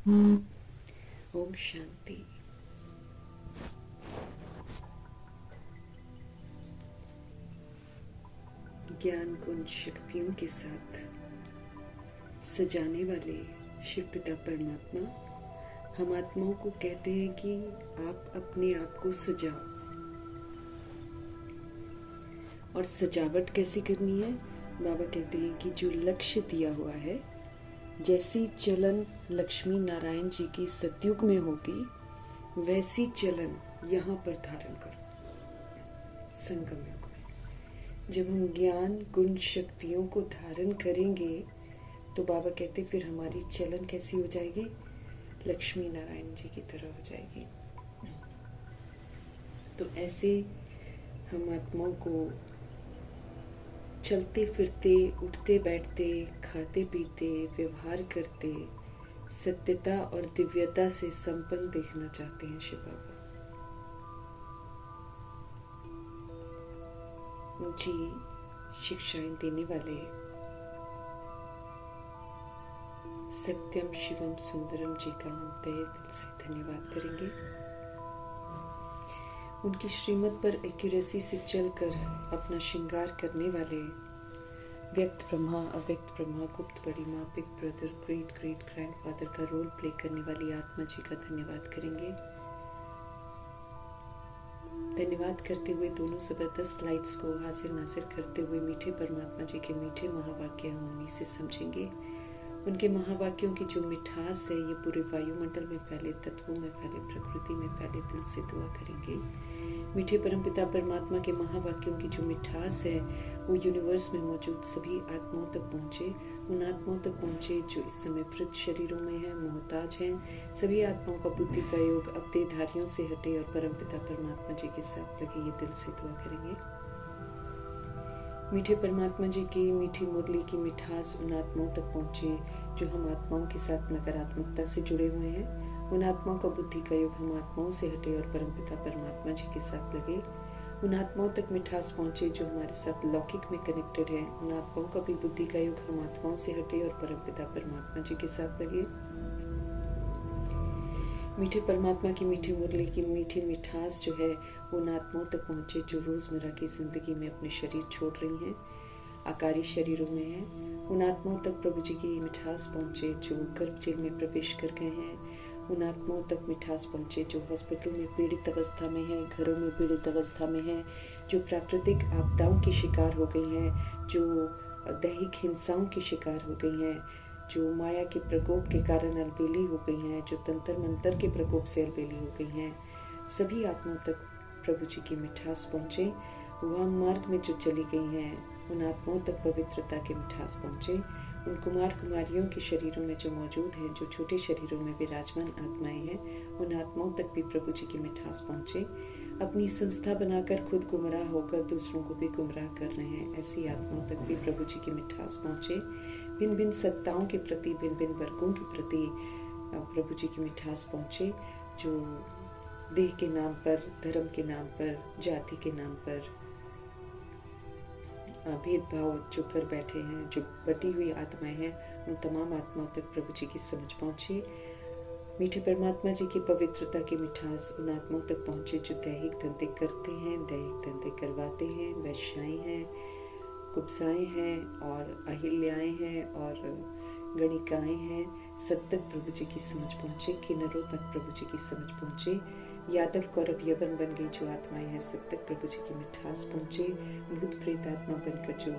ओम शांति। ज्ञान गुण शक्तियों के साथ सजाने वाले शिव पिता परमात्मा हम आत्माओं को कहते हैं कि आप अपने आप को सजाओ। और सजावट कैसी करनी है? बाबा कहते हैं कि जो लक्ष्य दिया हुआ है, जैसी चलन लक्ष्मी नारायण जी की सतयुग में होगी, वैसी चलन यहाँ पर धारण करो संगम युग में। जब हम ज्ञान गुण शक्तियों को धारण करेंगे तो बाबा कहते फिर हमारी चलन कैसी हो जाएगी? लक्ष्मी नारायण जी की तरह हो जाएगी। तो ऐसे हम आत्माओं को चलते फिरते, उठते बैठते, खाते पीते, व्यवहार करते सत्यता और दिव्यता से संपन्न देखना चाहते हैं शिव बाबा। ऊंची शिक्षाएं देने वाले सत्यम शिवम सुंदरम जी का हम तहे दिल से धन्यवाद करेंगे। उनकी श्रीमत पर एक्यूरेसी से चलकर अपना श्रृंगार करने वाले व्यक्त ब्रह्मा, अव्यक्त ब्रह्मा, गुप्त बड़ी माँ, big brother, great great grandfather का रोल प्ले करने वाली आत्मा जी का धन्यवाद करेंगे। धन्यवाद करते हुए दोनों जबरदस्त लाइट्स को हाजिर नाजिर करते हुए मीठे परमात्मा जी के मीठे महावाक्य हम उन्हीं से समझेंगे। उनके महावाक्यों की जो मिठास है, ये पूरे वायुमंडल में फैले, तत्वों में फैले, प्रकृति में फैले। दिल से दुआ करेंगे मीठे परमपिता परमात्मा के महावाक्यों की जो मिठास है वो यूनिवर्स में मौजूद सभी आत्माओं तक पहुँचे। उन आत्माओं तक पहुँचे जो इस समय वृद्ध शरीरों में हैं, मोहताज हैं। सभी आत्माओं का बुद्धि का योग अब देहधारियों से हटे और परमपिता परमात्मा जी के साथ लगे। ये दिल से दुआ करेंगे। मीठे परमात्मा जी की मीठी मुरली की मिठास उन आत्माओं तक पहुँचे जो हम आत्माओं के साथ नकारात्मकता से जुड़े हुए हैं। उन आत्माओं का बुद्धि का योग हम आत्माओं से हटे और परमपिता परमात्मा जी के साथ लगे। उन आत्माओं तक मिठास पहुँचे जो हमारे साथ लौकिक में कनेक्टेड है। उन आत्माओं का भी बुद्धि का योग हम आत्माओं से हटे और परमपिता परमात्मा जी के साथ लगे। मीठे परमात्मा की मीठी मुरली की मीठी मिठास जो है वो उन आत्माओं तक पहुँचे जो रोज़मर्रा की ज़िंदगी में अपने शरीर छोड़ रही हैं, आकारी शरीरों में हैं। उन आत्माओं तक प्रभु जी की मिठास पहुँचे जो गर्भ जेल में प्रवेश कर गए हैं। उन आत्माओं तक मिठास पहुँचे जो हॉस्पिटल में पीड़ित अवस्था में हैं, घरों में पीड़ित अवस्था में हैं, जो प्राकृतिक आपदाओं की शिकार हो गई हैं, जो दैहिक हिंसाओं की शिकार हो गई हैं, जो माया के प्रकोप के कारण अलबेली हो गई हैं, जो तंत्र मंत्र के प्रकोप से अलबेली हो गई हैं। सभी आत्माओं तक प्रभु जी की मिठास पहुँचे। वह मार्ग में जो चली गई हैं उन आत्माओं तक पवित्रता की मिठास पहुँचे। उन कुमार कुमारियों के शरीरों में जो मौजूद हैं, जो छोटे शरीरों में विराजमान आत्माएं हैं, उन आत्माओं तक भी प्रभु जी की मिठास पहुँचे। अपनी संस्था बनाकर खुद गुमराह होकर दूसरों को भी गुमराह कर रहे हैं, ऐसी आत्माओं तक भी प्रभु जी की मिठास पहुँचे। भिन्न भिन्न सत्ताओं के प्रति, भिन्न भिन्न वर्गों के प्रति प्रभु जी की मिठास पहुँचे। जो देह के नाम पर, धर्म के नाम पर, जाति के नाम पर भेदभाव जो कर बैठे हैं, जो बटी हुई आत्माएं हैं, उन तमाम आत्माओं तक प्रभु जी की समझ पहुँचे। मीठे परमात्मा जी की पवित्रता की मिठास उन आत्माओं तक पहुँचे जो दैहिक धंधे करते हैं, दैहिक धंधे करवाते हैं, वैश्याएं हैं, कुब्जाएं हैं और अहिल्याएं हैं और गणिकाएं हैं। सब तक प्रभु जी की समझ पहुँचे। किन्नरों तक प्रभु जी की समझ पहुँचे। यादव कौरव यवन बन गई जो आत्माएं हैं, सब तक प्रभु जी की मिठास पहुँचे। भूत प्रेत आत्मा बनकर जो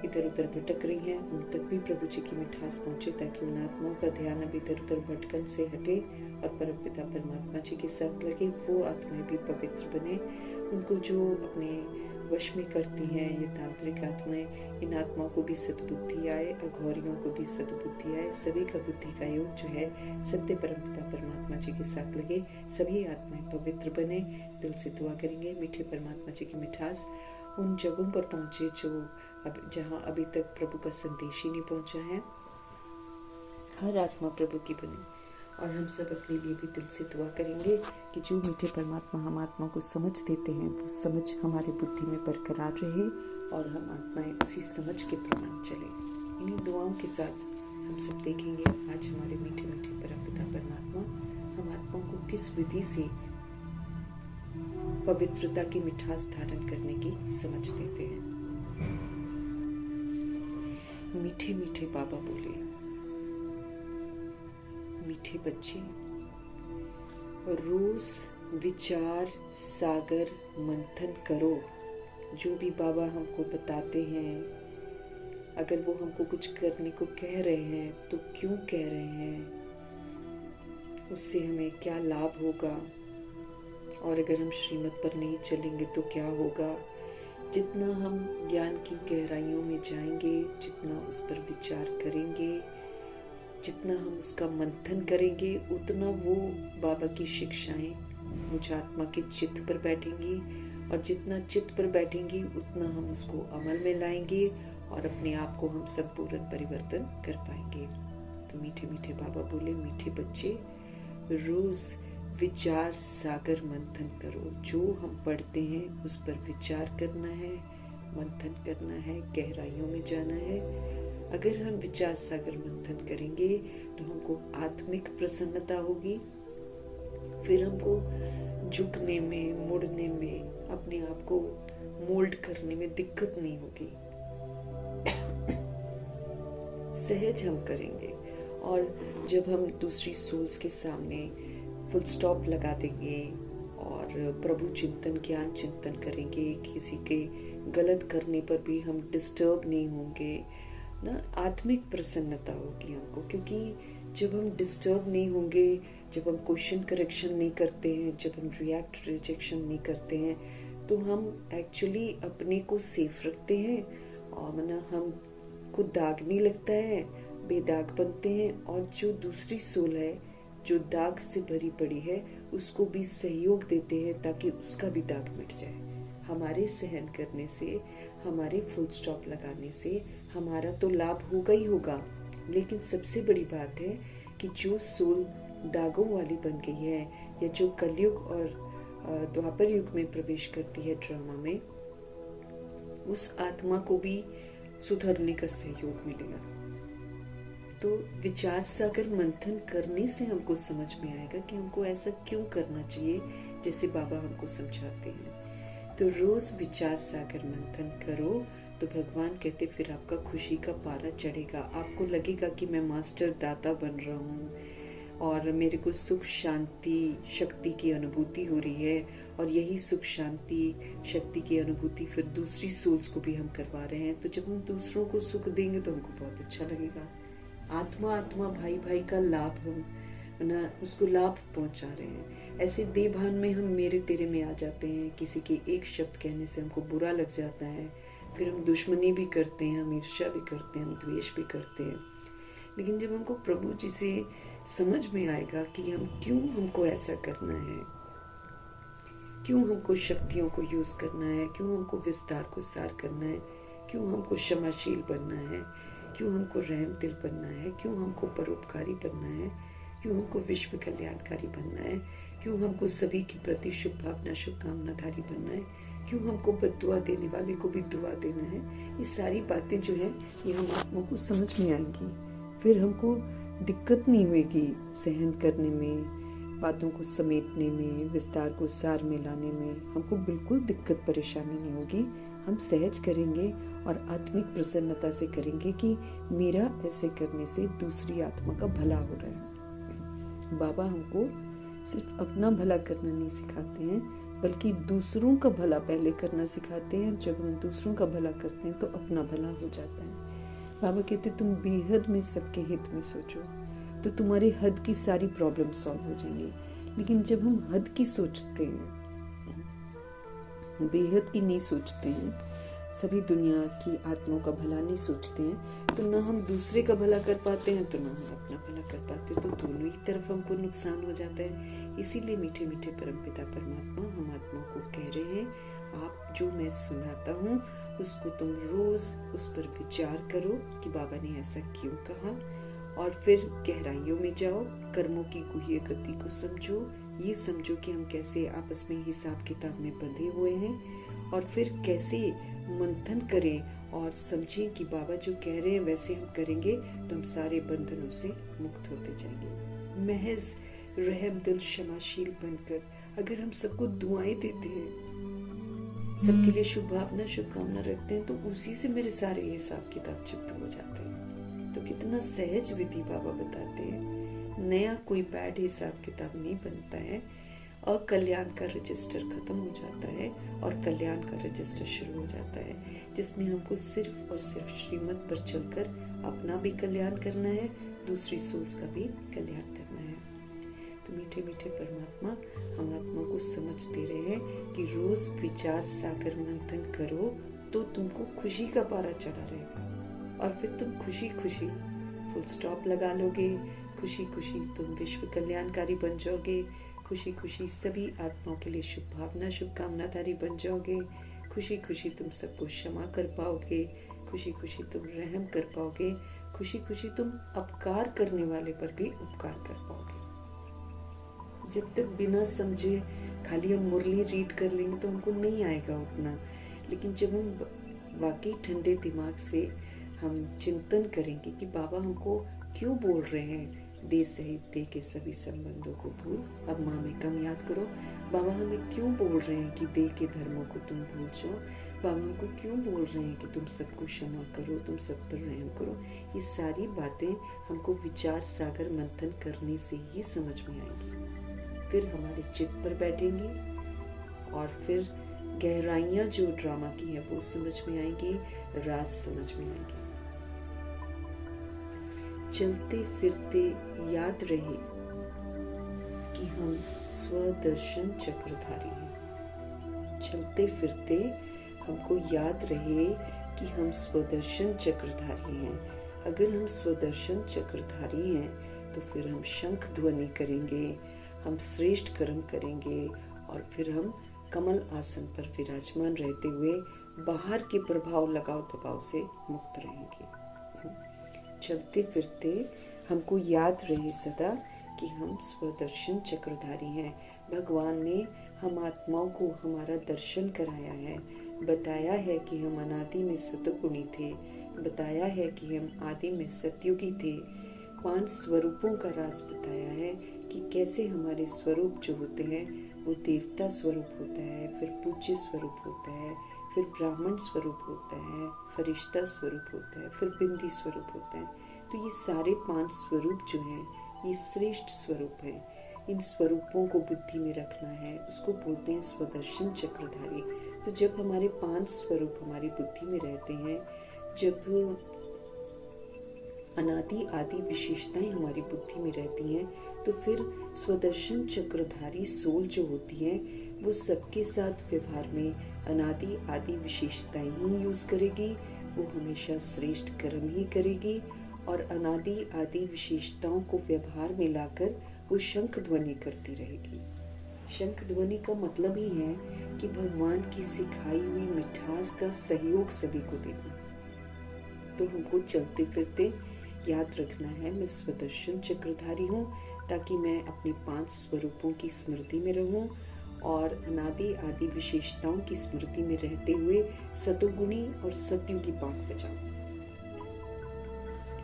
इधर उधर भटक रही हैं, उन तक भी प्रभु जी की मिठास पहुँचे, ताकि उन आत्माओं का ध्यान अब इधर उधर भटकन से हटे और परमपिता परमात्मा जी के साथ लगे। वो आत्माएं भी पवित्र बने। उनको जो अपने वश में करती हैं ये तांत्रिक आत्माएं, इन आत्माओं को भी सद्बुद्धि आए, अघोरियों को भी सद्बुद्धि आए। सभी का बुद्धि का योग जो है सत्य परमपिता परमात्मा जी के साथ लगे। सभी आत्माएं पवित्र बने। दिल से दुआ करेंगे मीठे परमात्मा जी की मिठास उन जगहों पर पहुँचे जो अब जहाँ अभी तक प्रभु का संदेश ही नहीं पहुँचा है। हर आत्मा प्रभु की बने। और हम सब अपने लिए भी दिल से दुआ करेंगे कि जो मीठे परमात्मा हम आत्मा को समझ देते हैं, वो समझ हमारी बुद्धि में बरकरार रहे और हम आत्माएं उसी समझ के प्रमाण चले। इन्हीं दुआओं के साथ हम सब देखेंगे आज हमारे मीठे मीठे परमपिता परमात्मा किस विधि से पवित्रता की मिठास धारण करने की समझ देते हैं। मीठे मीठे बाबा बोले, मीठे बच्चे, रोज विचार सागर मंथन करो। जो भी बाबा हमको बताते हैं, अगर वो हमको कुछ करने को कह रहे हैं तो क्यों कह रहे हैं, उससे हमें क्या लाभ होगा, और अगर हम श्रीमत पर नहीं चलेंगे तो क्या होगा। जितना हम ज्ञान की गहराइयों में जाएंगे, जितना उस पर विचार करेंगे, जितना हम उसका मंथन करेंगे, उतना वो बाबा की शिक्षाएं मुझ आत्मा के चित्त पर बैठेंगी, और जितना चित्त पर बैठेंगी उतना हम उसको अमल में लाएंगे और अपने आप को हम संपूर्ण परिवर्तन कर पाएंगे। तो मीठे मीठे बाबा बोले, मीठे बच्चे, रोज विचार सागर मंथन करो। जो हम पढ़ते हैं उस पर विचार करना है, मंथन करना है, गहराइयों में जाना है। अगर हम विचार सागर मंथन करेंगे तो हमको आत्मिक प्रसन्नता होगी, फिर हमको झुकने में, मुड़ने में, अपने आप को मोल्ड करने में दिक्कत नहीं होगी। सहज हम करेंगे, और जब हम दूसरी सोल्स के सामने फुल स्टॉप लगा देंगे और प्रभु चिंतन, ज्ञान चिंतन करेंगे, किसी के गलत करने पर भी हम डिस्टर्ब नहीं होंगे ना, आत्मिक प्रसन्नता होगी हमको। क्योंकि जब हम डिस्टर्ब नहीं होंगे, जब हम क्वेश्चन करेक्शन नहीं करते हैं, जब हम रिएक्ट रिजेक्शन नहीं करते हैं, तो हम एक्चुअली अपने को सेफ रखते हैं, और मना हम को दाग नहीं लगता है, बेदाग बनते हैं। और जो दूसरी सोल है जो दाग से भरी पड़ी है, उसको भी सहयोग देते हैं ताकि उसका भी दाग मिट जाए। हमारे सहन करने से, हमारे फुल स्टॉप लगाने से हमारा तो लाभ होगा ही होगा, लेकिन सबसे बड़ी बात है कि जो सोल दागों वाली बन गई है, या जो कलयुग और द्वापर युग में प्रवेश करती है ड्रामा में, उस आत्मा को भी सुधरने का सहयोग मिलेगा। तो विचार सागर मंथन करने से हमको समझ में आएगा कि हमको ऐसा क्यों करना चाहिए, जैसे बाबा हमको समझाते हैं। तो रोज विचार सागर मंथन करो, तो भगवान कहते फिर आपका खुशी का पारा चढ़ेगा। आपको लगेगा कि मैं मास्टर दाता बन रहा हूँ, और मेरे को सुख शांति शक्ति की अनुभूति हो रही है, और यही सुख शांति शक्ति की अनुभूति फिर दूसरी सोल्स को भी हम करवा रहे हैं। तो जब हम दूसरों को सुख देंगे तो हमको बहुत अच्छा लगेगा। आत्मा आत्मा भाई भाई का लाभ हम ना उसको लाभ पहुंचा रहे हैं। ऐसे देभान में हम मेरे तेरे में आ जाते हैं, किसी के एक शब्द कहने से हमको बुरा लग जाता है, फिर हम दुश्मनी भी करते हैं, हम ईर्ष्या भी करते हैं, हम द्वेष भी करते हैं। लेकिन जब हमको प्रभु जी से समझ में आएगा कि हमको ऐसा करना है, क्यों हमको शक्तियों को यूज करना है, क्यों हमको विस्तार को सार करना है, क्यों हमको क्षमाशील बनना है, क्यों हमको रहम दिल बनना है, क्यों हमको परोपकारी बनना है, क्यों हमको विश्व कल्याणकारी बनना है, क्यों हमको सभी के प्रति शुभ भावना शुभकामनाधारी बनना है, क्यों हमको बद्दुआ देने वाले को भी दुआ देना है। ये सारी बातें जो है ये हम आत्मा को समझ में आएंगी, फिर हमको दिक्कत नहीं होगी सहन करने में, बातों को समेटने में, विस्तार को सार में लाने में हमको बिल्कुल दिक्कत परेशानी नहीं होगी। हम सहज करेंगे और आत्मिक प्रसन्नता से करेंगे कि मेरा ऐसे करने से दूसरी आत्मा का भला हो रहा है। बाबा हमको सिर्फ अपना भला करना नहीं सिखाते हैं, बल्कि दूसरों का भला पहले करना सिखाते हैं। जब हम दूसरों का भला करते हैं तो अपना भला हो जाता है। बाबा कहते तुम बेहद में सबके हित में सोचो, तो तुम्हारे हद की सारी प्रॉब्लम सॉल्व हो जाएंगी। लेकिन जब हम हद की सोचते हैं, बेहद की नहीं सोचते हैं, सभी दुनिया की आत्माओं का भला नहीं सोचते हैं, तो ना हम दूसरे का भला कर पाते हैं, तो ना हम अपना भला कर पाते हैं। तो दोनों ही तरफ हमको नुकसान हो जाता है। इसीलिए मीठे मीठे परमपिता परमात्मा हम आत्मा को कह रहे हैं, आप जो मैं सुनाता हूँ उसको तुम रोज उस पर विचार करो कि बाबा ने ऐसा क्यों कहा, और फिर गहराइयों में जाओ, कर्मों की गुह्य गति को समझो, ये समझो कि हम कैसे आपस में हिसाब किताब में बंधे हुए हैं, और फिर कैसे मंथन करें और समझें कि बाबा जो कह रहे हैं वैसे हम करेंगे तो हम सारे बंधनों से मुक्त होते जाएंगे। महज रहम दिल क्षमाशील बनकर अगर हम सबको दुआएं देते हैं, सबके लिए शुभ भावना शुभकामना रखते हैं, तो उसी से मेरे सारे हिसाब किताब चित्त हो जाते हैं। तो कितना सहज विधि बाबा बताते हैं। नया कोई बैड हिसाब किताब नहीं बनता है और कल्याण का रजिस्टर खत्म हो जाता है और कल्याण का रजिस्टर शुरू हो जाता है, जिसमें हमको सिर्फ और सिर्फ श्रीमत पर चलकर अपना भी कल्याण करना है, दूसरी सोल्स का भी कल्याण करना है। तो मीठे मीठे परमात्मा हम आत्मा को समझ दे रहे हैं कि रोज विचार सागर मंथन करो तो तुमको खुशी का पारा चढ़ा रहेगा और फिर तुम खुशी खुशी फुल स्टॉप लगा लोगे। खुशी खुशी तुम विश्व कल्याणकारी बन जाओगे। खुशी खुशी सभी आत्माओं के लिए शुभ भावना शुभकामनाधारी बन जाओगे। खुशी खुशी तुम सबको क्षमा कर पाओगे। खुशी खुशी तुम रहम कर पाओगे। खुशी खुशी तुम अपकार करने वाले पर भी उपकार कर पाओगे। जब तक बिना समझे खाली हम मुरली रीड कर लेंगे तो हमको नहीं आएगा उतना, लेकिन जब हम वाकई ठंडे दिमाग से हम चिंतन करेंगे कि बाबा हमको क्यों बोल रहे हैं दे सहित दे के सभी संबंधों को भूल, अब माँ में कम याद करो। बाबा हमें क्यों बोल रहे हैं कि दे के धर्मों को तुम भूल जाओ। बाबा हमको क्यों बोल रहे हैं कि तुम सबको क्षमा करो, तुम सब पर रहम करो। ये सारी बातें हमको विचार सागर मंथन करने से ही समझ में आएंगी, फिर हमारे चित्त पर बैठेंगी और फिर गहराइयां जो ड्रामा की है वो समझ में आएंगी, राज समझ में आएंगी। चलते फिरते याद रहे कि हम स्वदर्शन चक्रधारी हैं। चलते फिरते हमको याद रहे कि हम स्वदर्शन चक्रधारी हैं। अगर हम स्वदर्शन चक्रधारी हैं तो फिर हम शंख ध्वनि करेंगे, हम श्रेष्ठ कर्म करेंगे और फिर हम कमल आसन पर विराजमान रहते हुए बाहर के प्रभाव लगाव दबाव से मुक्त रहेंगे। चलते फिरते हमको याद रहे सदा कि हम स्वदर्शन चक्रधारी हैं। भगवान ने हम आत्माओं को हमारा दर्शन कराया है, बताया है कि हम अनादि में सतगुणी थे, बताया है कि हम आदि में सतयुगी थे। 5 स्वरूपों का राज बताया है कि कैसे हमारे स्वरूप जो होते हैं वो देवता स्वरूप होता है, फिर पूज्य स्वरूप होता है, फिर ब्राह्मण स्वरूप होता है, फरिश्ता स्वरूप होता है, फिर बिंदी स्वरूप होता है। तो ये सारे 5 स्वरूप जो हैं ये श्रेष्ठ स्वरूप हैं। इन स्वरूपों को बुद्धि में रखना है, उसको बोलते हैं स्वदर्शन चक्रधारी। तो जब हमारे 5 स्वरूप हमारी बुद्धि में रहते हैं, जब अनादि आदि विशेषताएं हमारी बुद्धि में रहती हैं, तो फिर स्वदर्शन चक्रधारी सोल जो होती है वो सबके साथ व्यवहार में अनादि आदि विशेषताएं ही यूज करेगी। वो हमेशा श्रेष्ठ कर्म ही करेगी और अनादि आदि विशेषताओं को व्यवहार में लाकर वो शंख ध्वनि करती रहेगी। शंख ध्वनि का मतलब ही है कि भगवान की सिखाई हुई मिठास का सहयोग सभी को देना। तो हमको चलते फिरते याद रखना है मैं स्वदर्शन चक्रधारी हूँ, ताकि मैं अपने 5 स्वरूपों की स्मृति में रहूं और अनादि आदि विशेषताओं की स्मृति में रहते हुए सतोगुणी और सतयुगी पाठ बजाऊं।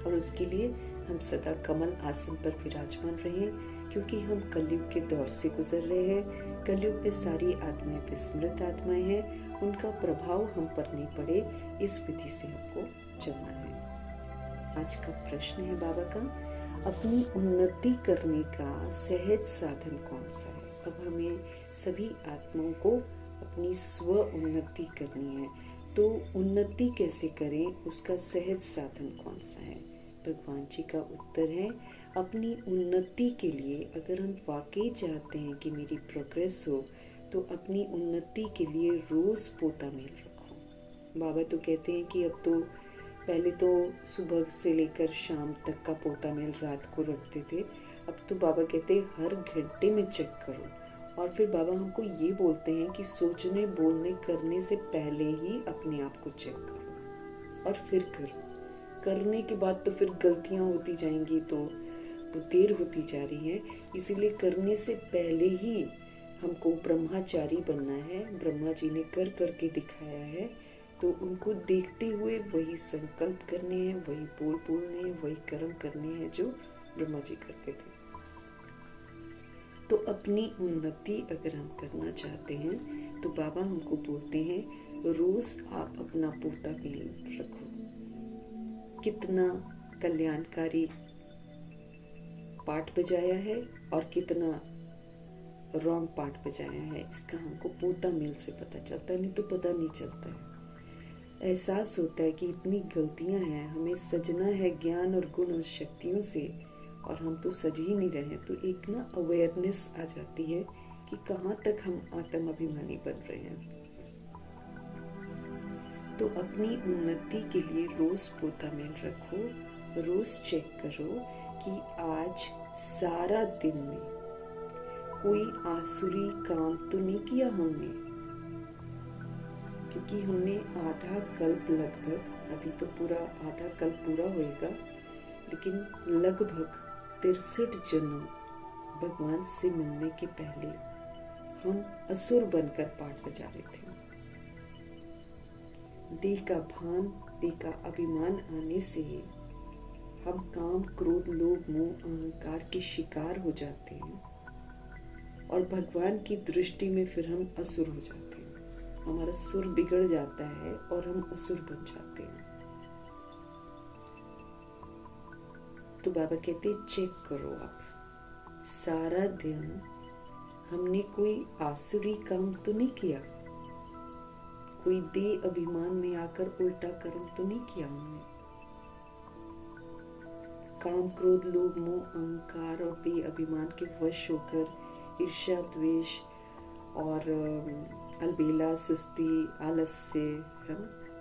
और उसके लिए हम सदा कमल आसन पर विराजमान रहें, क्योंकि हम कलयुग के दौर से गुजर रहे हैं। कलयुग में सारी आत्माएं विस्मृत आत्माएं हैं, उनका प्रभाव हम पर नहीं पड़े, इस विधि से हमको चलना है। आज का प्रश्न है बाबा का, अपनी उन्नति करने का सहज साधन कौन सा है। अब हमें सभी आत्माओं को अपनी स्व उन्नति करनी है, तो उन्नति कैसे करें, उसका सहज साधन कौन सा है। भगवान जी का उत्तर है, अपनी उन्नति के लिए अगर हम वाकई चाहते हैं कि मेरी प्रोग्रेस हो, तो अपनी उन्नति के लिए रोज पोता मेल रखो। बाबा तो कहते हैं कि अब तो पहले तो सुबह से लेकर शाम तक का पोता मेल रात को रखते थे, अब तो बाबा कहते हैं हर घंटे में चेक करो। और फिर बाबा हमको ये बोलते हैं कि सोचने बोलने करने से पहले ही अपने आप को चेक करो और फिर करो। करने के बाद तो फिर गलतियां होती जाएंगी, तो वो देर होती जा रही है। इसीलिए करने से पहले ही हमको ब्रह्मचारी बनना है। ब्रह्मा जी ने कर करके दिखाया है, तो उनको देखते हुए वही संकल्प करने हैं, वही बोलने हैं, वही कर्म करने हैं जो ब्रह्मा जी करते थे। तो अपनी उन्नति अगर हम करना चाहते हैं तो बाबा हमको बोलते हैं रोज आप अपना पोता मेल रखो। कितना कल्याणकारी पाठ बजाया है और कितना रॉन्ग पार्ट बजाया है, इसका हमको पोता मेल से पता चलता है, नहीं तो पता नहीं चलता है। एहसास होता है कि इतनी गलतियां हैं, हमें सजना है ज्ञान और गुण और शक्तियों से, और हम तो सज ही नहीं रहे। तो एक ना अवेयरनेस आ जाती है कि कहाँ तक हम आत्म अभिमानी बन रहे हैं। तो अपनी उन्नति के लिए रोज पोता मेल रखो, रोज चेक करो कि आज सारा दिन में कोई आसुरी काम तो नहीं किया हमने, क्योंकि हमने आधा कल्प लगभग, अभी तो पूरा आधा कल्प पूरा होएगा, लेकिन लगभग 63 जन्म भगवान से मिलने के पहले हम असुर बनकर पाठ बजा रहे थे। देह का भान, देह का अभिमान आने से हम काम, क्रोध, लोभ, मोह, अहंकार के शिकार हो जाते हैं और भगवान की दृष्टि में फिर हम असुर हो जाते हैं। हमारा सुर बिगड़ जाता है और हम असुर बन जाते हैं। तो बाबा कहते हैं चेक करो आप, सारा दिन हमने कोई आसुरी काम तो नहीं किया, कोई देह अभिमान में आकर उल्टा कर्म तो नहीं किया हमने। काम, क्रोध, लोभ, मोह, अहंकार और देह अभिमान के वश होकर ईर्ष्या, द्वेष और अलबेला, सुस्ती, आलस्य,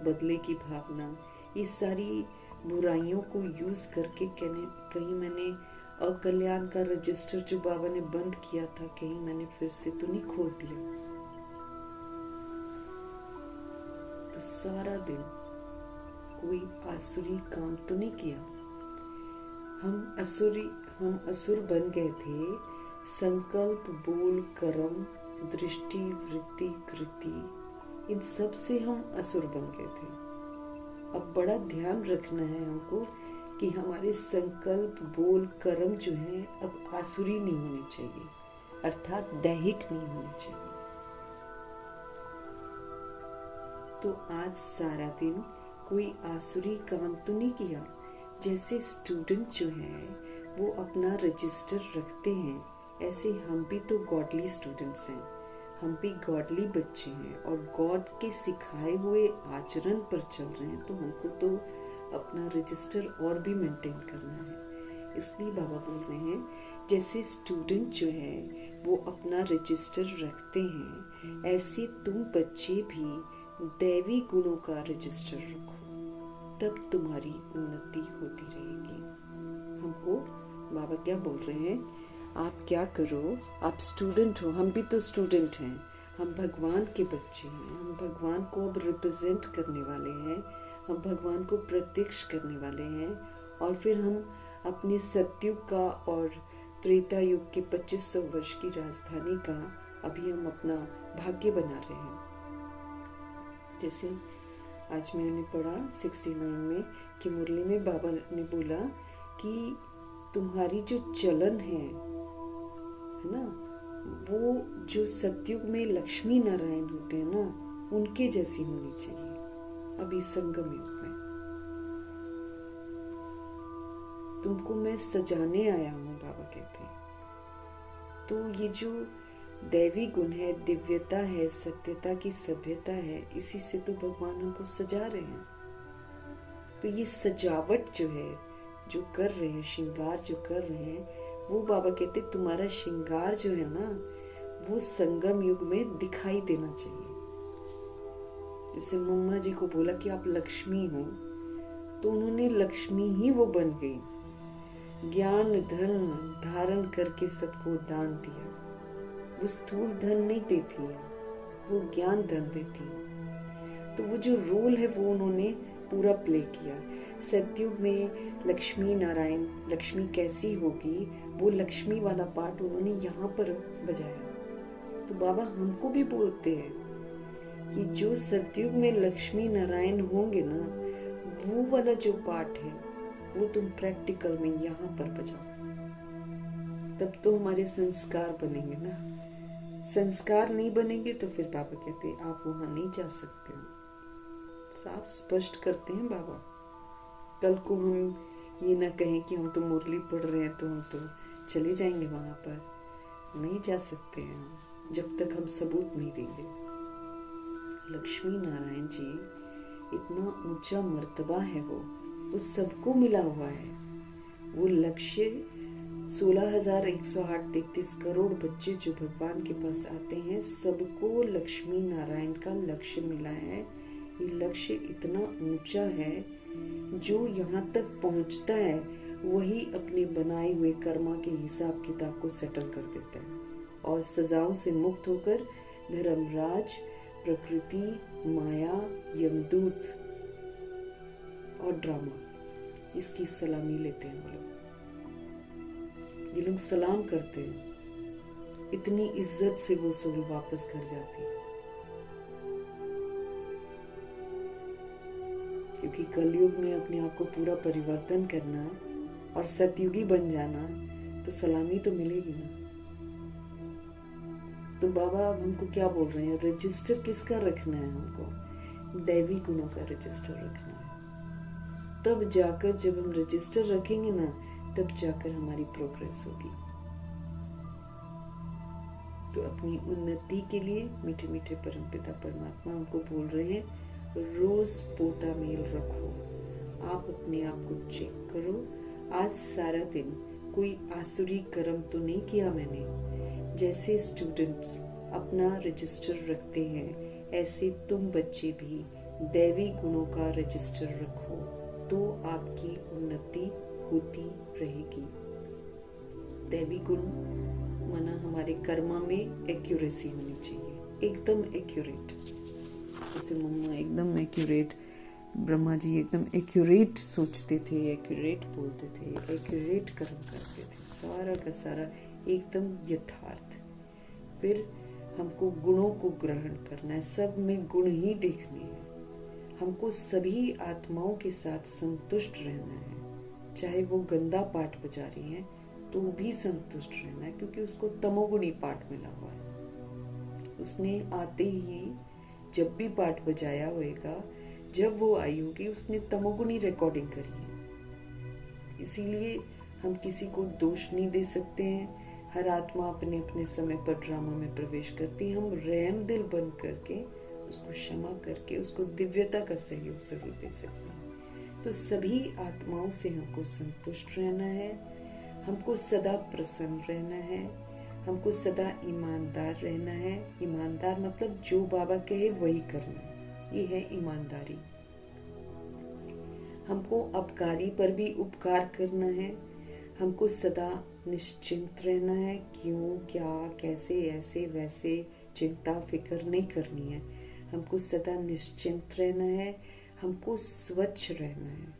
बदले की भावना, ये सारी बुराइयों को यूज करके कहीं मैंने अकल्याण का रजिस्टर जो बाबा ने बंद किया था, कहीं मैंने फिर से तो नहीं खोल दिया। तो सारा दिन कोई आसुरी काम तो नहीं किया। हम असुर बन गए थे संकल्प, बोल, कर्म, दृष्टि, वृत्ति, कृति, इन सब से हम असुर बन गए थे। अब बड़ा ध्यान रखना है हमको कि हमारे संकल्प, बोल, कर्म जो है अब आसुरी नहीं होने चाहिए, अर्थात दैहिक नहीं होने चाहिए। तो आज सारा दिन कोई आसुरी काम तो नहीं किया। जैसे स्टूडेंट जो है वो अपना रजिस्टर रखते हैं, ऐसे हम भी तो गॉडली स्टूडेंट्स हैं, हम भी गॉडली बच्चे हैं और गॉड के सिखाए हुए आचरण पर चल रहे हैं। तो हमको तो अपना रजिस्टर और भी मेंटेन करना है। इसलिए बाबा बोल रहे हैं जैसे स्टूडेंट जो है वो अपना रजिस्टर रखते हैं, ऐसे तुम बच्चे भी दैवी गुणों का रजिस्टर रखो, तब तुम्हारी उन्नति होती रहेगी। हमको बाबा क्या बोल रहे हैं, आप क्या करो, आप स्टूडेंट हो, हम भी तो स्टूडेंट हैं, हम भगवान के बच्चे हैं, हम भगवान को अब रिप्रेजेंट करने वाले हैं, हम भगवान को प्रत्यक्ष करने वाले हैं, और फिर हम अपने सतयुग का और त्रेता युग के 2500 वर्ष की राजधानी का अभी हम अपना भाग्य बना रहे हैं। जैसे आज मैंने पढ़ा 69 में कि मुरली में बाबा ने बोला कि तुम्हारी जो चलन है ना, वो जो सतयुग में लक्ष्मी नारायण होते हैं ना, उनके जैसी होनी चाहिए। अभी संगम युग में तुमको मैं सजाने आया हूँ, बाबा कहते हैं। तो ये जो दैवी गुण है, दिव्यता है, सत्यता की सभ्यता है, इसी से तो भगवान हमको सजा रहे हैं। तो ये सजावट जो है, जो कर रहे हैं, श्रृंगार जो कर रहे हैं, वो बाबा कहते तुम्हारा श्रृंगार जो है ना, वो संगम युग में दिखाई देना चाहिए। जैसे मम्मा जी को बोला कि आप लक्ष्मी हो, तो उन्होंने लक्ष्मी ही वो बन गई। ज्ञान धन धारण करके सबको दान दिया। वो स्थूल धन नहीं देती है, वो ज्ञान धन देती है। तो वो जो रोल है वो उन्होंने पूरा प्ले किया। सतयुग में लक्ष्मी नारायण, लक्ष्मी कैसी होगी, वो लक्ष्मी वाला पार्ट उन्होंने यहाँ पर बजाया। तो बाबा हमको भी बोलते हैं कि जो सतयुग में लक्ष्मी नारायण होंगे ना, वो वाला जो पार्ट है वो तुम प्रैक्टिकल में यहाँ पर बजाओ। तब तो हमारे संस्कार बनेंगे ना। संस्कार नहीं बनेंगे तो फिर बाबा कहते हैं आप वहां नहीं जा सकते हो। साफ स्पष्ट करते हैं बाबा। कल को हम ये ना कहें कि हम तो मुरली पढ़ रहे हैं तो हम तो चले जाएंगे वहां पर। नहीं जा सकते हैं जब तक हम सबूत नहीं देंगे। लक्ष्मी नारायण जी इतना ऊंचा मर्तबा है, वो सबको मिला हुआ है। वो लक्ष्य 16,108-33 करोड़ बच्चे जो भगवान के पास आते हैं, सबको लक्ष्मी नारायण का लक्ष्य मिला है। ये लक्ष्य इतना ऊंचा है, जो यहाँ तक पहुँचता है वही अपने बनाए हुए कर्मा के हिसाब किताब को सेटल कर देता है और सजाओं से मुक्त होकर धर्मराज, प्रकृति, माया, यमदूत और ड्रामा इसकी सलामी लेते हैं। वो लोग, ये लोग सलाम करते हैं। इतनी इज्जत से वो सोल वापस घर जाती है, क्योंकि कलयुग में अपने आप को पूरा परिवर्तन करना और सतयुगी बन जाना तो सलामी तो मिलेगी ना। तो बाबा अब हमको क्या बोल रहे हैं? रजिस्टर किसका रखना है? हमको दैवी गुणों का रजिस्टर रखना है। तब जाकर जब हम रजिस्टर रखेंगे ना, तब जाकर हमारी प्रोग्रेस होगी। तो अपनी उन्नति के लिए मीठे मीठे परमपिता परमात्मा हमको बोल रहे हैं, रोज पोता मेल रखो। आप अपने आप को चेक करो। आज सारा दिन कोई आसुरी कर्म तो नहीं किया मैंने। जैसे स्टूडेंट्स अपना रजिस्टर रखते हैं, ऐसे तुम बच्चे भी दैवी गुणों का रजिस्टर रखो, तो आपकी उन्नति होती रहेगी। दैवी गुण माना हमारे कर्मा में एक्यूरेसी होनी चाहिए, एकदम एक्यूरेट। जैसे मम्मा एकदम एक्यूरेट, ब्रह्मा जी एकदम एक्यूरेट सोचते थे, एक्यूरेट बोलते थे, एक्यूरेट कर्म करते थे, सारा का सारा एकदम यथार्थ। फिर हमको गुणों को ग्रहण करना है, सब में गुण ही देखने हैं। हमको सभी आत्माओं के साथ संतुष्ट रहना है, चाहे वो गंदा पाठ बजा रही है तो भी संतुष्ट रहना है, क्योंकि उसको तमोगुणी पाठ मिला हुआ है। उसने आते ही जब भी पाठ बजाया होगा, जब वो आई होगी, उसने तमोगुणी रिकॉर्डिंग करी है। इसीलिए हम किसी को दोष नहीं दे सकते हैं। हर आत्मा अपने अपने समय पर ड्रामा में प्रवेश करती है। हम रहम दिल बन करके उसको क्षमा करके उसको दिव्यता का सहयोग जरूर दे सकते हैं। तो सभी आत्माओं से हमको संतुष्ट रहना है, हमको सदा प्रसन्न रहना है, हमको सदा ईमानदार रहना है। ईमानदार मतलब जो बाबा कहे वही करना, ये है ईमानदारी। हमको अपकारी पर भी उपकार करना है। हमको सदा निश्चिंत रहना है, क्यों, क्या, कैसे, ऐसे वैसे चिंता फिक्र नहीं करनी है। हमको सदा निश्चिंत रहना है। हमको स्वच्छ रहना है।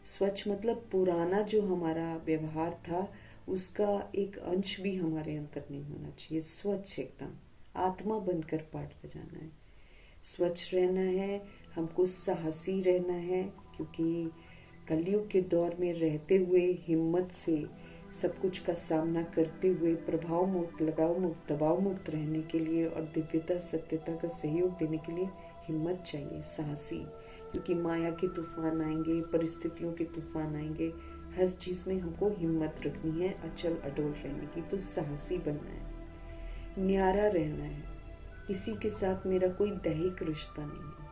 स्वच्छ मतलब पुराना जो हमारा व्यवहार था उसका एक अंश भी हमारे अंदर नहीं होना चाहिए। स्वच्छ एकदम आत्मा बनकर पाठ बजाना है, स्वच्छ रहना है। हमको साहसी रहना है, क्योंकि कलयुग के दौर में रहते हुए हिम्मत से सब कुछ का सामना करते हुए प्रभाव मुक्त, लगाव मुक्त, दबाव मुक्त रहने के लिए और दिव्यता सत्यता का सहयोग देने के लिए हिम्मत चाहिए, साहसी। क्योंकि माया के तूफान आएंगे, परिस्थितियों के तूफान आएंगे, हर चीज में हमको हिम्मत रखनी है, अचल अडोल रहने की। तो साहसी बनना है, न्यारा रहना है। किसी के साथ मेरा कोई दैहिक रिश्ता नहीं है।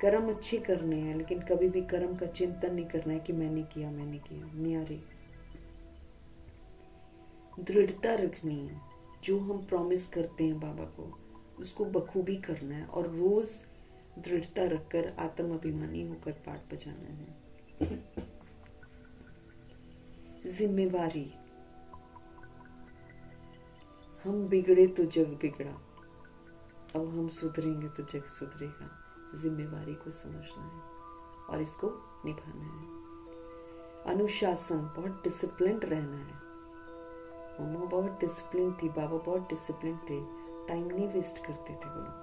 कर्म अच्छे करने हैं, लेकिन कभी भी कर्म का चिंतन नहीं करना है कि मैंने किया मैंने किया। न्यारे, दृढ़ता रखनी है। जो हम प्रॉमिस करते हैं बाबा को, उसको बखूबी करना है और रोज दृढ़ता रखकर आत्म अभिमानी होकर पाठ बजाना है। जिम्मेवारी, हम बिगड़े तो जग बिगड़ा, अब हम सुधरेंगे तो जग सुधरेगा। जिम्मेवारी को समझना है और इसको निभाना है। अनुशासन, बहुत डिसिप्लिन रहना है। मम्मा बहुत डिसिप्लिन थी, बाबा बहुत डिसिप्लिन थे, टाइम नहीं वेस्ट करते थे वो लोग।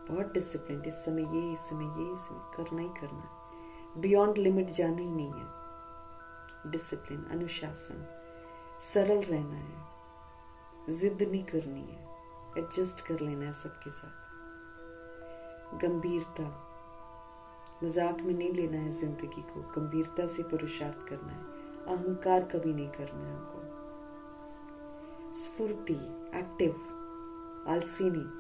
बहुत डिसिप्लिन, इस समय ये, इस समय ये, इस समय करना ही करना है, बियॉन्ड लिमिट जाना ही नहीं है। डिसिप्लिन, अनुशासन। सरल रहना है, जिद नहीं करनी है, एडजस्ट कर लेना है सबके साथ। गंभीरता, मजाक में नहीं लेना है जिंदगी को, गंभीरता से पुरुषार्थ करना है, अहंकार कभी नहीं करना है हमको। स्फूर्ति, एक्टिव, आलसी नहीं।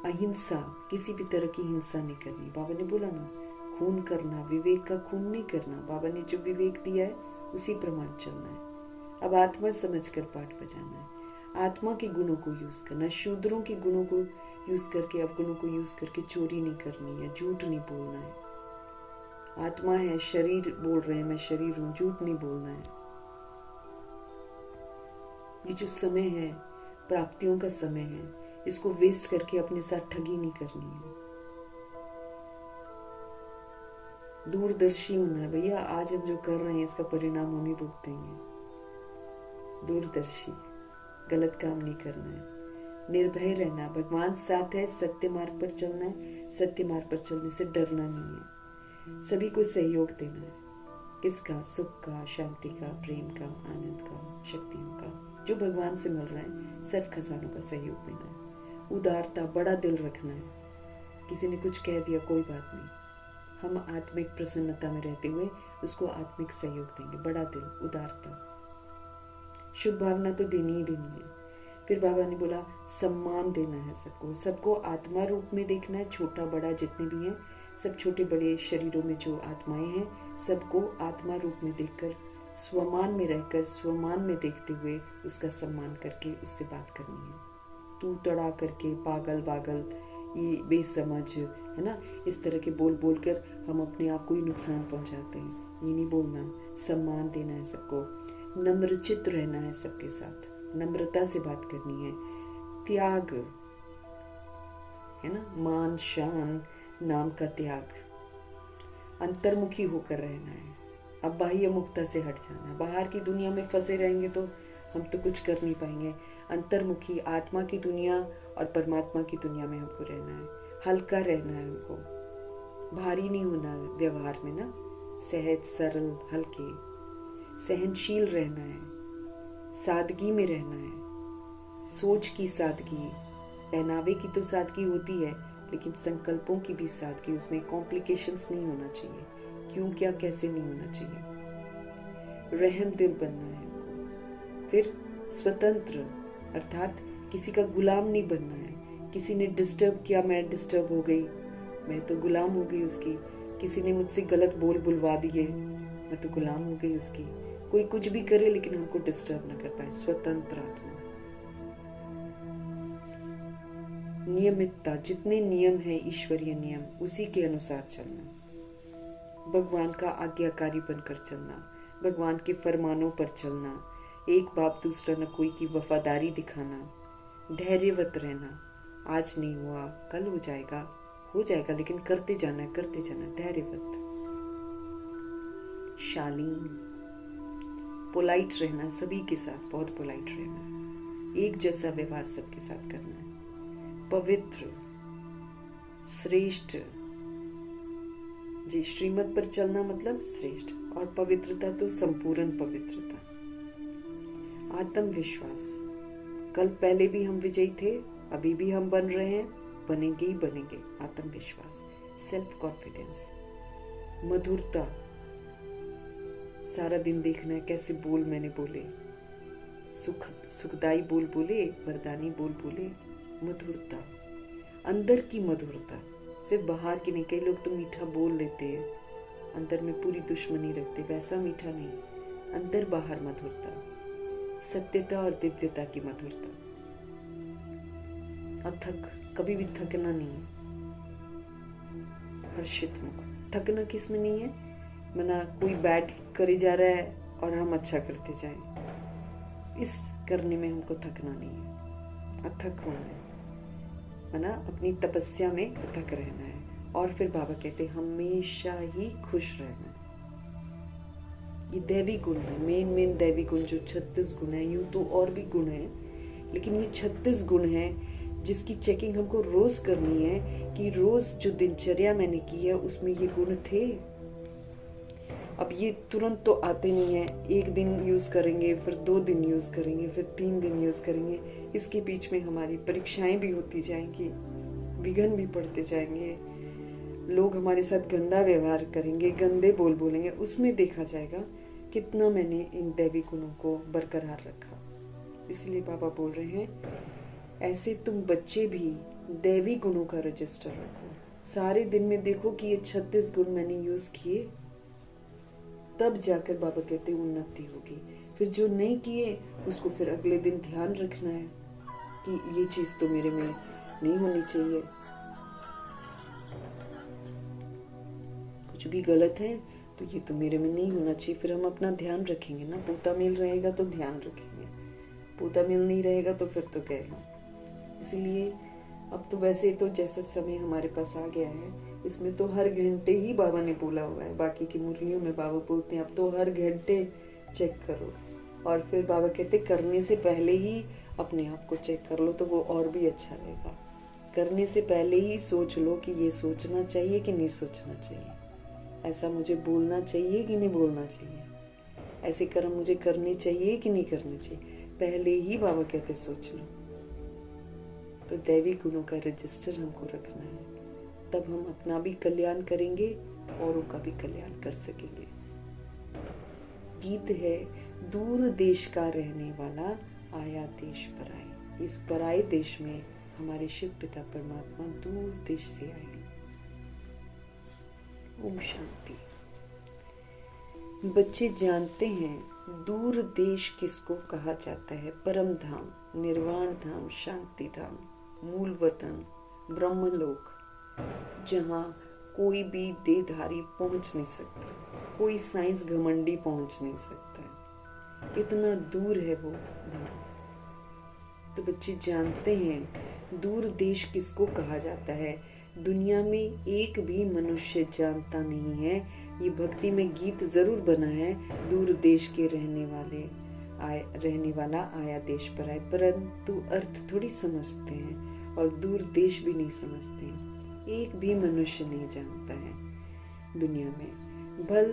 अहिंसा, किसी भी तरह की हिंसा नहीं करनी। बाबा ने बोला ना, खून करना, विवेक का खून नहीं करना। बाबा ने जो विवेक दिया है उसी प्रमाण चलना है। अब आत्मा समझकर पाठ बजाना है, आत्मा के गुणों को यूज करना, शूद्रों के गुणों को यूज करके, अवगुणों को यूज करके चोरी नहीं करनी है, झूठ नहीं बोलना है। आत्मा है, शरीर बोल रहे हैं मैं शरीर हूं, झूठ नहीं बोलना है। ये जो समय है प्राप्तियों का समय है, इसको वेस्ट करके अपने साथ ठगी नहीं करनी है। दूरदर्शी होना है भैया, आज हम जो कर रहे हैं इसका परिणाम हम ही भुगतेंगे। दूरदर्शी, गलत काम नहीं करना है, निर्भय रहना, भगवान साथ है, सत्य मार्ग पर चलना है, सत्य मार्ग पर चलने से डरना नहीं है। सभी को सहयोग देना है, किसका? सुख का, शांति का, प्रेम का, आनंद का, शक्तियों का, जो भगवान से मिल रहा है, सर्व खजानों का सहयोग देना है। उदारता, बड़ा दिल रखना है, किसी ने कुछ कह दिया कोई बात नहीं, हम आत्मिक प्रसन्नता में रहते हुए उसको आत्मिक सहयोग देंगे। बड़ा दिल, उदारता, शुभ भावना तो देनी ही देनी है। फिर बाबा ने बोला सम्मान देना है सबको, सबको आत्मा रूप में देखना है, छोटा बड़ा जितने भी हैं, सब छोटे बड़े शरीरों में जो आत्माएं हैं, सबको आत्मा रूप में देखकर, स्वमान में रहकर, स्वमान में देखते हुए उसका सम्मान करके उससे बात करनी है। तू तड़ा करके, पागल बागल, ये बेसमझ, है ना, इस तरह के बोल बोल कर हम अपने आप को ही नुकसान पहुंचाते हैं। ये नहीं बोलना, सम्मान देना है सबको, नम्रचित रहना है सबके साथ, नम्रता से बात करनी है, त्याग, है ना, मान शान नाम का त्याग, अंतर्मुखी होकर रहना है। अब बाह्य मुक्ता से हट जाना है, बाहर की दुनिया में फंसे रहेंगे तो हम तो कुछ कर नहीं पाएंगे। अंतर्मुखी, आत्मा की दुनिया और परमात्मा की दुनिया में हमको रहना है, हल्का रहना है हमको, भारी नहीं होना व्यवहार में ना, सहज सरल हल्के, सहनशील रहना है, सादगी में रहना है, सोच की सादगी, पहनावे की तो सादगी होती है, लेकिन संकल्पों की भी सादगी, उसमें कॉम्प्लिकेशंस नहीं होना चाहिए, क्यों क्या कैसे नहीं होना चाहिए। रहम दिल बनना है। फिर स्वतंत्र, अर्थात किसी का गुलाम नहीं बनना है। किसी ने डिस्टर्ब किया, मैं डिस्टर्ब हो गई, मैं तो गुलाम हो गई उसकी। किसी ने मुझसे गलत बोल बुलवा दिए, मैं तो गुलाम हो गई उसकी। कोई कुछ भी करे लेकिन हमको डिस्टर्ब ना कर पाए। स्वतंत्र आत्मा, नियमितता, जितने नियम है ईश्वरीय नियम, उसी के अनुसार चलना, भगवान का आज्ञाकारी बनकर चलना, भगवान के फरमानों पर चलना, एक बाप दूसरा न कोई की वफादारी दिखाना, धैर्यवत रहना, आज नहीं हुआ कल हो जाएगा, लेकिन करते जाना, धैर्यवत, शालीन, पोलाइट रहना, सभी के साथ बहुत पोलाइट रहना, एक जैसा व्यवहार सबके साथ करना है, पवित्र, श्रेष्ठ, जी श्रीमत पर चलना मतलब श्रेष्ठ, और पवित्रता तो संपूर्ण पवित्रता, आत्मविश्वास, कल पहले भी हम विजयी थे, अभी भी हम बन रहे हैं, बनेंगे ही बनेंगे, आत्मविश्वास, सेल्फ कॉन्फिडेंस, मधुरता, सारा दिन देखना है कैसे बोल मैंने बोले, सुखदाई बोल बोले, वरदानी बोल बोले, मधुरता, अंदर की मधुरता, सिर्फ बाहर की नहीं। कई लोग तो मीठा बोल लेते हैं, अंदर में पूरी दुश्मनी रखते, वैसा मीठा नहीं, अंदर बाहर मधुरता, सत्यता और दिव्यता की मधुरता, अथक, कभी भी थकना नहीं है, हर्षित मुख, थकना किस में नहीं है, मना कोई बैड करे जा रहा है और हम अच्छा करते जाएं, इस करने में हमको थकना नहीं है, अथक होना है, मना अपनी तपस्या में अथक रहना है। और फिर बाबा कहते हमेशा ही खुश रहना है। ये दैवी गुण है, मेन दैवी गुण जो 36 गुण है, यूं तो और भी गुण है, लेकिन ये 36 गुण है जिसकी चेकिंग हमको रोज करनी है कि रोज जो दिनचर्या मैंने की है उसमें ये गुण थे। अब ये तुरंत तो आते नहीं है, 1 दिन यूज़ करेंगे, फिर 2 दिन यूज़ करेंगे, फिर 3 दिन यूज़ करेंगे। इसके बीच में हमारी परीक्षाएं भी होती जाएंगी, विघ्न भी पड़ते जाएंगे, लोग हमारे साथ गंदा व्यवहार करेंगे, गंदे बोल बोलेंगे। उसमें देखा जाएगा कितना मैंने इन दैवी गुणों को बरकरार रखा। इसलिए बाबा बोल रहे हैं, ऐसे तुम बच्चे भी दैवी गुणों का रजिस्टर रखो। सारे दिन में देखो कि ये 36 गुण मैंने यूज किए, तब जाकर बाबा कहते हैं उन्नति होगी। फिर जो नहीं किए उसको फिर अगले दिन ध्यान रखना है कि ये चीज तो मेरे में नहीं होनी चाहिए, कुछ भी गलत है तो ये तो मेरे में नहीं होना चाहिए। फिर हम अपना ध्यान रखेंगे ना, पोता मिल रहेगा तो ध्यान रखेंगे, पोता मिल नहीं रहेगा तो फिर तो गए हम। इसलिए अब तो वैसे तो जैसा समय हमारे पास आ गया है, इसमें तो हर घंटे ही बाबा ने बोला हुआ है। बाकी की मुरलियों में बाबा बोलते हैं अब तो हर घंटे चेक करो, और फिर बाबा कहते करने से पहले ही अपने आप को चेक कर लो तो वो और भी अच्छा रहेगा। करने से पहले ही सोच लो कि ये सोचना चाहिए कि नहीं सोचना चाहिए, ऐसा मुझे बोलना चाहिए कि नहीं बोलना चाहिए, ऐसे कर्म मुझे करने चाहिए कि नहीं करने चाहिए, पहले ही बाबा कहते सोच लो। तो दैवी गुणों का रजिस्टर हमको रखना है, तब हम अपना भी कल्याण करेंगे, औरों का भी कल्याण कर सकेंगे। गीत है, दूर देश का रहने वाला आया देश पराए। इस पराए देश में हमारे शिव पिता परमात्मा दूर देश से आए। ओम शांति। बच्चे जानते हैं दूर देश किसको कहा जाता है? परम धाम, निर्वाण धाम, शांति धाम, मूल वतन, ब्रह्मलोक, जहाँ कोई भी देहधारी पहुंच नहीं सकता, कोई साइंस घमंडी पहुंच नहीं सकता, इतना दूर है वो धाम। तो बच्चे जानते हैं दूर देश किसको कहा जाता है? दुनिया में एक भी मनुष्य जानता नहीं है। ये भक्ति में गीत जरूर बना है, दूर देश के रहने वाला आया देश पर आए, परंतु अर्थ थोड़ी समझते हैं और दूर देश भी नहीं समझते हैं। एक भी मनुष्य नहीं जानता है दुनिया में, भल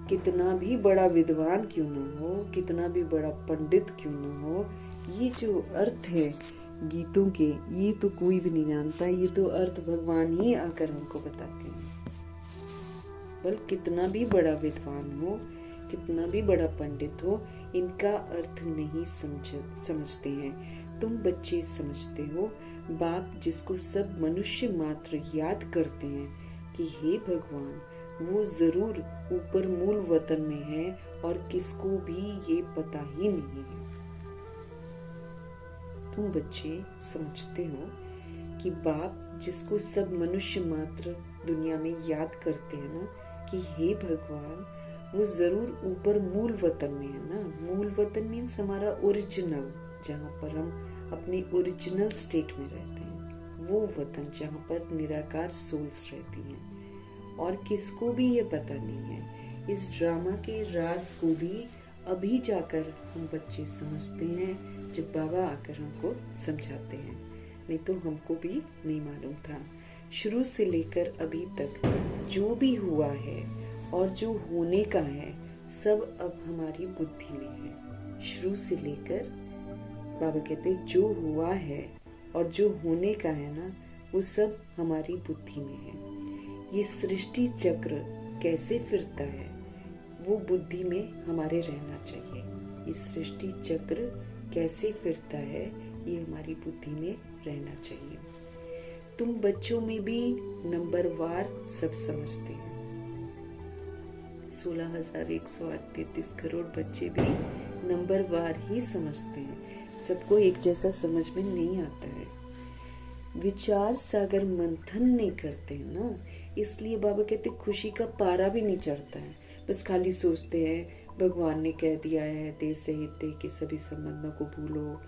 कितना भी बड़ा विद्वान क्यों न हो, कितना भी बड़ा पंडित क्यों न हो, ये जो अर्थ है गीतों के, ये तो कोई भी नहीं जानता। ये तो अर्थ भगवान ही आकर हमको बताते हैं। बल कितना भी बड़ा विद्वान हो, कितना भी बड़ा पंडित हो, इनका अर्थ नहीं समझते हैं। तुम बच्चे समझते हो। बाप जिसको सब मनुष्य मात्र याद करते हैं कि हे भगवान, वो जरूर ऊपर मूल वतन में है और किसको भी ये पता ही नहीं है। तुम बच्चे समझते हो कि बाप जिसको सब मनुष्य मात्र दुनिया में याद करते हैं ना कि हे भगवान, वो जरूर ऊपर मूल वतन में है ना। मूल वतन मीन्स हमारा ओरिजिनल, जहाँ पर हम अपनी ओरिजिनल स्टेट में रहते हैं, वो वतन जहाँ पर निराकार सोल्स रहती हैं। और किसको भी ये पता नहीं है। इस ड्रामा के राज को भी अभी जाकर हम बच्चे समझते हैं, जब बाबा आकर हमको समझाते हैं, नहीं तो हमको भी नहीं मालूम था। शुरू से लेकर अभी तक जो भी हुआ है और जो होने का है, सब अब हमारी बुद्धि में है। शुरू से लेकर बाबा कहते जो हुआ है और जो होने का है ना, वो सब हमारी बुद्धि में है। ये सृष्टि चक्र कैसे फिरता है, वो बुद्धि में हमारे रहना चाहिए। ये सृष्टि चक्र कैसे फिरता है, ये हमारी बुद्धि में रहना चाहिए। तुम बच्चों में भी नंबरवार सब समझते हैं। 16,138 करोड़ बच्चे भी नंबरवार ही समझते हैं। सबको एक जैसा समझ में नहीं आता है। विचार सागर मंथन नहीं करते हैं ना, इसलिए बाबा कहते खुशी का पारा भी नहीं चढ़ता है। बस खाली सोचते हैं भगवान ने कह दिया है देह सहित देह के सभी संबंधों को भूलो,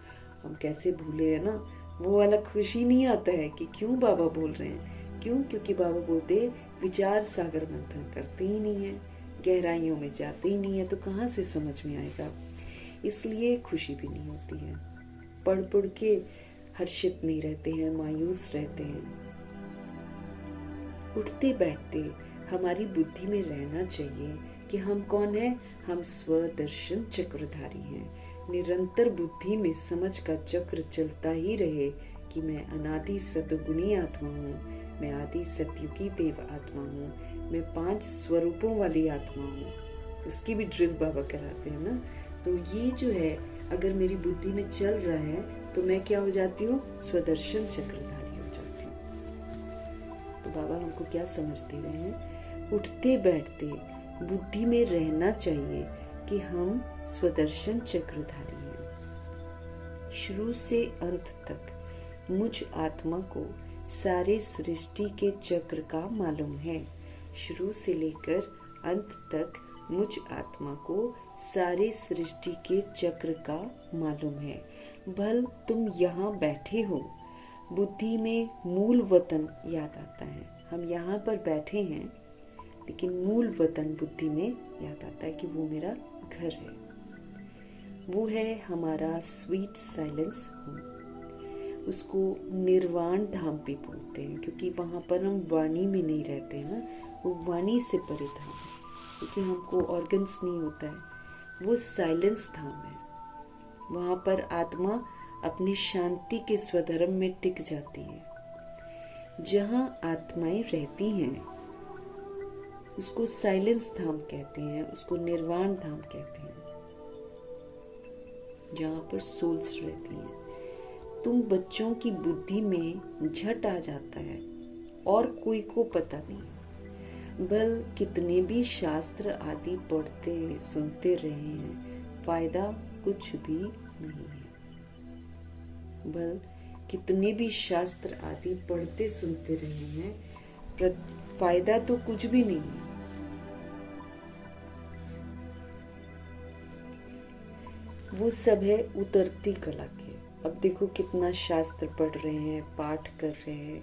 हम कैसे भूले, है ना। वो वाला खुशी नहीं आता है कि क्यों बाबा बोल रहे हैं। क्यों? क्योंकि बाबा बोलते विचार सागर मंथन करते ही नहीं है, गहराइयों में जाते ही नहीं है, तो कहाँ से समझ में आएगा। इसलिए खुशी भी नहीं होती है। पढ़ पढ़ के हर्षित नहीं रहते हैं, मायूस रहते हैं। उठते बैठते हमारी बुद्धि में रहना चाहिए कि हम कौन हैं? हम स्वदर्शन चक्रधारी हैं। निरंतर बुद्धि में समझ का चक्र चलता ही रहे कि मैं अनादि सतगुणी आत्मा हूँ, मैं आदि सतयुगी देव आत्मा हूँ, मैं 5 स्वरूपों वाली आत्मा हूँ। उसकी भी ड्रिल बाबा कराते हैं ना। तो ये जो है अगर मेरी बुद्धि में चल रहा है तो मैं क्या हो जाती हूँ? स्वदर्शन चक्रधारी हो जाती हूँ। तो बाबा हमको क्या समझ दे रहे हैं? उठते बैठते बुद्धि में रहना चाहिए कि हम स्वदर्शन चक्रधारी हैं। शुरू से अंत तक मुझ आत्मा को सारे सृष्टि के चक्र का मालूम है। शुरू से लेकर अंत तक मुझ आत्मा को सारे सृष्टि के चक्र का मालूम है। भल तुम यहाँ बैठे हो, बुद्धि में मूल वतन याद आता है। हम यहाँ पर बैठे हैं लेकिन मूल वतन बुद्धि में याद आता है कि वो मेरा घर है, वो है हमारा स्वीट साइलेंस होम। उसको निर्वाण धाम भी बोलते हैं क्योंकि वहाँ पर हम वाणी में नहीं रहते हैं ना, वो वाणी से परे धाम है क्योंकि हमको ऑर्गन्स नहीं होता है। वो साइलेंस धाम है, वहाँ पर आत्मा अपनी शांति के स्वधर्म में टिक जाती है। जहाँ आत्माएं रहती हैं उसको साइलेंस धाम कहते हैं, उसको निर्वाण धाम कहते हैं, जहाँ पर सोल्स रहती हैं। तुम बच्चों की बुद्धि में झट आ जाता है और कोई को पता नहीं। बल कितने भी शास्त्र आदि पढ़ते सुनते रहे हैं, फायदा कुछ भी नहीं है। बल कितने भी शास्त्र आदि पढ़ते सुनते रहे हैं, फायदा तो कुछ भी नहीं है। वो सब है उतरती कला के। अब देखो कितना शास्त्र पढ़ रहे हैं, पाठ कर रहे हैं,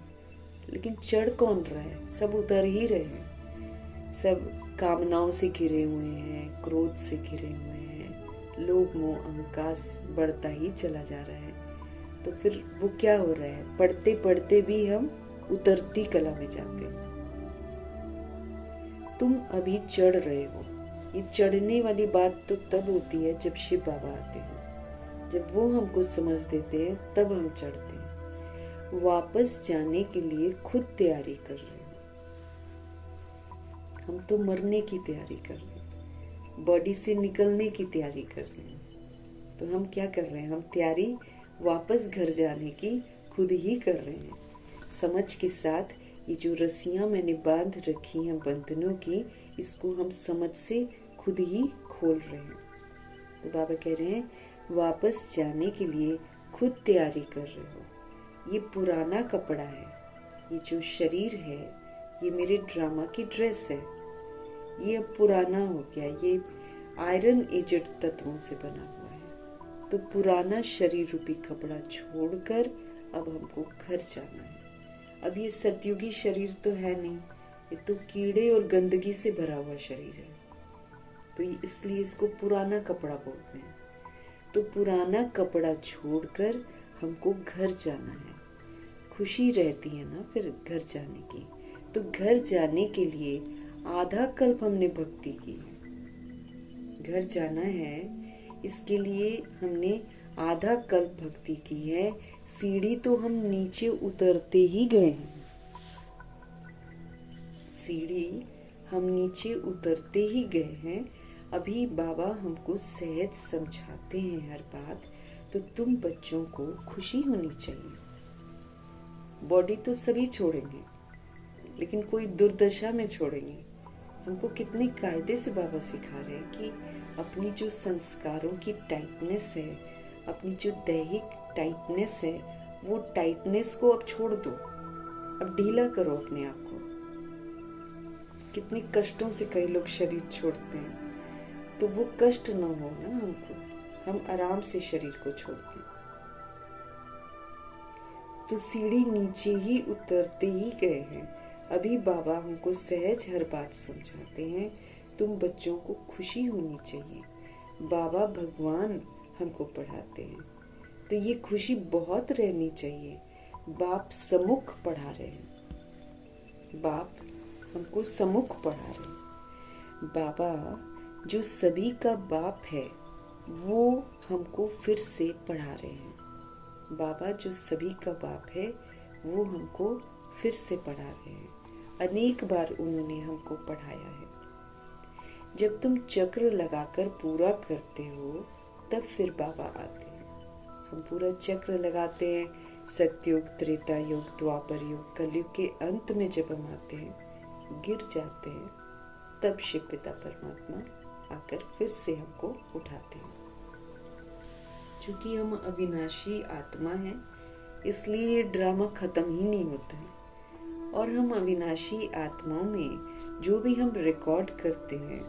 लेकिन चढ़ कौन रहा है? सब उतर ही रहे हैं। सब कामनाओं से घिरे हुए हैं, क्रोध से घिरे हुए हैं, लोभ मोह अहंकार बढ़ता ही चला जा रहा है। तो फिर वो क्या हो रहा है? पढ़ते पढ़ते भी हम उतरती कला में जाते हैं। तुम अभी चढ़ रहे हो। ये चढ़ने वाली बात तो तब होती है जब शिव बाबा आते हैं, जब वो हमको समझ देते हैं तब हम चढ़ते हैं। वापस जाने के लिए खुद तैयारी कर रहे हैं। हम तो मरने की तैयारी कर रहे हैं, बॉडी से निकलने की तैयारी कर रहे हैं। तो हम क्या कर रहे हैं? हम तैयारी वापस घर जाने की खुद ही कर रहे हैं। समझ के साथ ये जो रस्सियां मैंने बांध रखी हैं बंधनों की, इसको हम समझ से खुद ही खोल रहे हैं। तो बाबा कह रहे हैं वापस जाने के लिए खुद तैयारी कर रहे हो। ये पुराना कपड़ा है, ये जो शरीर है ये मेरे ड्रामा की ड्रेस है, ये अब पुराना हो गया, ये आयरन एजेड तत्वों से बना हुआ है। तो पुराना शरीर रूपी कपड़ा छोड़कर अब हमको घर जाना है। अब ये सतयुगी शरीर तो है नहीं, ये तो कीड़े और गंदगी से भरा हुआ शरीर है। तो इसलिए इसको पुराना कपड़ा बोलते हैं। तो पुराना कपड़ा छोड़कर हमको घर जाना है। खुशी रहती है ना फिर घर जाने की। तो घर जाने के लिए आधा कल्प हमने भक्ति की है। घर जाना है इसके लिए हमने आधा कल्प भक्ति की है। सीढ़ी तो हम नीचे उतरते ही गए हैं, सीढ़ी हम नीचे उतरते ही गए हैं। अभी बाबा हमको सहज समझाते हैं हर बात। तो तुम बच्चों को खुशी होनी चाहिए। बॉडी तो सभी छोड़ेंगे लेकिन कोई दुर्दशा में छोड़ेंगे। हमको कितने कायदे से बाबा सिखा रहे हैं कि अपनी जो संस्कारों की टाइटनेस है, अपनी जो दैहिक टाइटनेस है, वो टाइटनेस को अब छोड़ दो, अब ढीला करो अपने आप को। कितने कष्टों से कई लोग शरीर छोड़ते हैं, तो वो कष्ट ना हो ना हमको, हम आराम से शरीर को छोड़ते हैं। तो सीढ़ी नीचे ही उतरते ही गए हैं। अभी बाबा हमको सहज हर बात समझाते हैं। तुम बच्चों को खुशी होनी चाहिए। बाबा भगवान हमको पढ़ाते हैं तो ये खुशी बहुत रहनी चाहिए। बाप सम्मुख पढ़ा रहे हैं, बाप हमको सम्मुख पढ़ा रहे हैं। बाबा जो सभी का बाप है वो हमको फिर से पढ़ा रहे हैं। बाबा जो सभी का बाप है वो हमको फिर से पढ़ा रहे हैं। अनेक बार उन्होंने हमको पढ़ाया है। जब तुम चक्र लगाकर पूरा करते हो तब फिर बाबा आते हैं। हम पूरा चक्र लगाते हैं, सतयुग, त्रेता युग, द्वापर युग, कलयुग के अंत में जब हम आते हैं, गिर जाते हैं, तब शिव पिता परमात्मा आकर फिर से हमको उठाते हैं। चूंकि हम अविनाशी आत्मा हैं, इसलिए ये ड्रामा खत्म ही नहीं होता है। और हम अविनाशी आत्माओं में जो भी हम रिकॉर्ड करते हैं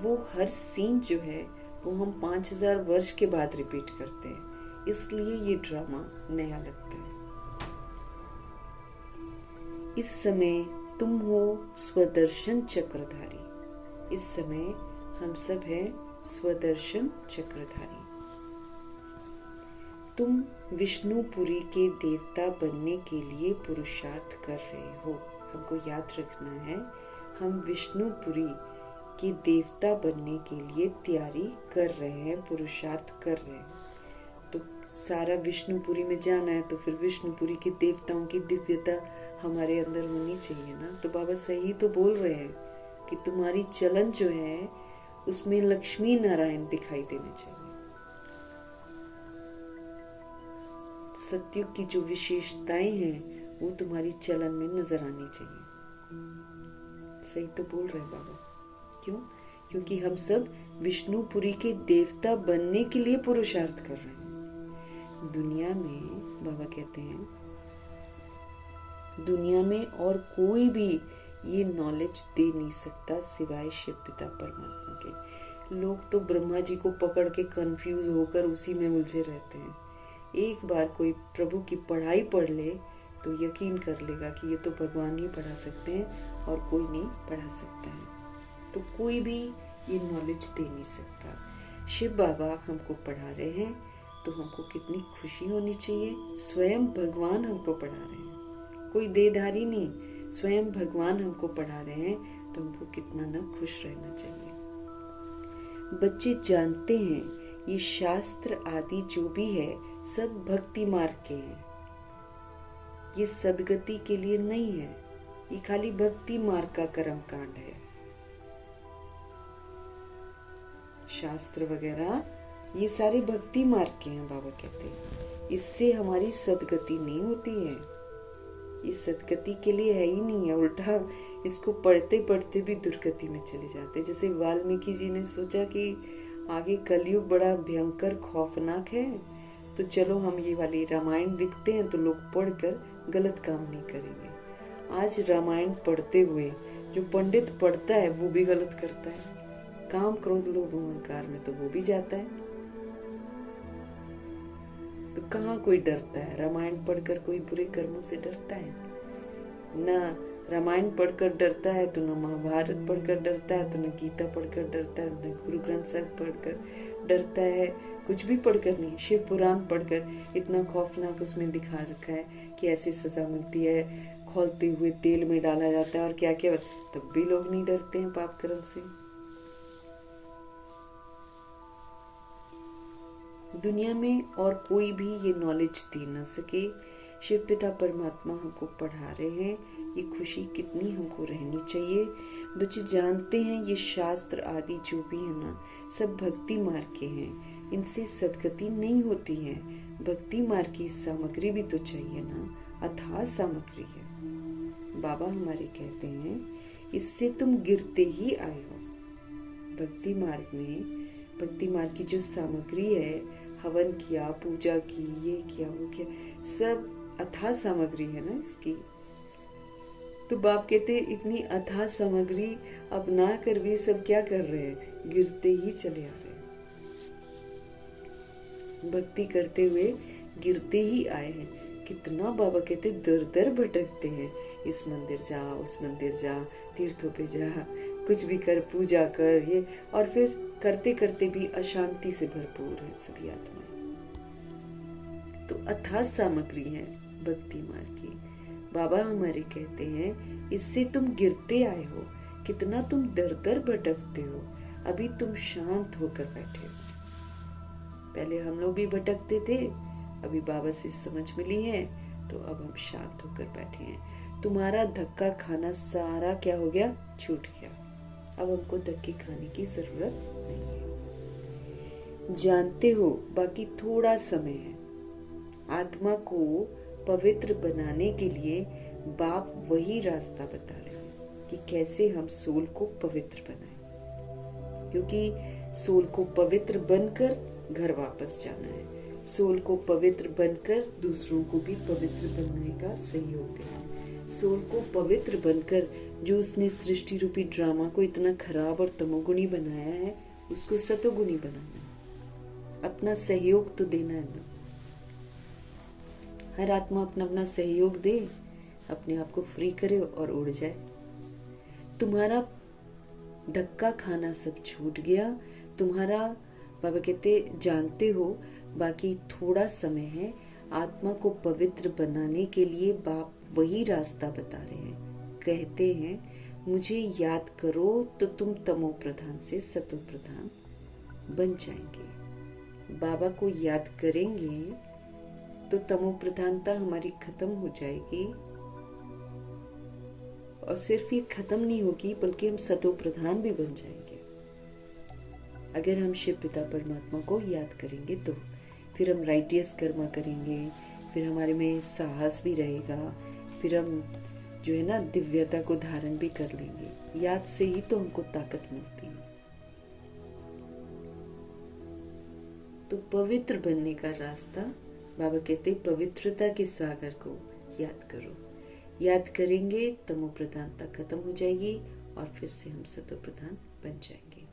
वो हर सीन जो है वो हम 5000 वर्ष के बाद रिपीट करते हैं, इसलिए ये ड्रामा नया लगता है। इस समय तुम हो स्वदर्शन चक्रधारी। इस समय हम सब हैं स्वदर्शन चक्रधारी। तुम विष्णुपुरी के देवता बनने के लिए पुरुषार्थ कर रहे हो। हमको याद रखना है, हम विष्णुपुरी के देवता बनने के लिए तैयारी कर रहे हैं, पुरुषार्थ कर रहे हैं। तो सारा विष्णुपुरी में जाना है तो फिर विष्णुपुरी के देवताओं की दिव्यता हमारे अंदर होनी चाहिए ना। तो बाबा सही तो बोल रहे हैं कि तुम्हारी चलन जो है उसमें लक्ष्मी नारायण दिखाई देने चाहिए। सत्युग की जो विशेषताएं हैं वो तुम्हारी चलन में नजर आनी चाहिए। सही तो बोल रहे हैं बाबा। क्यों? क्योंकि हम सब विष्णुपुरी के देवता बनने के लिए पुरुषार्थ कर रहे हैं। दुनिया में बाबा कहते हैं, दुनिया में और कोई भी ये नॉलेज दे नहीं सकता सिवाय शिव पिता परमात्मा के। लोग तो ब्रह्मा जी को पकड़ के कंफ्यूज होकर उसी में उलझे रहते हैं। एक बार कोई प्रभु की पढ़ाई पढ़ ले तो यकीन कर लेगा कि ये तो भगवान ही पढ़ा सकते हैं और कोई नहीं पढ़ा सकता है। तो कोई भी ये नॉलेज दे नहीं सकता। शिव बाबा हमको पढ़ा रहे हैं तो हमको कितनी खुशी होनी चाहिए। स्वयं भगवान हमको पढ़ा रहे हैं, कोई देधारी नहीं, स्वयं भगवान हमको पढ़ा रहे हैं तो हमको कितना ना खुश रहना चाहिए। बच्चे जानते हैं ये शास्त्र आदि जो भी है सब भक्ति मार्ग के हैं। ये सदगति के लिए नहीं है, ये खाली भक्ति मार्ग का कर्म कांड है। शास्त्र वगैरह ये सारे भक्ति मार्ग के हैं। बाबा कहते हैं इससे हमारी सदगति नहीं होती है, ये सदगति के लिए है ही नहीं है। उल्टा इसको पढ़ते पढ़ते भी दुर्गति में चले जाते। जैसे वाल्मीकि जी ने सोचा कि आगे कलयुग बड़ा भयंकर खौफनाक है, तो चलो हम ये वाली रामायण लिखते हैं तो लोग पढ़कर गलत काम नहीं करेंगे। आज रामायण पढ़ते हुए जो पंडित पढ़ता है वो भी गलत करता है। काम, क्रोध, लोभ, अहंकार में तो वो भी जाता है। तो कहाँ कोई डरता है? रामायण पढ़कर कोई बुरे कर्मों से डरता है? ना रामायण पढ़कर डरता है तो न महाभारत पढ़कर डरता है, तो न गीता पढ़कर डरता है, न गुरु ग्रंथ साहिब पढ़कर डरता है, कुछ भी पढ़कर नहीं। शिव पुराण पढ़कर इतना खौफनाक उसमें दिखा रखा है कि ऐसी सजा मिलती है, खौलते हुए तेल में डाला जाता है और क्या क्या, तब भी लोग नहीं डरते हैं पाप कर्म से। दुनिया में और कोई भी ये नॉलेज दे ना सके। शिव पिता परमात्मा हमको पढ़ा रहे हैं, ये खुशी कितनी हमको रहनी चाहिए। बच्चे जानते हैं ये शास्त्र आदि जो भी है ना सब भक्ति मार्ग के हैं, इनसे सदगति नहीं होती है। भक्ति मार्ग की सामग्री भी तो चाहिए ना, अथाह सामग्री है। बाबा हमारे कहते हैं इससे तुम गिरते ही आए हो। भक्ति मार्ग में, भक्ति मार्ग की जो सामग्री है, हवन किया, पूजा की, ये किया, वो किया, सब अथाह सामग्री है ना इसकी। तो बाप कहते इतनी अथाह सामग्री अपना कर भी सब क्या कर रहे हैं? गिरते ही चले आ रहे हैं। भक्ति करते हुए गिरते ही आए हैं। कितना बाबा कहते दर दर भटकते हैं, इस मंदिर जा, उस मंदिर जा, तीर्थों पे जा, कुछ भी कर, पूजा कर, ये, और फिर करते करते भी अशांति से भरपूर है सभी आत्माएं। तो अथाह सामग्री है भक्ति मार्ग की। बाबा हमारे कहते हैं इससे तुम गिरते आए हो। कितना तुम दर दर भटकते हो, अभी तुम शांत होकर बैठे हो। पहले हम लोग भी भटकते थे, अभी बाबा से समझ मिली है तो अब हम शांत होकर बैठे हैं। तुम्हारा धक्का खाना सारा क्या हो गया, छूट गया। अब हमको धक्के खाने की जरूरत नहीं है। जानते हो बाकी थोड़ा समय है। आत्मा को पवित्र बनाने के लिए बाप वही रास्ता बता रहे हैं कि कैसे हम सोल को पवित्र बनाएं, क्योंकि सोल को पवित्र बनकर घर वापस जाना है। सोल को पवित्र बनकर दूसरों को भी पवित्र बनने का सहयोग देना। सोल को पवित्र बनकर जो उसने सृष्टि रूपी ड्रामा को इतना खराब और तमोगुणी बनाया है, उसको सतोगुणी बनाना है। अपना सहयोग तो देना है ना। हर आत्मा अपना अपना सहयोग दे, अपने आप को फ्री करे और उड़ जाए। तुम्हारा धक्का खाना सब छूट गया। तुम्हारा बाबा कहते जानते हो बाकी थोड़ा समय है। आत्मा को पवित्र बनाने के लिए बाप वही रास्ता बता रहे हैं। कहते हैं मुझे याद करो तो तुम तमो प्रधान से सतो प्रधान बन जाएंगे। बाबा को याद करेंगे तो तमो प्रधानता हमारी खत्म हो जाएगी, और सिर्फ ये खत्म नहीं होगी बल्कि हम सतो प्रधान भी बन जाएंगे। अगर हम शिव पिता परमात्मा को याद करेंगे तो फिर हम राइटियस कर्मा करेंगे, फिर हमारे में साहस भी रहेगा, फिर हम जो है ना दिव्यता को धारण भी कर लेंगे। याद से ही तो हमको ताकत मिलती है। तो पवित्र बनने का रास्ता बाबा कहते पवित्रता के सागर को याद करो। याद करेंगे तमो प्रधानता खत्म हो जाएगी और फिर से हम सतो प्रधान बन जाएंगे।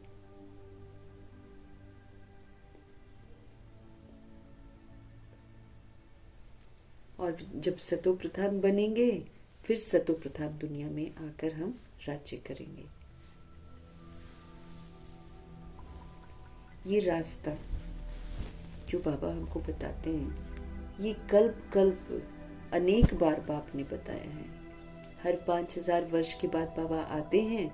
और जब सतो प्रधान बनेंगे फिर सतो प्रधान दुनिया में आकर हम राज्य करेंगे। ये रास्ता जो बाबा हमको बताते हैं, ये कल्प कल्प अनेक बार बाप ने बताया है। हर 5000 वर्ष के बाद बाबा आते हैं,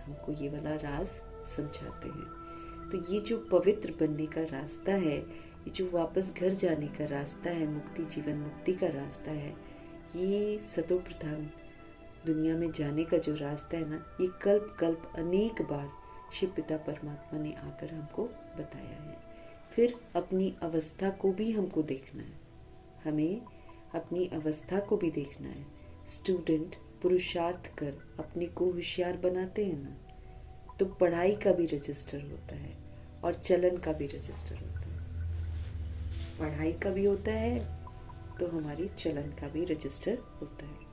हमको ये वाला राज समझाते हैं। तो ये जो पवित्र बनने का रास्ता है, ये जो वापस घर जाने का रास्ता है, मुक्ति जीवन मुक्ति का रास्ता है, ये सतो प्रधान दुनिया में जाने का जो रास्ता है ना, ये कल्प कल्प अनेक बार शिव पिता परमात्मा ने आकर हमको बताया है। फिर अपनी अवस्था को भी हमको देखना है। हमें अपनी अवस्था को भी देखना है। स्टूडेंट पुरुषार्थ कर अपने को होशियार बनाते हैं ना, तो पढ़ाई का भी रजिस्टर होता है और चलन का भी रजिस्टर होता है। पढ़ाई का भी होता है तो हमारी चलन का भी रजिस्टर होता है।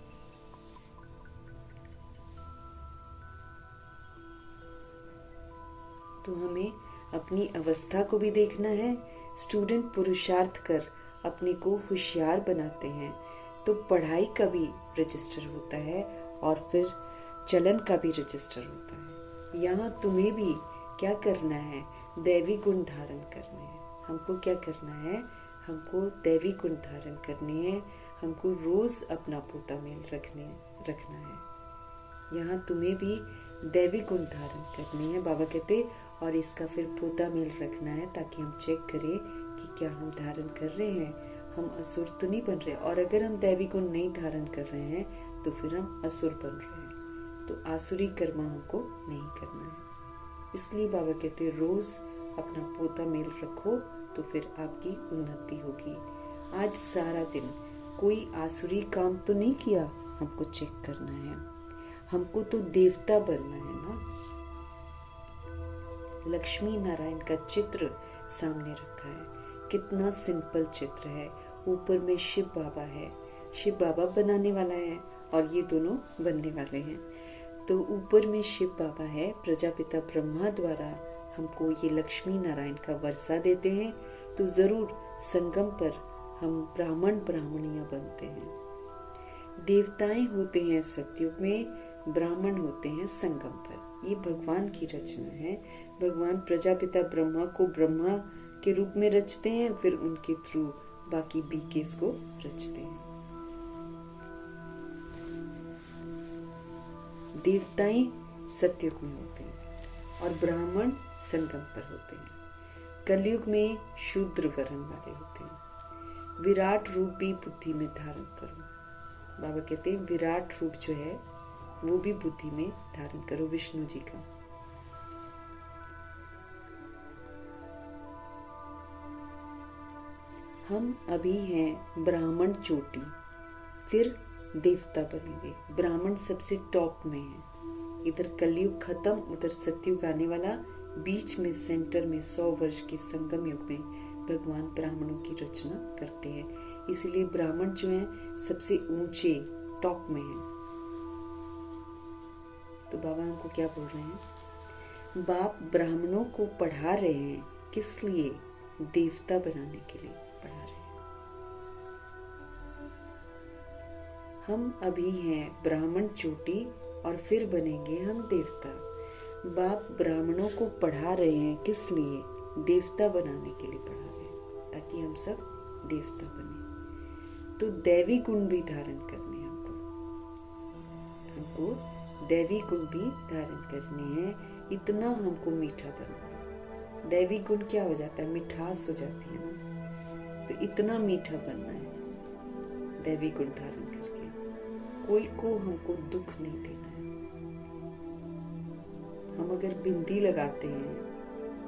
तो हमें अपनी अवस्था को भी देखना है। स्टूडेंट पुरुषार्थ कर अपने को होशियार बनाते हैं तो पढ़ाई का भी रजिस्टर होता है और फिर चलन का भी रजिस्टर होता है। यहाँ तुम्हें भी क्या करना है, दैवी गुण धारण करने हैं। हमको क्या करना है, हमको दैवी गुण धारण करने हैं। हमको रोज अपना पोता मेल रखना है। यहाँ तुम्हें भी दैवी गुण धारण करने हैं बाबा कहते, और इसका फिर पोता मेल रखना है ताकि हम चेक करें कि क्या हम धारण कर रहे हैं, हम असुर तो नहीं बन रहे। और अगर हम दैवी गुण नहीं धारण कर रहे हैं तो फिर हम असुर बन रहे हैं। तो आसुरी कर्म हमको नहीं करना है। इसलिए बाबा कहते रोज अपना पोता मेल रखो तो फिर आपकी उन्नति होगी। आज सारा दिन कोई आसुरी काम तो नहीं किया, हमको चेक करना है। हमको तो देवता बनना है ना। लक्ष्मी नारायण का चित्र सामने रखा है, कितना सिंपल चित्र है। ऊपर में शिव बाबा है, शिव बाबा बनाने वाला है और ये दोनों बनने वाले हैं। तो ऊपर में शिव बाबा है, प्रजापिता ब्रह्मा द्वारा हमको ये लक्ष्मी नारायण का वर्षा देते हैं। तो जरूर संगम पर हम ब्राह्मण ब्राह्मणियां बनते हैं। देवताएं होते हैं सतयुग में, ब्राह्मण होते हैं संगम पर। ये भगवान की रचना है। भगवान प्रजापिता ब्रह्मा को ब्रह्मा के रूप में रचते हैं, फिर उनके थ्रू बाकी बीकेस को रचते हैं। देवताएं सतयुग में होते हैं और ब्राह्मण संगम पर होते हैं। कलयुग में शूद्र वर्ण वाले होते हैं। विराट रूप भी बुद्धि में धारण करो। बाबा कहते हैं विराट रूप जो है वो भी बुद्धि में धारण करो, विष्णु जी का। हम अभी हैं ब्राह्मण चोटी, फिर देवता बनेंगे। ब्राह्मण सबसे टॉप में है। इधर कलयुग खत्म, उधर सतयुग आने वाला, बीच में सेंटर में 100 वर्ष के संगम युग में भगवान ब्राह्मणों की रचना करते हैं। इसीलिए ब्राह्मण जो हैं सबसे ऊंचे टॉप में हैं। तो बाबा हमको क्या बोल रहे हैं? बाप ब्राह्मणों को पढ़ा रहे हैं, किस लिए? देवता बनाने के लिए पढ़ा रहे हैं। हम अभी हैं ब्राह्मण चोटी और फिर बनेंगे हम देवता। बाप ब्राह्मणों को पढ़ा रहे हैं, किस लिए? देवता बनाने के लिए पढ़ा रहे हैं, ताकि हम सब देवता बने। तो दैवी गुण भी धारण करने हैं हमको दैवी गुण भी धारण करने हैं। इतना हमको मीठा बनना है। दैवी गुण क्या हो जाता है? मिठास हो जाती है ना। तो इतना मीठा बनना है दैवी गुण धारण करके। कोई को हमको दुख नहीं देना है। हम अगर बिंदी लगाते हैं,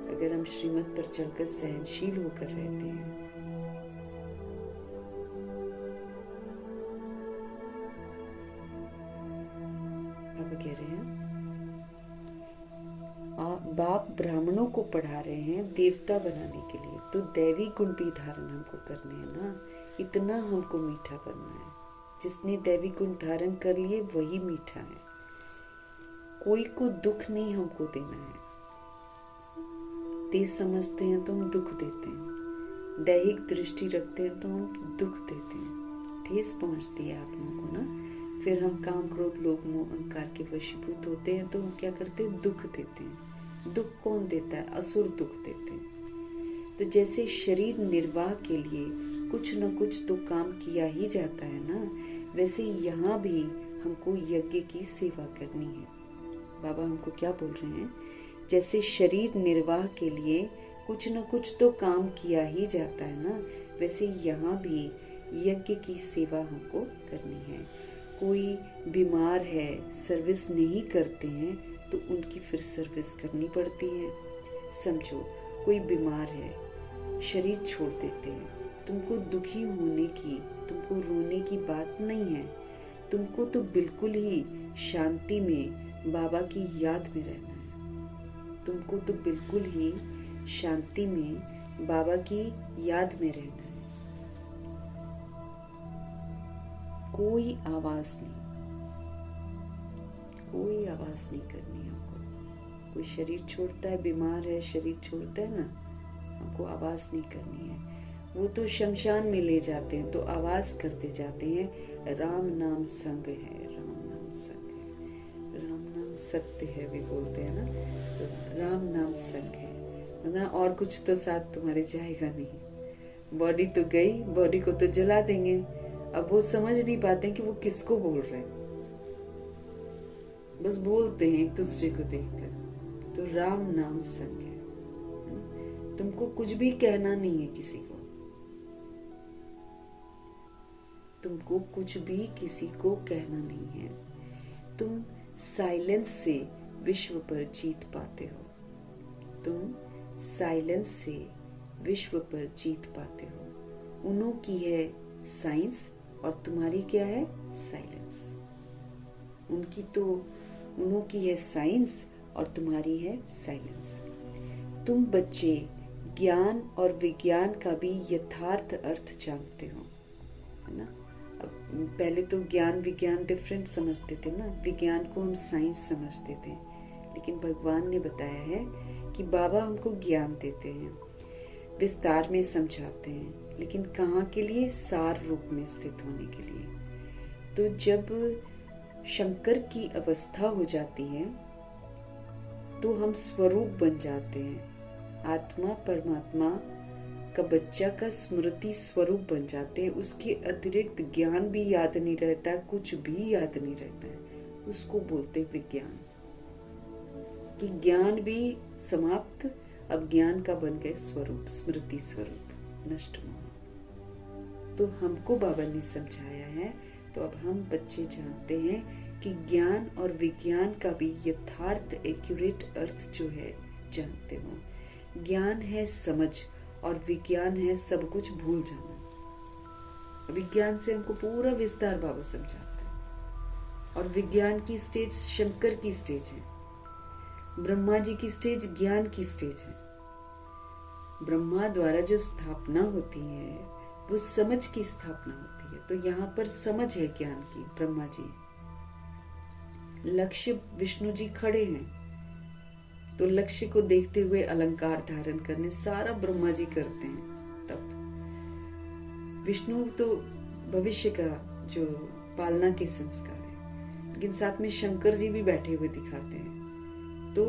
अगर हम श्रीमत पर चलकर सहनशील होकर रहते हैं, अब कह रहे हैं बाप ब्राह्मणों को पढ़ा रहे हैं देवता बनाने के लिए। तो दैवी गुण भी धारण हमको करने हैं ना। इतना हमको मीठा बनना है। जिसने दैवी गुण धारण कर लिए वही मीठा है। कोई को दुख नहीं हमको देना है। तेज समझते हैं तो हम दुख देते हैं, दैहिक दृष्टि रखते हैं तो हम दुख देते हैं। ठेस पहुंचती है आप लोगों को ना। फिर हम काम क्रोध लोभ मोह अहंकार के वशीभूत होते हैं तो हम क्या करते हैं? दुख देते हैं। दुख कौन देता है? असुर दुख देते हैं। तो जैसे शरीर निर्वाह के लिए कुछ न कुछ तो काम किया ही जाता है ना, वैसे यहाँ भी हमको यज्ञ की सेवा करनी है। बाबा हमको क्या बोल रहे हैं? जैसे शरीर निर्वाह के लिए कुछ न कुछ तो काम किया ही जाता है ना, वैसे यहाँ भी यज्ञ की सेवा हमको करनी है। कोई बीमार है, सर्विस नहीं करते हैं तो उनकी फिर सर्विस करनी पड़ती है। समझो कोई बीमार है, शरीर छोड़ देते हैं, तुमको दुखी होने की, तुमको रोने की बात नहीं है। तुमको तो बिल्कुल ही शांति में बाबा की याद में रहना है। तुमको तो बिल्कुल ही शांति में बाबा की याद में रहना है। कोई आवाज नहीं, कोई आवाज नहीं करनी है हमको। कोई शरीर छोड़ता है, बीमार है, शरीर छोड़ता है ना, हमको आवाज नहीं करनी है। वो तो शमशान में ले जाते हैं तो आवाज करते जाते हैं, राम नाम संग है, राम नाम संग है, राम नाम सत्य है भी बोलते हैं ना। तो राम नाम संग है ना, और कुछ तो साथ तुम्हारे जाएगा नहीं। बॉडी तो गई, बॉडी को तो जला देंगे। अब वो समझ नहीं पाते कि वो किसको बोल रहे हैं, बस बोलते हैं एक दूसरे को देखकर। तो राम नाम संग है। तुमको कुछ भी कहना नहीं है किसी को, तुमको कुछ भी किसी को कहना नहीं है। तुम साइलेंस से विश्व पर जीत पाते हो। तुम साइलेंस से विश्व पर जीत पाते हो। उन्हों की है साइंस और तुम्हारी क्या है? साइलेंस। उन्हों की है साइंस और तुम्हारी है साइलेंस। तुम बच्चे ज्ञान और विज्ञान का भी यथार्थ अर्थ जानते हो, है ना। पहले तो ज्ञान विज्ञान डिफरेंट समझते थे ना, विज्ञान को हम साइंस समझते थे। लेकिन भगवान ने बताया है कि बाबा हमको ज्ञान देते हैं, विस्तार में समझाते हैं, लेकिन कहाँ के लिए? सार रूप में स्थित होने के लिए। तो जब शंकर की अवस्था हो जाती है तो हम स्वरूप बन जाते हैं। आत्मा परमात्मा का बच्चा का स्मृति स्वरूप बन जाते हैं। उसके अतिरिक्त ज्ञान भी याद नहीं रहता, कुछ भी याद नहीं रहता है। उसको बोलते विज्ञान। कि ज्ञान भी समाप्त, अब ज्ञान का बन गए स्वरूप, स्मृति स्वरूप, नष्ट मोह। तो हमको बाबा ने समझाया है, तो अब हम बच्चे जानते हैं कि ज्ञान और विज्ञान का भी यथार्थ एक्यूरेट अर्थ जो है जानते हो। ज्ञान है समझ और विज्ञान है सब कुछ भूल जाना। विज्ञान से हमको पूरा विस्तार बाबा समझाते हैं। और विज्ञान की स्टेज शंकर की स्टेज है, ब्रह्मा जी की स्टेज ज्ञान की स्टेज है। ब्रह्मा द्वारा जो स्थापना होती है वो समझ की स्थापना होती है। तो यहाँ पर समझ है ज्ञान की, ब्रह्मा जी। लक्ष्य विष्णु जी खड़े हैं, तो लक्ष्य को देखते हुए अलंकार धारण करने सारा ब्रह्मा जी करते हैं। तब विष्णु तो भविष्य का जो पालना के संस्कार है, लेकिन साथ में शंकर जी भी बैठे हुए दिखाते हैं। तो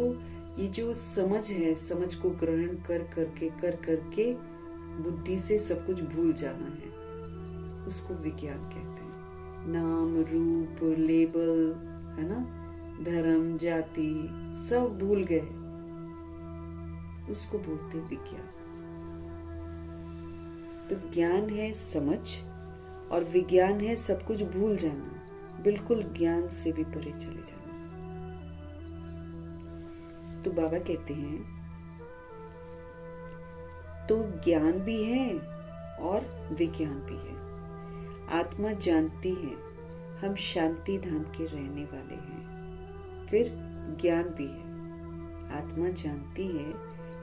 ये जो समझ है, समझ को ग्रहण कर करके बुद्धि से सब कुछ भूल जाना है, उसको विज्ञान कहते हैं। नाम रूप लेबल, है ना, धर्म जाति सब भूल गए, उसको बोलते हैं विज्ञान। तो ज्ञान है समझ और विज्ञान है सब कुछ भूल जाना, बिल्कुल ज्ञान से भी परे चले जाना। तो बाबा कहते हैं तो ज्ञान भी है और विज्ञान भी है। आत्मा जानती है हम शांति धाम के रहने वाले हैं, फिर ज्ञान भी है। आत्मा जानती है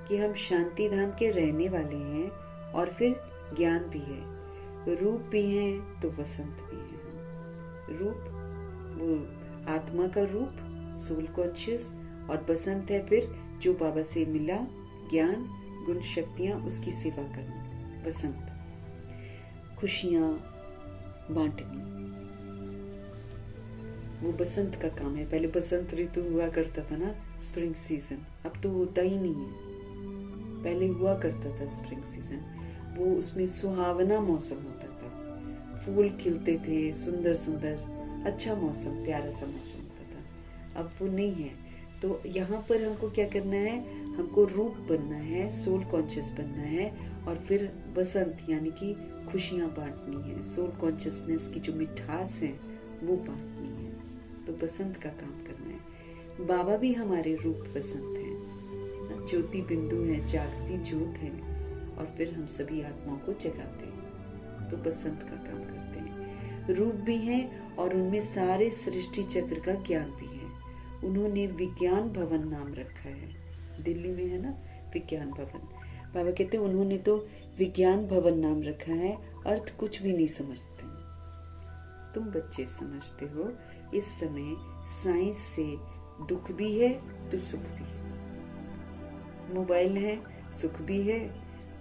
कि हम शांति धाम के रहने वाले हैं और फिर ज्ञान भी है। रूप भी है तो वसंत भी है। रूप वो आत्मा का रूप, सोल कॉन्शियस, और बसंत है फिर जो बाबा से मिला, ज्ञान गुण शक्तियां, उसकी सेवा करना। बसंत खुशियां बांटनी, वो बसंत का काम है। पहले बसंत ऋतु हुआ करता था ना, स्प्रिंग सीजन, अब तो होता ही नहीं है। पहले हुआ करता था स्प्रिंग सीजन, वो उसमें सुहावना मौसम होता था, फूल खिलते थे, सुंदर सुंदर, अच्छा मौसम, प्यारा सा मौसम होता था। अब वो नहीं है। तो यहाँ पर हमको क्या करना है, हमको रूप बनना है, सोल कॉन्शियस बनना है, और फिर बसंत यानी कि खुशियाँ बांटनी है। सोल कॉन्शियसनेस की जो मिठास है वो बांटनी है। तो बसंत का काम करना है। बाबा भी हमारे रूप बसंत है, ज्योति बिंदु है, जागती ज्योत है, और फिर हम सभी आत्माओं को जगाते हैं। तो बसंत का काम करते हैं। रूप भी है और उनमें सारे सृष्टि चक्र का ज्ञान भी है। उन्होंने विज्ञान भवन नाम रखा है, दिल्ली में है ना विज्ञान भवन। बाबा कहते हैं उन्होंने तो विज्ञान भवन नाम रखा है, अर्थ कुछ भी नहीं समझते। तुम बच्चे समझते हो, इस समय साइंस से दुख भी है तो सुख भी है। मोबाइल है, सुख भी है,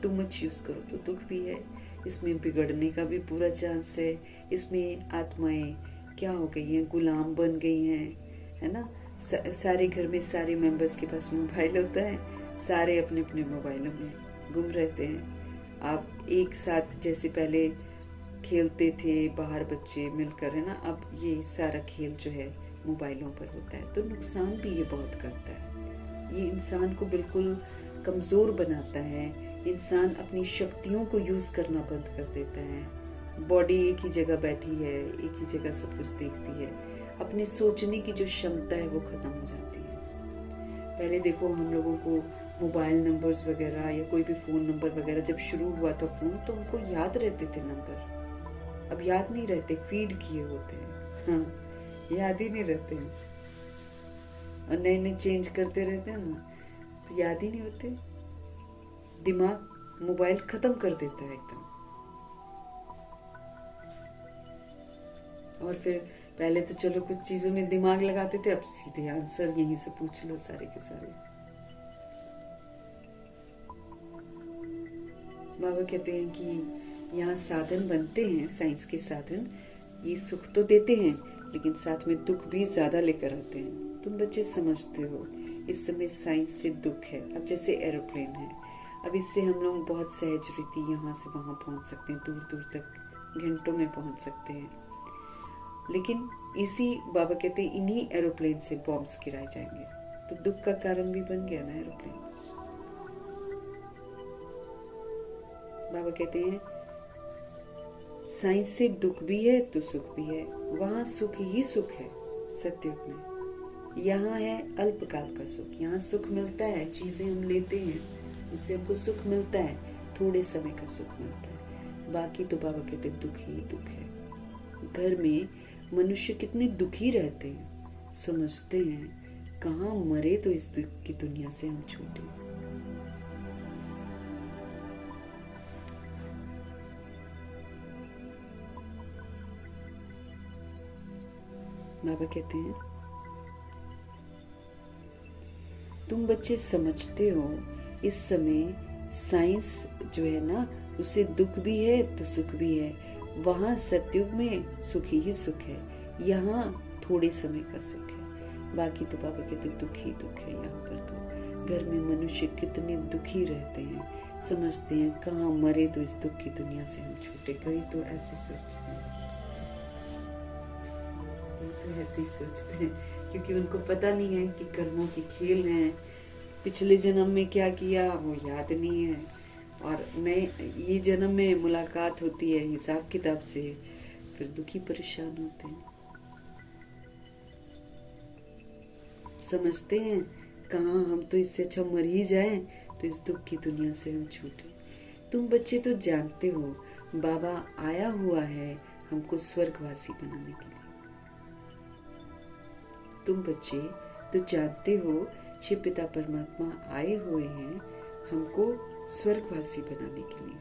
टू मच यूज करो तो दुख भी है। इसमें बिगड़ने का भी पूरा चांस है। इसमें आत्माएं क्या हो गई हैं, गुलाम बन गई हैं, है ना। सारे घर में सारे मेंबर्स के पास मोबाइल होता है, सारे अपने अपने मोबाइलों में गुम रहते हैं। आप एक साथ जैसे पहले खेलते थे बाहर बच्चे मिलकर, है ना, अब ये सारा खेल जो है मोबाइलों पर होता है। तो नुकसान भी ये बहुत करता है। ये इंसान को बिल्कुल कमज़ोर बनाता है। इंसान अपनी शक्तियों को यूज़ करना बंद कर देता है। बॉडी एक ही जगह बैठी है, एक ही जगह सब कुछ देखती है, अपने सोचने की जो क्षमता है वो खत्म हो जाती है। पहले देखो हम लोगों को मोबाइल नंबर्स वगैरह या कोई भी फ़ोन नंबर वगैरह जब शुरू हुआ था फ़ोन, तो हमको याद रहते थे नंबर। अब याद नहीं रहते, फीड किए होते हैं, हाँ, याद ही नहीं रहते हैं। और नए नए चेंज करते रहते हैं ना, तो याद ही नहीं होते। दिमाग मोबाइल खत्म कर देता है एकदम। और फिर पहले तो चलो कुछ चीजों में दिमाग लगाते थे, अब सीधे आंसर यहीं से पूछ लो सारे के सारे। बाबा कहते हैं कि यहाँ साधन बनते हैं, साइंस के साधन, ये सुख तो देते हैं लेकिन साथ में दुख भी ज्यादा लेकर आते हैं। तुम बच्चे समझते हो, इस समय साइंस से दुख है। अब जैसे एरोप्लेन है, अब इससे हम लोग बहुत सहज रीति यहाँ से वहां पहुंच सकते हैं, दूर दूर तक घंटों में पहुंच सकते हैं। लेकिन इसी बाबा कहते हैं इन्हीं एरोप्लेन से बॉम्ब्स गिराए जाएंगे तो दुख का कारण भी बन गया ना एरोप्लेन। बाबा कहते हैं साइंस से दुख भी है तो सुख भी है। वहां सुख ही सुख है सत्युग में। यहाँ है अल्पकाल का सुख। यहाँ सुख मिलता है, चीजें हम लेते हैं उससे हमको सुख मिलता है, थोड़े समय का सुख मिलता है। बाकी तो बाबा कहते दुख ही दुख है। घर में मनुष्य कितने दुखी रहते हैं, समझते हैं कहाँ मरे तो इस दुख की दुनिया से हम छूटे। बाबा कहते हैं तुम बच्चे समझते हो इस समय साइंस जो है ना उससे दुख भी है तो सुख भी है। वहां सतयुग में सुख ही सुख है, यहाँ थोड़े समय का सुख है। बाकी तो बाबा कहते दुख ही दुख है। यहाँ पर तो घर में मनुष्य कितने दुखी रहते हैं, समझते हैं कहाँ मरे तो इस दुख की दुनिया से हम छूटे। कई तो ऐसे सोचते हैं, तो ऐसे ही सोचते हैं क्योंकि उनको पता नहीं है कि कर्मों के खेल हैं। पिछले जन्म में क्या किया वो याद नहीं है, और नए ये जन्म में मुलाकात होती है हिसाब किताब से, फिर दुखी परेशान होते हैं। समझते हैं कहाँ हम तो इससे अच्छा मर ही जाएं तो इस दुख की दुनिया से हम छूटे। तुम बच्चे तो जानते हो बाबा आया हुआ है हमको स्वर्गवासी बनाने के लिए। तुम बच्चे तो जानते हो शिव पिता परमात्मा आए हुए हैं हमको स्वर्गवासी बनाने के लिए।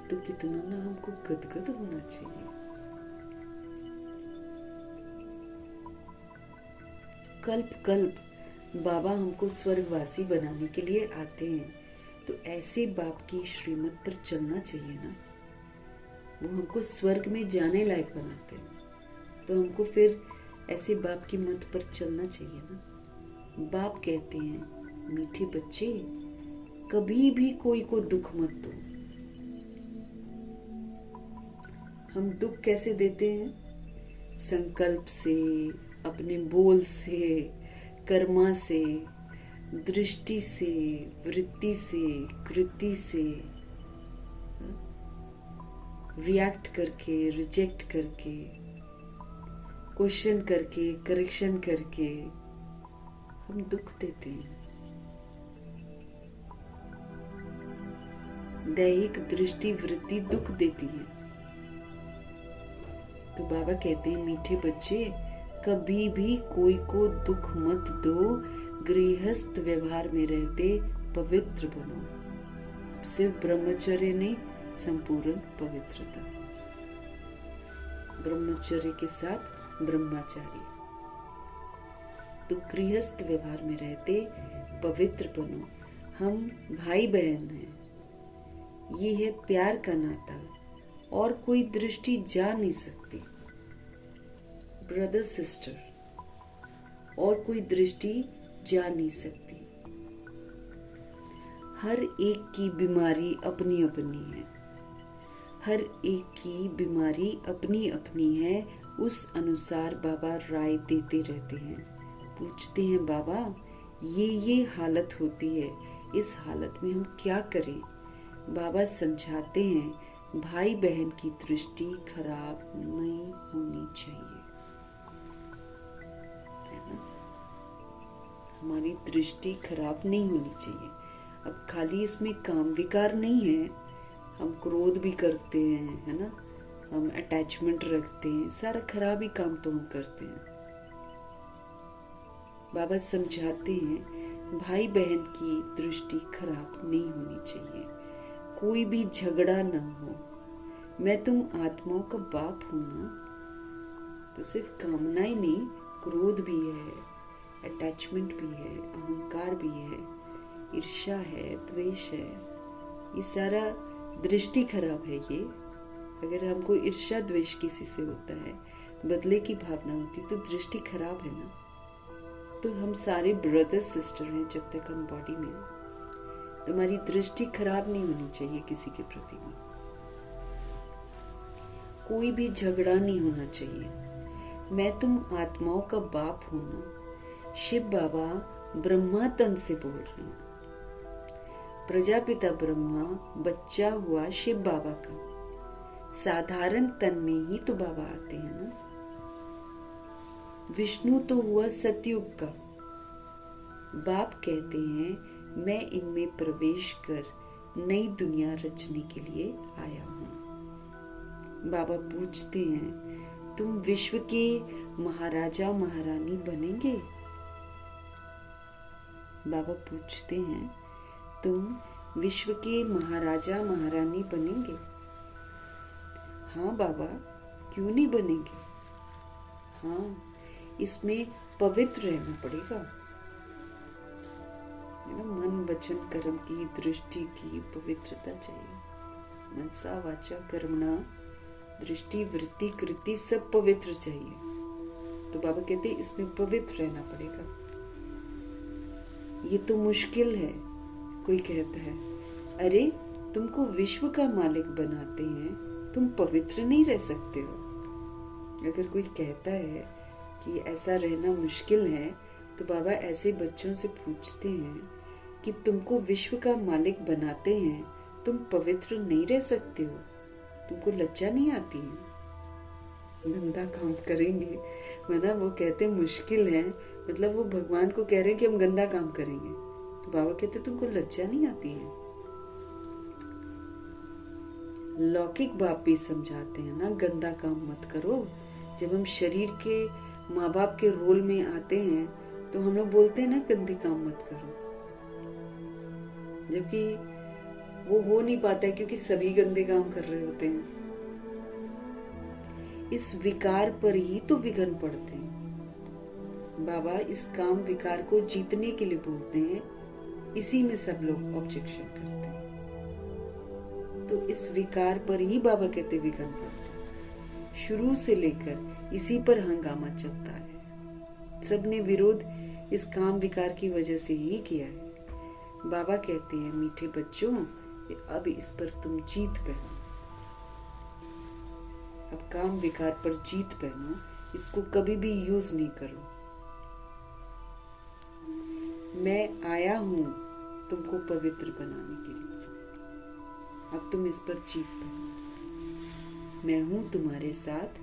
तो कितना ना हमको गदगद होना चाहिए। कल्प कल्प बाबा हमको स्वर्गवासी बनाने के लिए आते हैं, तो ऐसे बाप की श्रीमत पर चलना चाहिए ना। वो हमको स्वर्ग में जाने लायक बनाते हैं, तो हमको फिर ऐसे बाप की मत पर चलना चाहिए ना। बाप कहते हैं मीठे बच्चे कभी भी कोई को दुख मत दो। हम दुख कैसे देते हैं? संकल्प से, अपने बोल से, कर्मा से, दृष्टि से, वृत्ति से, कृति से, रिएक्ट करके, रिजेक्ट करके, क्वेश्चन करके, करेक्शन करके हम दुख देते हैं। दैहिक दृष्टि वृत्ति दुख देती है। तो बाबा कहते हैं मीठे बच्चे कभी भी कोई को दुख मत दो। गृहस्थ व्यवहार में रहते पवित्र बनो। सिर्फ ब्रह्मचर्य नहीं, संपूर्ण पवित्रता। ब्रह्मचर्य के साथ ब्रह्मचारी। तो गृहस्थ व्यवहार में रहते पवित्र बनो। हम भाई बहन हैं, ये है प्यार का नाता, और कोई दृष्टि जा नहीं सकती। ब्रदर सिस्टर, और कोई दृष्टि जा नहीं सकती। हर एक की बीमारी अपनी अपनी है। हर एक की बीमारी अपनी अपनी है। उस अनुसार बाबा राय देते रहते हैं। पूछते हैं बाबा ये हालत होती है, इस हालत में हम क्या करें? बाबा समझाते हैं भाई बहन की दृष्टि खराब नहीं होनी चाहिए, है ना? हमारी दृष्टि खराब नहीं होनी चाहिए। अब खाली इसमें काम विकार नहीं है, हम क्रोध भी करते हैं, है ना, हम अटैचमेंट रखते हैं, सारा खराब ही काम तो हम करते हैं। बाबा समझाते हैं भाई बहन की दृष्टि खराब नहीं होनी चाहिए, कोई भी झगड़ा ना हो। मैं तुम आत्माओं का बाप हूं ना, तो सिर्फ कामनाएं नहीं, क्रोध भी है, अटैचमेंट भी है, अहंकार भी है, ईर्ष्या है, द्वेष है, ये सारा दृष्टि खराब है। ये अगर हमको ईर्ष्या द्वेष किसी से होता है, बदले की भावना होती, तो दृष्टि खराब है ना। तो हम सारे ब्रदर सिस्टर हैं जब तक हम बॉडी में हैं, तो हमारी दृष्टि खराब नहीं होनी चाहिए किसी के प्रति में। कोई भी झगड़ा नहीं होना चाहिए। मैं तुम आत्माओं का बाप हूं ना, शिव बाबा ब्रह्मा तन से बोल रहे हैं। प्रजापिता ब्रह्मा बच्चा हुआ शिव बाबा का, साधारण तन में ही तो बाबा आते हैं ना। विष्णु तो हुआ सतयुग का। बाप कहते हैं मैं इनमें प्रवेश कर नई दुनिया रचने के लिए आया हूं। बाबा पूछते हैं तुम विश्व के महाराजा महारानी बनेंगे? बाबा पूछते हैं तुम विश्व के महाराजा महारानी बनेंगे? हाँ बाबा, क्यों नहीं बनेंगे? हाँ, इसमें पवित्र रहना पड़ेगा, है ना। मन वचन कर्म की, दृष्टि की पवित्रता चाहिए। मनसा वाचा कर्मणा, दृष्टि वृत्ति कृति सब पवित्र चाहिए। तो बाबा कहते हैं इसमें पवित्र रहना पड़ेगा। ये तो मुश्किल है। कोई कहता है अरे तुमको विश्व का मालिक बनाते हैं, तुम पवित्र नहीं रह सकते हो। अगर कोई कहता है कि ऐसा रहना मुश्किल है, तो बाबा ऐसे बच्चों से पूछते हैं कि तुमको विश्व का मालिक बनाते हैं, तुम पवित्र नहीं रह सकते हो, तुमको लज्जा नहीं आती है? गंदा काम करेंगे, वरना वो कहते मुश्किल है, मतलब वो भगवान को कह रहे हैं कि हम गंदा काम करेंगे। तो बाबा कहते तुमको लज्जा नहीं आती है? लौकिक बाप भी समझाते हैं ना, गंदा काम मत करो। जब हम शरीर के माँ बाप के रोल में आते हैं तो हम लोग बोलते हैं ना गंदे काम मत करो, जबकि वो हो नहीं पाता है क्योंकि सभी गंदे काम कर रहे होते हैं। इस विकार पर ही तो विघ्न पड़ते हैं। बाबा इस काम विकार को जीतने के लिए बोलते हैं, इसी में सब लोग ऑब्जेक्शन करते हैं। तो इस विकार पर ही बाबा कहते विघ्न पड़ते हैं। शुरू से लेकर इसी पर हंगामा चलता है। सबने विरोध इस काम विकार की वजह से ही किया है। बाबा कहते हैं मीठे बच्चों, अब इस पर तुम जीत पहनो। अब काम विकार पर जीत पहनो, इसको कभी भी यूज नहीं करो। मैं आया हूं तुमको पवित्र बनाने के लिए, अब तुम इस पर जीत पहनो। मैं हूं तुम्हारे साथ,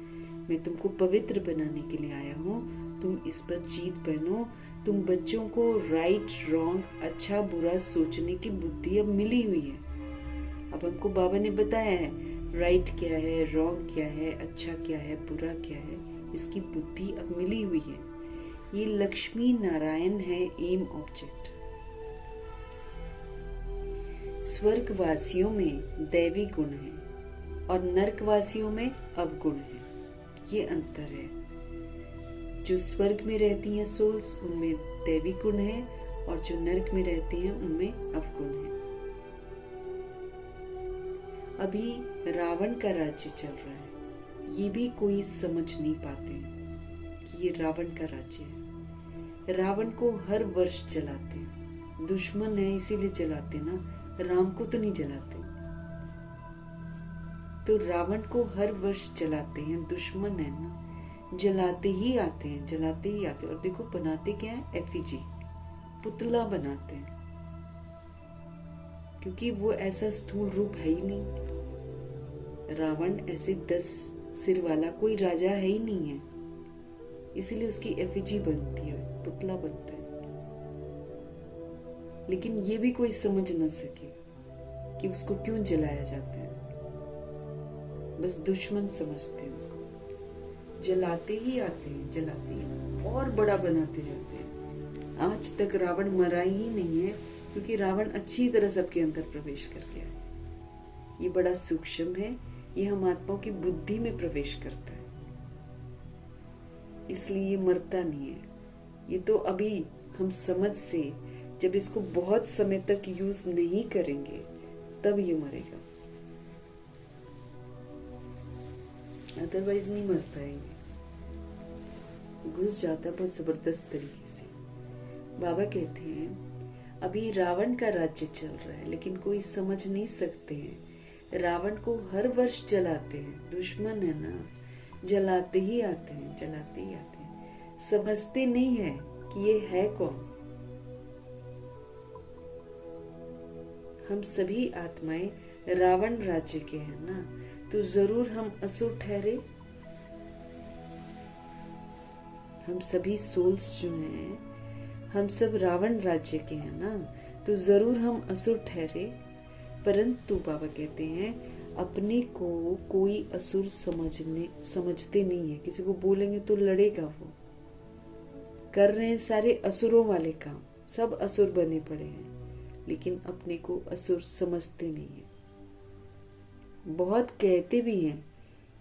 मैं तुमको पवित्र बनाने के लिए आया हूं, तुम इस पर जीत पहनो। तुम बच्चों को राइट रॉन्ग, अच्छा बुरा सोचने की बुद्धि अब मिली हुई है। अब हमको बाबा ने बताया है राइट क्या है, रॉन्ग क्या है, अच्छा क्या है, बुरा क्या है, इसकी बुद्धि अब मिली हुई है। ये लक्ष्मी नारायण है एम ऑब्जेक्ट। स्वर्गवासियों में दैवी गुण है और नरकवासियों में अवगुण है। ये अंतर है। जो स्वर्ग में रहती हैं सोल्स, उनमें दैवी गुण है, और जो नरक में रहते हैं उनमें अवगुण है। अभी रावण का राज्य चल रहा है। ये भी कोई समझ नहीं पाते कि ये रावण का राज्य है। रावण को हर वर्ष जलाते हैं। दुश्मन है इसीलिए जलाते ना, राम को तो नहीं जलाते। तो रावण को हर वर्ष जलाते हैं, दुश्मन है ना, जलाते ही आते हैं, जलाते ही आते हैं। और देखो बनाते क्या है, एफिजी, पुतला बनाते हैं, क्योंकि वो ऐसा स्थूल रूप है ही नहीं। रावण ऐसे 10 सिर वाला कोई राजा है ही नहीं है, इसीलिए उसकी एफिजी बनती है, पुतला बनता है। लेकिन ये भी कोई समझ न सके कि उसको क्यों जलाया जाता है। बस दुश्मन समझते हैं उसको, जलाते ही आते हैं, जलाते ही और बड़ा बनाते जाते हैं। आज तक रावण मरा ही नहीं है, क्योंकि रावण अच्छी तरह सबके अंदर प्रवेश कर गया है। ये बड़ा सूक्ष्म है, ये हम आत्माओं की बुद्धि में प्रवेश करता है, इसलिए ये मरता नहीं है। ये तो अभी हम समझ से जब इसको बहुत समय तक यूज नहीं करेंगे तब ये मरेगा, अदरवाइज नहीं मर पाएंगे। घुस जाता बहुत जबरदस्त तरीके से। बाबा कहते हैं अभी रावण का राज्य चल रहा है, लेकिन कोई समझ नहीं सकते हैं। रावण को हर वर्ष जलाते हैं, दुश्मन है ना, जलाते ही आते हैं, जलाते ही आते हैं। समझते नहीं है कि ये है कौन। हम सभी आत्माएं रावण राज्य के हैं ना, तो जरूर हम असुर ठहरे। हम सभी सोल्स जो हैं, हम सब रावण राज्य के हैं ना, तो जरूर हम असुर ठहरे। परंतु बाबा कहते हैं अपने को कोई असुर समझते नहीं है। किसी को बोलेंगे तो लड़ेगा वो। कर रहे हैं सारे असुरों वाले काम, सब असुर बने पड़े हैं, लेकिन अपने को असुर समझते नहीं है। बहुत कहते भी हैं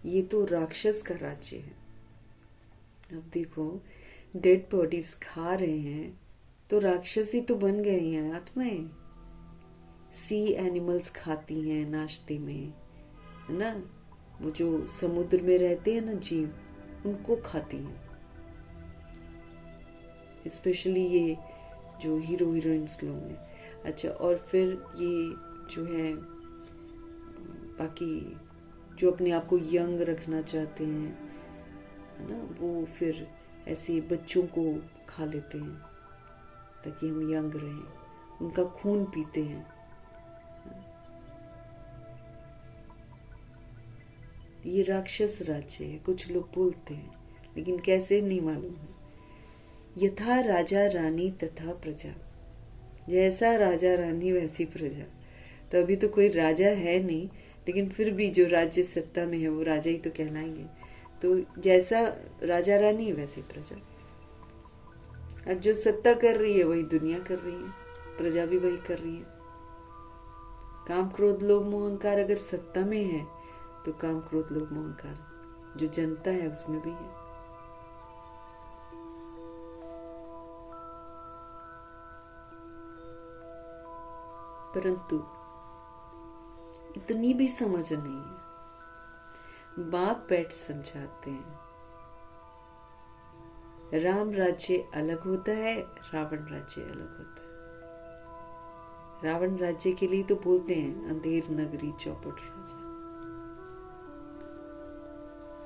ये तो राक्षस का राज्य है। अब देखो, डेड बॉडीज खा रहे हैं तो राक्षस ही तो बन गए हैं आत्माएं। सी एनिमल्स खाती हैं नाश्ते में, है ना। वो जो समुद्र में रहते हैं ना जीव, उनको खाती हैं। स्पेशली ये जो हीरो हीरोइंस लोग हैं। अच्छा, और फिर ये जो है बाकी जो अपने आप को यंग रखना चाहते हैं, है ना, वो फिर ऐसे बच्चों को खा लेते हैं ताकि हम यंग रहें, उनका खून पीते हैं। ये राक्षस राज्य है, कुछ लोग बोलते हैं, लेकिन कैसे नहीं मालूम है। यथा राजा रानी तथा प्रजा, जैसा राजा रानी वैसी प्रजा। तो अभी तो कोई राजा है नहीं, लेकिन फिर भी जो राज्य सत्ता में है वो राजा ही तो कहलाएंगे। तो जैसा राजा रानी वैसी प्रजा। अब जो सत्ता कर रही है वही दुनिया कर रही है, प्रजा भी वही कर रही है। काम क्रोध लोभ मोह अहंकार अगर सत्ता में है तो काम क्रोध लोभ मोह अहंकार जो जनता है उसमें भी है। परंतु इतनी भी समझ नहीं है। बाप बैठ समझाते हैं राम राज्य अलग होता है, रावण राज्य अलग होता है। रावण राज्य के लिए तो बोलते हैं अंधेर नगरी चौपट राजा।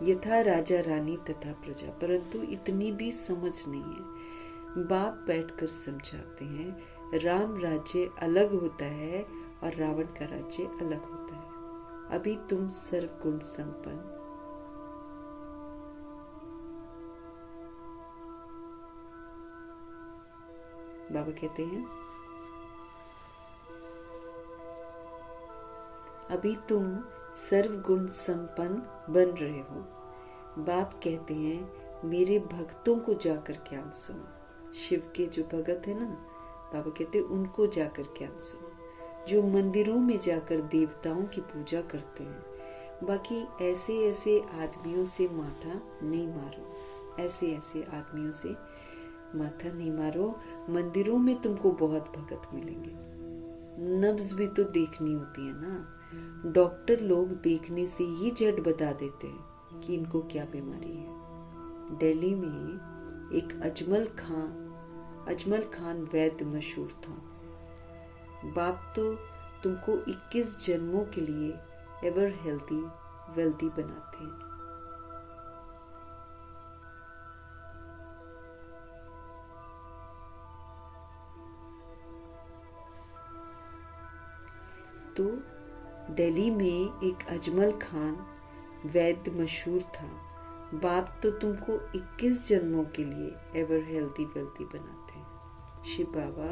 यथा राजा रानी तथा प्रजा, परंतु इतनी भी समझ नहीं है। बाप बैठकर समझाते हैं राम राज्य अलग होता है और रावण का राज्य अलग होता है। अभी तुम सर्वगुण संपन्न, बाबा कहते हैं अभी तुम सर्वगुण संपन्न बन रहे हो। बाप कहते हैं मेरे भक्तों को जाकर ज्ञान सुनो। शिव के जो भगत है ना, बाबा कहते हैं उनको जाकर ज्ञान सुनो, जो मंदिरों में जाकर देवताओं की पूजा करते हैं। बाकी ऐसे ऐसे आदमियों से माथा नहीं मारो, ऐसे ऐसे आदमियों से माथा नहीं मारो। मंदिरों में तुमको बहुत भगत मिलेंगे। नब्ज भी तो देखनी होती है ना। डॉक्टर लोग देखने से ही झट बता देते हैं कि इनको क्या बीमारी है। दिल्ली में एक अजमल खान वैद्य मशहूर था। बाप तो तुमको 21 जन्मों के लिए एवर हेल्दी वेल्दी बनाते हैं। तो दिल्ली में एक अजमल खान वैद्य मशहूर था। बाप तो तुमको 21 जन्मों के लिए एवर हेल्दी वेल्दी बनाते हैं। शिव बाबा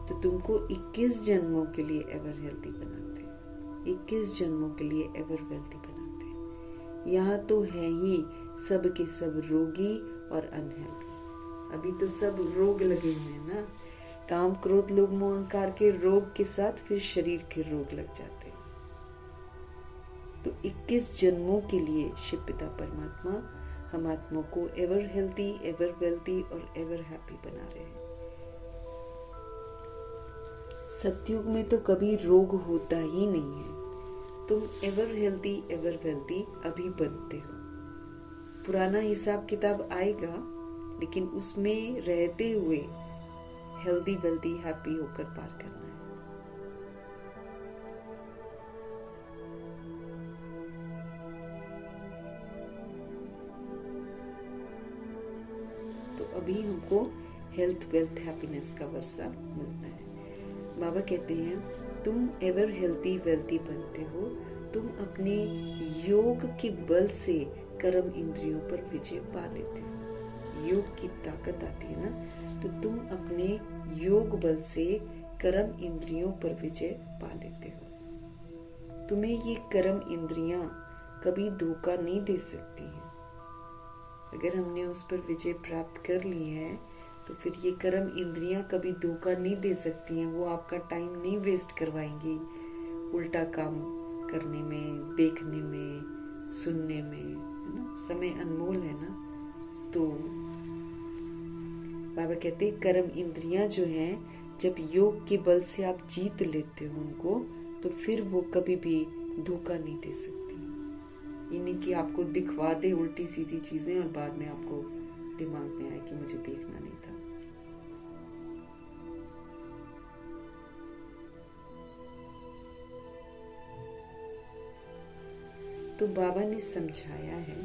तो तुमको 21 जन्मों के लिए एवर हेल्दी बनाते हैं, 21 जन्मों के लिए एवर वेल्दी बनाते हैं। यहाँ तो है ही सब के सब रोगी और अनहेल्दी। अभी तो सब रोग लगे हुए हैं ना, काम क्रोध लोभ मोह अहंकार के रोग के साथ फिर शरीर के रोग लग जाते हैं। तो 21 जन्मों के लिए शिव पिता परमात्मा हम आत्मा को एवर हेल्दी, एवर वेल्दी और एवर हैप्पी बना रहे हैं। सतयुग में तो कभी रोग होता ही नहीं है। तुम एवर हेल्दी, एवर वेल्दी अभी बनते हो। पुराना हिसाब किताब आएगा, लेकिन उसमें रहते हुए हेल्दी वेल्दी हैप्पी होकर पार करना है। तो अभी हमको हेल्थ, वेल्थ, हैप्पीनेस का वर्षा मिलता है। बाबा कहते हैं तुम एवर हेल्थी वेल्थी बनते हो, तुम अपने योग के बल से कर्म इंद्रियों पर विजय पा लेते हो। योग की ताकत आती है ना, तो तुम अपने योग बल से कर्म इंद्रियों पर विजय पा लेते हो। तुम्हें ये कर्म इंद्रियां कभी धोखा नहीं दे सकती हैं। अगर हमने उस पर विजय प्राप्त कर ली है तो फिर ये कर्म इंद्रियां कभी धोखा नहीं दे सकती हैं। वो आपका टाइम नहीं वेस्ट करवाएंगी उल्टा काम करने में, देखने में, सुनने में, है ना। समय अनमोल है ना। तो बाबा कहते हैं कर्म इंद्रियां जो हैं, जब योग के बल से आप जीत लेते हो उनको, तो फिर वो कभी भी धोखा नहीं दे सकती। ये नहीं कि आपको दिखवा दे उल्टी सीधी चीजें और बाद में आपको दिमाग में आए कि मुझे देखना नहीं था। तो बाबा ने समझाया है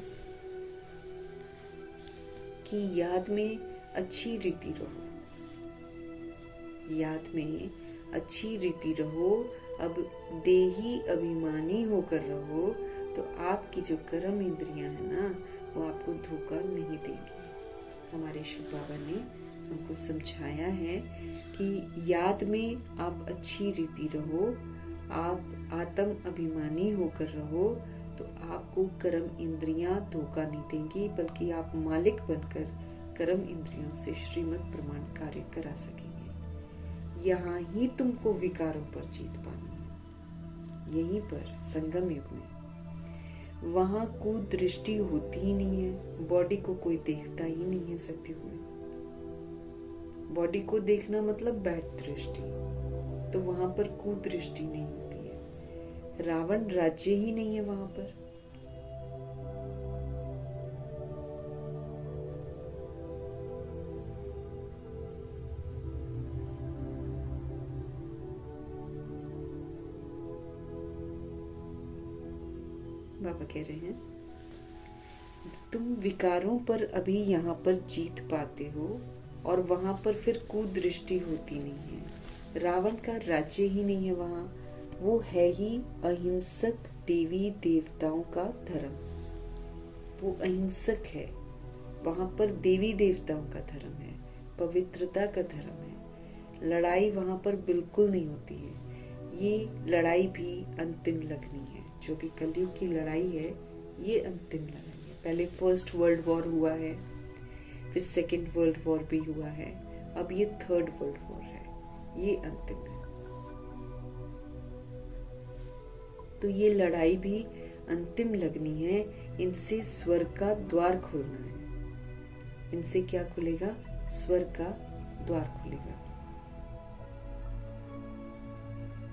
कि याद में अच्छी रीति रहो, याद में अच्छी रीति रहो। अब देही अभिमानी होकर रहो तो आपकी जो कर्म इंद्रियां है ना, वो आपको धोखा नहीं देंगी। हमारे शिव बाबा ने हमको समझाया है कि याद में आप अच्छी रीति रहो, आप आत्म अभिमानी होकर रहो, तो आपको कर्म इंद्रियां धोखा नहीं देंगी, बल्कि आप मालिक बनकर कर्म इंद्रियों से श्रीमत प्रमाण कार्य करा सकेंगे। यहाँ ही तुमको विकारों पर जीत पानी है, यहीं पर संगम युग में। वहां कुदृष्टि होती ही नहीं है, बॉडी को कोई देखता ही नहीं है सत्युग में। बॉडी को देखना मतलब बैड दृष्टि, तो वहां पर कुदृष्टि नहीं होती है। रावण राज्य ही नहीं है वहां पर। बाबा कह रहे हैं तुम विकारों पर अभी यहाँ पर जीत पाते हो और वहां पर फिर कुदृष्टि होती नहीं है। रावण का राज्य ही नहीं है वहां, वो है ही अहिंसक देवी देवताओं का धर्म। वो अहिंसक है, वहां पर देवी देवताओं का धर्म है, पवित्रता का धर्म है। लड़ाई वहां पर बिल्कुल नहीं होती है। ये लड़ाई भी अंतिम लगनी है। जो भी कलयुग की लड़ाई है, ये अंतिम लड़ाई है। पहले फर्स्ट वर्ल्ड वॉर हुआ है, फिर सेकेंड वर्ल्ड वॉर भी हुआ है, अब ये थर्ड वर्ल्ड वॉर है, ये अंतिम है। तो ये लड़ाई भी अंतिम लगनी है। इनसे स्वर्ग का द्वार खोलना है। इनसे क्या खुलेगा? स्वर्ग का द्वार खुलेगा।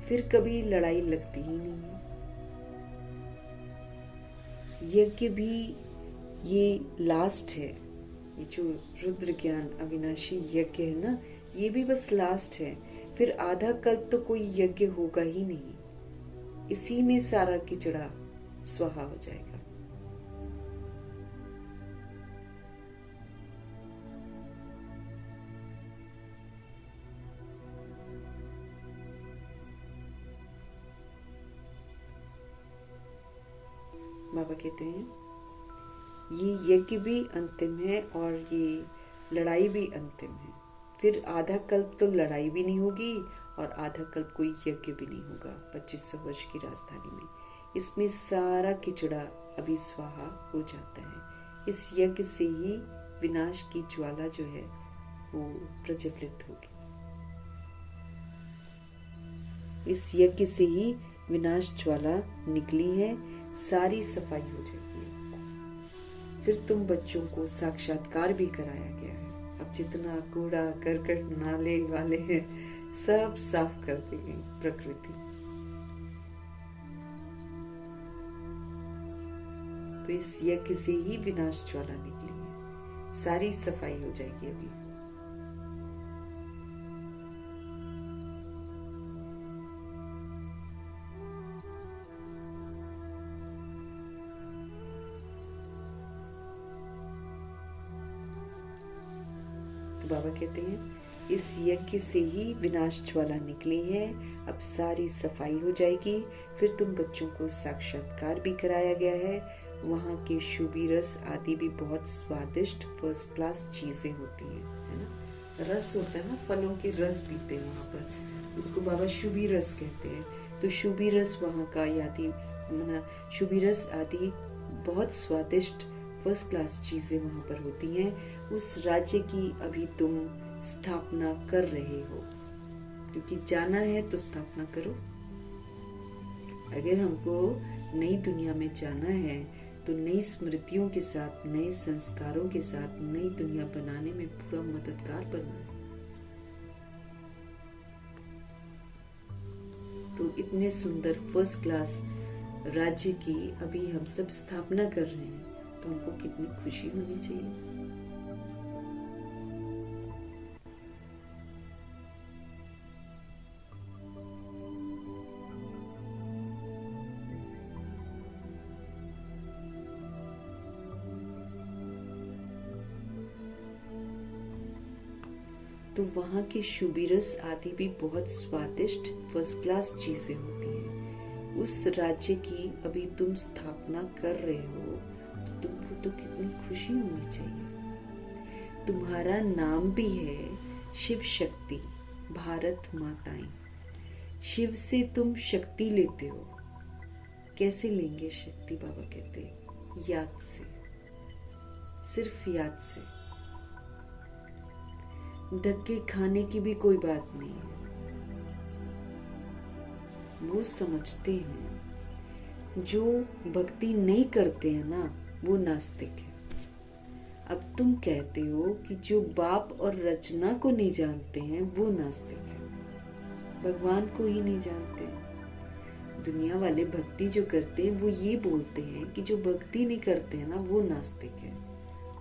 फिर कभी लड़ाई लगती ही नहीं है। यज्ञ भी ये लास्ट है। ये जो रुद्र ज्ञान अविनाशी यज्ञ है ना, ये भी बस लास्ट है। फिर आधा कल्प तो कोई यज्ञ होगा ही नहीं। इसी में सारा किचड़ा स्वाहा हो जाएगा। बाबा कहते हैं ये यज्ञ भी अंतिम है और ये लड़ाई भी अंतिम है। फिर आधा कल्प तो लड़ाई भी नहीं होगी और आधा कल्प कोई यज्ञ भी नहीं होगा 2500 वर्ष की राजधानी में। इसमें सारा किचड़ा अभी स्वाहा हो जाता है। इस यज्ञ से ही विनाश की ज्वाला जो है वो प्रज्वलित होगी। इस यज्ञ से ही विनाश ज्वाला निकली है, सारी सफाई हो जाती है। फिर तुम बच्चों को साक्षात्कार भी कराया गया है। अब जितना कूड़ा करकट नाले वाले हैं सब साफ कर दी गई प्रकृति। तो इस यज्ञ से ही विनाश ज्वाला निकली है, सारी सफाई हो जाएगी अभी। तो तो बाबा कहते हैं इस यज्ञ से ही विनाश ज्वाला निकली है, अब सारी सफाई हो जाएगी। फिर तुम बच्चों को साक्षात्कार भी कराया गया है। वहाँ के शुभी रस आदि भी बहुत स्वादिष्ट फर्स्ट क्लास चीजें होती हैं, है ना। रस होता है ना, फलों के रस पीते हैं वहाँ पर, उसको बाबा शुभी रस कहते हैं। तो शुभी रस वहाँ का आदि शुभी रस आदि बहुत स्वादिष्ट फर्स्ट क्लास चीजें वहाँ पर होती हैं। उस राज्य की अभी तुम स्थापना कर रहे हो, क्योंकि जाना है तो स्थापना करो। अगर हमको नई दुनिया में जाना है तो नई स्मृतियों के साथ, नए संस्कारों के साथ नई दुनिया बनाने में पूरा मददगार बनना है। तो इतने सुंदर फर्स्ट क्लास राज्य की अभी हम सब स्थापना कर रहे हैं, तो हमको कितनी खुशी होनी चाहिए। तो वहाँ के शुभिरस आदि भी बहुत स्वादिष्ट फर्स्ट क्लास चीजें होती हैं। उस राज्य की अभी तुम स्थापना कर रहे हो, तो तुमको तो कितनी खुशी होनी चाहिए। तुम्हारा नाम भी है शिव शक्ति, भारत माताएं। शिव से तुम शक्ति लेते हो। कैसे लेंगे शक्ति? बाबा कहते हैं याद से, सिर्फ याद से। धक्के खाने की भी कोई बात नहीं है। वो समझते हैं जो भक्ति नहीं करते हैं ना, वो नास्तिक है। अब तुम कहते हो कि जो बाप और रचना को नहीं जानते हैं वो नास्तिक है, भगवान को ही नहीं जानते। दुनिया वाले भक्ति जो करते हैं वो ये बोलते हैं कि जो भक्ति नहीं करते हैं ना वो नास्तिक है।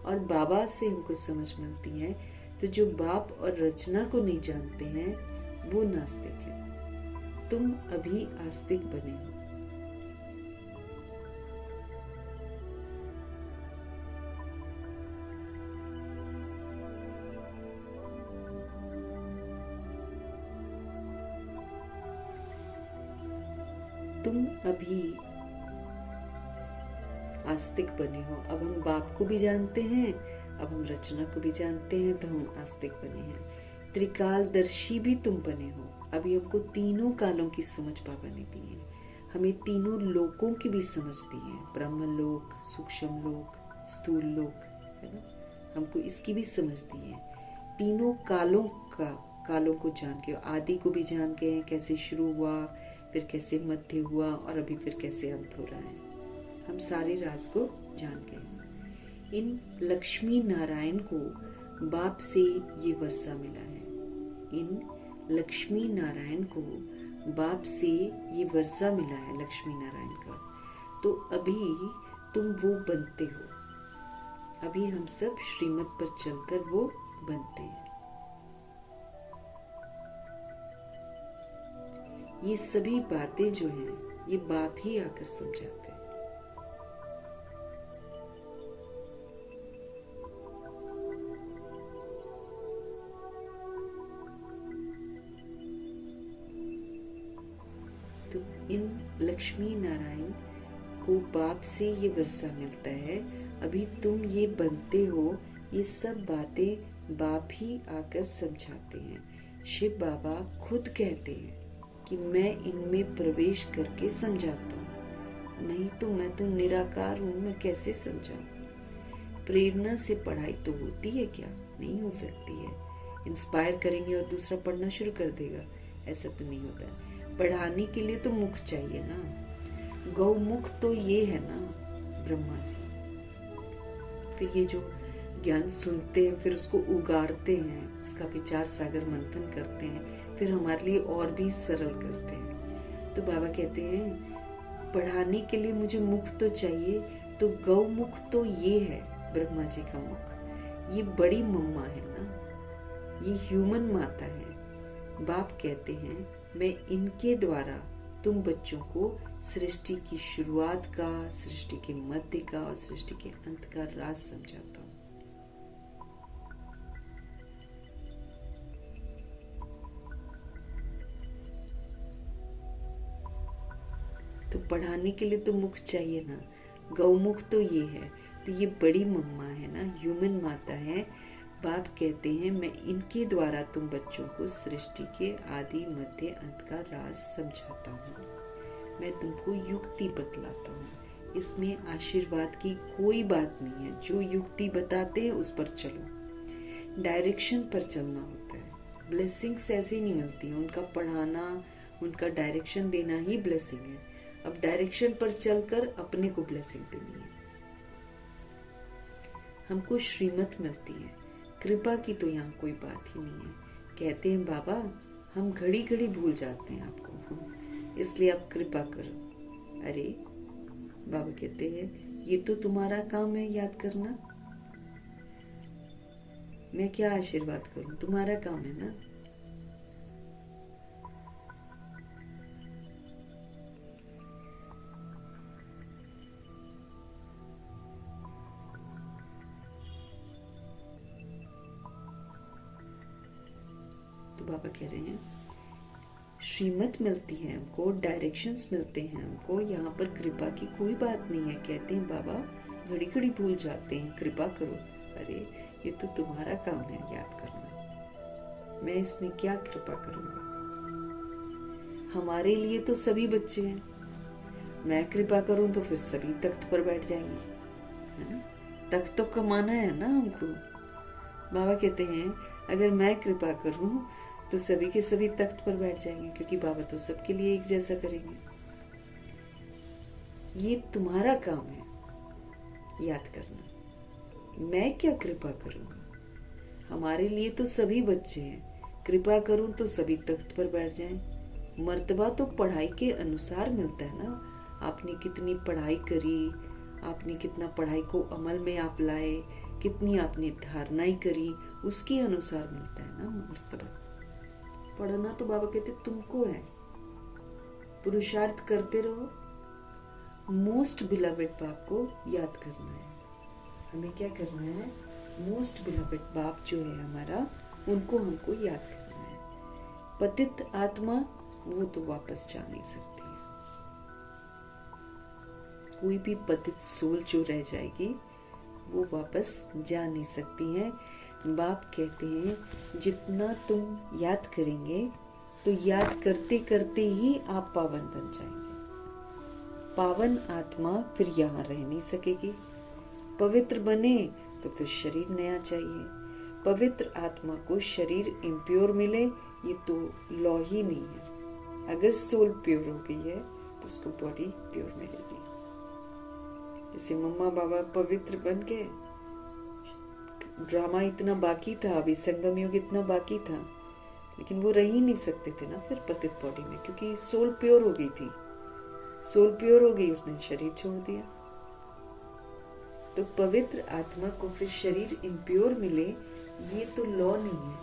और बाबा से हमको समझ मिलती है तो जो बाप और रचना को नहीं जानते हैं वो नास्तिक है। तुम अभी आस्तिक बने हो। तुम अभी आस्तिक बने हो। अब हम बाप को भी जानते हैं, अब हम रचना को भी जानते हैं, तो हम आस्तिक बने हैं। त्रिकालदर्शी भी तुम बने हो। अभी हमको तीनों कालों की समझ बाबा ने दी है। हमें तीनों लोकों की भी समझ दी है, ब्रह्म लोक, सूक्ष्म लोक, स्थूल लोक, है ना। हमको इसकी भी समझ दी है। तीनों कालों को जान के, आदि को भी जान के, कैसे शुरू हुआ, फिर कैसे मध्य हुआ और अभी फिर कैसे अंत हो रहा है। हम सारे राज को जान गए। इन लक्ष्मी नारायण को बाप से ये वर्षा मिला है। इन लक्ष्मी नारायण को बाप से ये वर्षा मिला है, लक्ष्मी नारायण का। तो अभी तुम वो बनते हो। अभी हम सब श्रीमत पर चलकर वो बनते हैं। ये सभी बातें जो हैं ये बाप ही आकर समझाते हैं। तो इन लक्ष्मी नारायण को बाप से ये वर्षा मिलता है। अभी तुम ये बनते हो, ये सब बातें बाप ही आकर समझाते हैं। शिव बाबा खुद कहते हैं कि मैं इनमें प्रवेश करके समझाता हूँ, नहीं तो मैं तो निराकार हूँ, मैं कैसे समझाऊँ। प्रेरणा से पढ़ाई तो होती है क्या? नहीं हो सकती है। इंस्पायर करेंगे और दूसरा पढ़ना शुरू कर देगा, ऐसा तो नहीं होता। पढ़ाने के लिए तो मुख चाहिए ना। गौमुख तो ये है ना ब्रह्मा जी। फिर ये जो ज्ञान सुनते हैं, फिर उसको उगाड़ते हैं, उसका विचार सागर मंथन करते हैं, फिर हमारे लिए और भी सरल करते हैं। तो बाबा कहते हैं पढ़ाने के लिए मुझे मुख तो चाहिए, तो गौमुख तो ये है ब्रह्मा जी का मुख। ये बड़ी मम्मा है ना, ये ह्यूमन माता है। बाप कहते हैं मैं इनके द्वारा तुम बच्चों को सृष्टि की शुरुआत का, सृष्टि के मध्य का और सृष्टि के अंत का राज समझाता हूँ। तो पढ़ाने के लिए तो मुख चाहिए ना, गौमुख तो ये है। तो ये बड़ी मम्मा है ना, ह्यूमन माता है। बाप कहते हैं मैं इनके द्वारा तुम बच्चों को सृष्टि के आदि मध्य अंत का राज समझाता हूँ। मैं तुमको युक्ति बतलाता हूँ। इसमें आशीर्वाद की कोई बात नहीं है। जो युक्ति बताते हैं उस पर चलो, डायरेक्शन पर चलना होता है। ब्लेसिंग्स ऐसे ही नहीं मिलती हैं। उनका पढ़ाना, उनका डायरेक्शन देना ही ब्लेसिंग है। अब डायरेक्शन पर चलकर अपने को ब्लेसिंग देनी है। हमको श्रीमत मिलती है, कृपा की तो यहाँ कोई बात ही नहीं है। कहते हैं बाबा हम घड़ी घड़ी भूल जाते हैं आपको, इसलिए आप कृपा करो। अरे बाबा कहते हैं ये तो तुम्हारा काम है याद करना, मैं क्या आशीर्वाद करूं, तुम्हारा काम है ना। तो बाबा कह रहे हैं श्रीमत मिलती है हमको, डायरेक्शंस मिलते हैं हमको, यहाँ पर कृपा की कोई बात नहीं है। कहते हैं बाबा घड़ी घड़ी भूल जाते हैं, कृपा करो। अरे ये तो तुम्हारा काम है याद करना, मैं इसमें क्या कृपा करूंगा। हमारे लिए तो सभी बच्चे हैं, मैं कृपा करूं तो फिर सभी तख्त पर बैठ जाएंगे, है ना। तख्त तो कमाना है ना हमको। बाबा कहते हैं अगर मैं कृपा करूं तो सभी के सभी तख्त पर बैठ जाएंगे, क्योंकि बाबा तो सबके लिए एक जैसा करेंगे। ये तुम्हारा काम है याद करना, मैं क्या कृपा करूंगा। हमारे लिए तो सभी बच्चे हैं, कृपा करूं तो सभी तख्त पर बैठ जाएं। मर्तबा तो पढ़ाई के अनुसार मिलता है ना। आपने कितनी पढ़ाई करी, आपने कितना पढ़ाई को अमल में आप लाए, कितनी आपने धारणाएं करी, उसके अनुसार मिलता है ना मर्तबा। पढ़ना तो बाबा कहते तुमको है, पुरुषार्थ करते रहो। मोस्ट बिलवेड बाप को याद करना है। हमें क्या करना है, मोस्ट बिलवेड बाप जो है हमारा, उनको हमको याद करना है। पतित आत्मा वो तो वापस जा नहीं सकती है। कोई भी पतित सोल जो रह जाएगी वो वापस जा नहीं सकती है। बाप कहते हैं जितना तुम याद करेंगे तो याद करते करते ही आप पावन बन जाएंगे। पावन आत्मा फिर यहाँ रह नहीं सकेगी। पवित्र बने तो फिर शरीर नया चाहिए। पवित्र आत्मा को शरीर इम्प्योर मिले ये तो लॉ ही नहीं है। अगर सोल प्योर हो गई है तो उसको बॉडी प्योर मिलेगी। जैसे मम्मा बाबा पवित्र बन के, ड्रामा इतना बाकी था, अभी संगम युग इतना बाकी था, लेकिन वो रह ही नहीं सकते थे ना फिर पतित बॉडी में, क्योंकि सोल प्योर हो गई थी। सोल प्योर हो गई, उसने शरीर छोड़ दिया। तो पवित्र आत्मा को फिर शरीर इम्प्योर मिले ये तो लॉ नहीं है,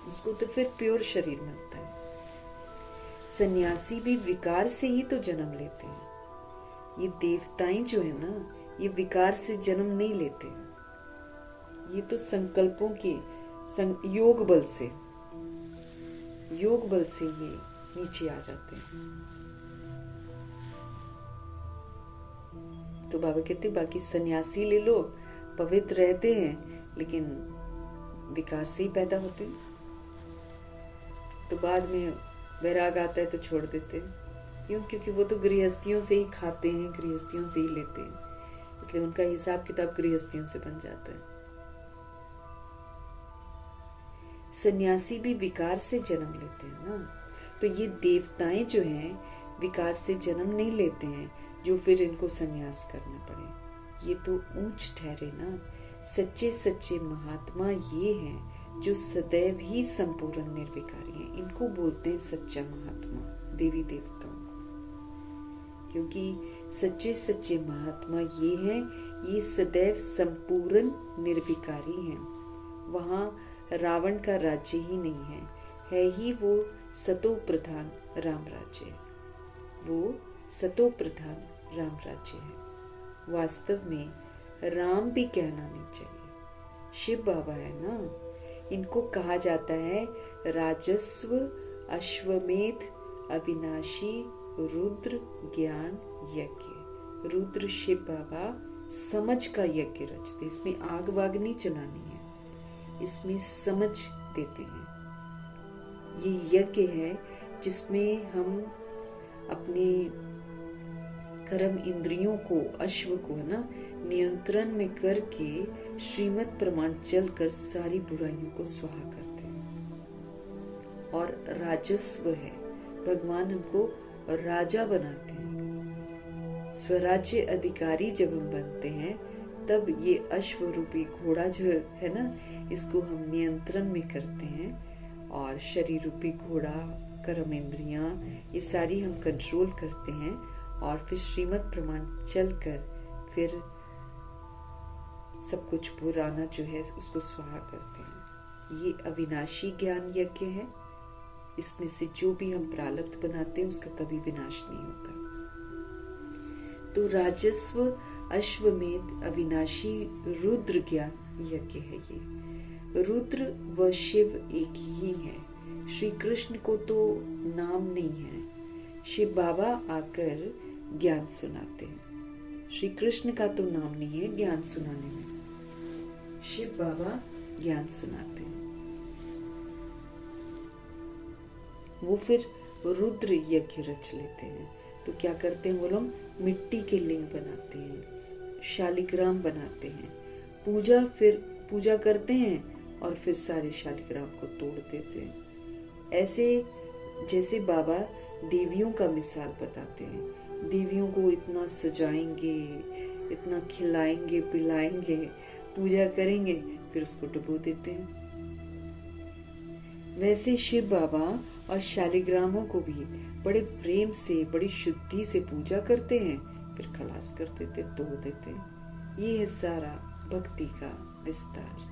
उसको तो फिर प्योर शरीर मिलता है। सन्यासी भी विकार से ही तो जन्म लेते हैं। ये देवताएं जो है ना, ये विकार से जन्म नहीं लेते, ये तो संकल्पों के योग बल से ये नीचे आ जाते हैं। तो बाबा कहते बाकी सन्यासी ले लो, पवित्र रहते हैं लेकिन विकार से ही पैदा होते हैं। तो बाद में वैराग आता है तो छोड़ देते हैं। क्यों? क्योंकि वो तो गृहस्थियों से ही खाते हैं, गृहस्थियों से ही लेते हैं, इसलिए उनका हिसाब किताब गृहस्थियों से बन जाता है। सन्यासी भी विकार से जन्म लेते हैं ना। तो ये देवताएं जो हैं विकार से जन्म नहीं लेते हैं जो फिर इनको सन्यास करना पड़े। ये तो ऊंच ठहरे ना। सच्चे सच्चे महात्मा ये हैं जो सदैव ही संपूर्ण निर्विकारी हैं। इनको बोलते हैं सच्चा महात्मा, देवी देवताओं को। क्योंकि सच्चे सच्चे महात्मा ये हैं, ये सदैव संपूर्ण निर्विकारी हैं। वहाँ रावण का राज्य ही नहीं है ही वो सतो प्रधान राम राज्य है। वो सतो प्रधान राम राज्य है। वास्तव में राम भी कहना नहीं चाहिए, शिव बाबा है ना। इनको कहा जाता है राजस्व, अश्वमेध, अविनाशी, रुद्र, ज्ञान, यज्ञ। रुद्र शिव बाबा समझ का यज्ञ रचते, इसमें आग वाग नहीं चलानी है, इसमें समझ देते हैं। ये यज्ञ है जिसमें हम अपने कर्म इंद्रियों को, अश्व को है ना, नियंत्रण में करके श्रीमत प्रमाण चलकर सारी बुराइयों को स्वाहा करते हैं। और राजस्व है, भगवान हमको राजा बनाते हैं। स्वराज्य अधिकारी जब हम बनते हैं तब ये अश्व रूपी घोड़ा जो है ना, इसको हम नियंत्रण में करते हैं। और शरीर रूपी घोड़ा, कर्म इंद्रियां, ये सारी हम कंट्रोल करते हैं। और फिर श्रीमत प्रमाण चलकर फिर सब कुछ पुराना जो है उसको स्वाहा करते हैं। ये अविनाशी ज्ञान यज्ञ है। इसमें से जो भी हम प्रारब्ध बनाते हैं उसका कभी विनाश नहीं होता। तो राजस्व अश्वमेध अविनाशी रुद्र ज्ञान यज्ञ है। ये रुद्र व शिव एक ही है। श्री कृष्ण को तो नाम नहीं है, शिव बाबा आकर ज्ञान सुनाते हैं। श्री कृष्ण का तो नाम नहीं है ज्ञान सुनाने में, शिव बाबा ज्ञान सुनाते हैं। वो फिर रुद्र यज्ञ रच लेते हैं। तो क्या करते हैं वो लोग, मिट्टी के लिंग बनाते हैं, शालिग्राम बनाते हैं, पूजा करते हैं और फिर सारे शालिग्राम को तोड़ देते हैं। ऐसे जैसे बाबा देवियों का मिसाल बताते हैं। देवियों को इतना सजाएंगे, इतना खिलाएंगे पिलाएंगे, पूजा करेंगे, फिर उसको डुबो देते हैं। वैसे शिव बाबा और शालिग्रामों को भी बड़े प्रेम से, बड़ी शुद्धि से पूजा करते हैं, फिर खलास कर देते, तोड़ देते हैं। ये है सारा भक्ति का विस्तार।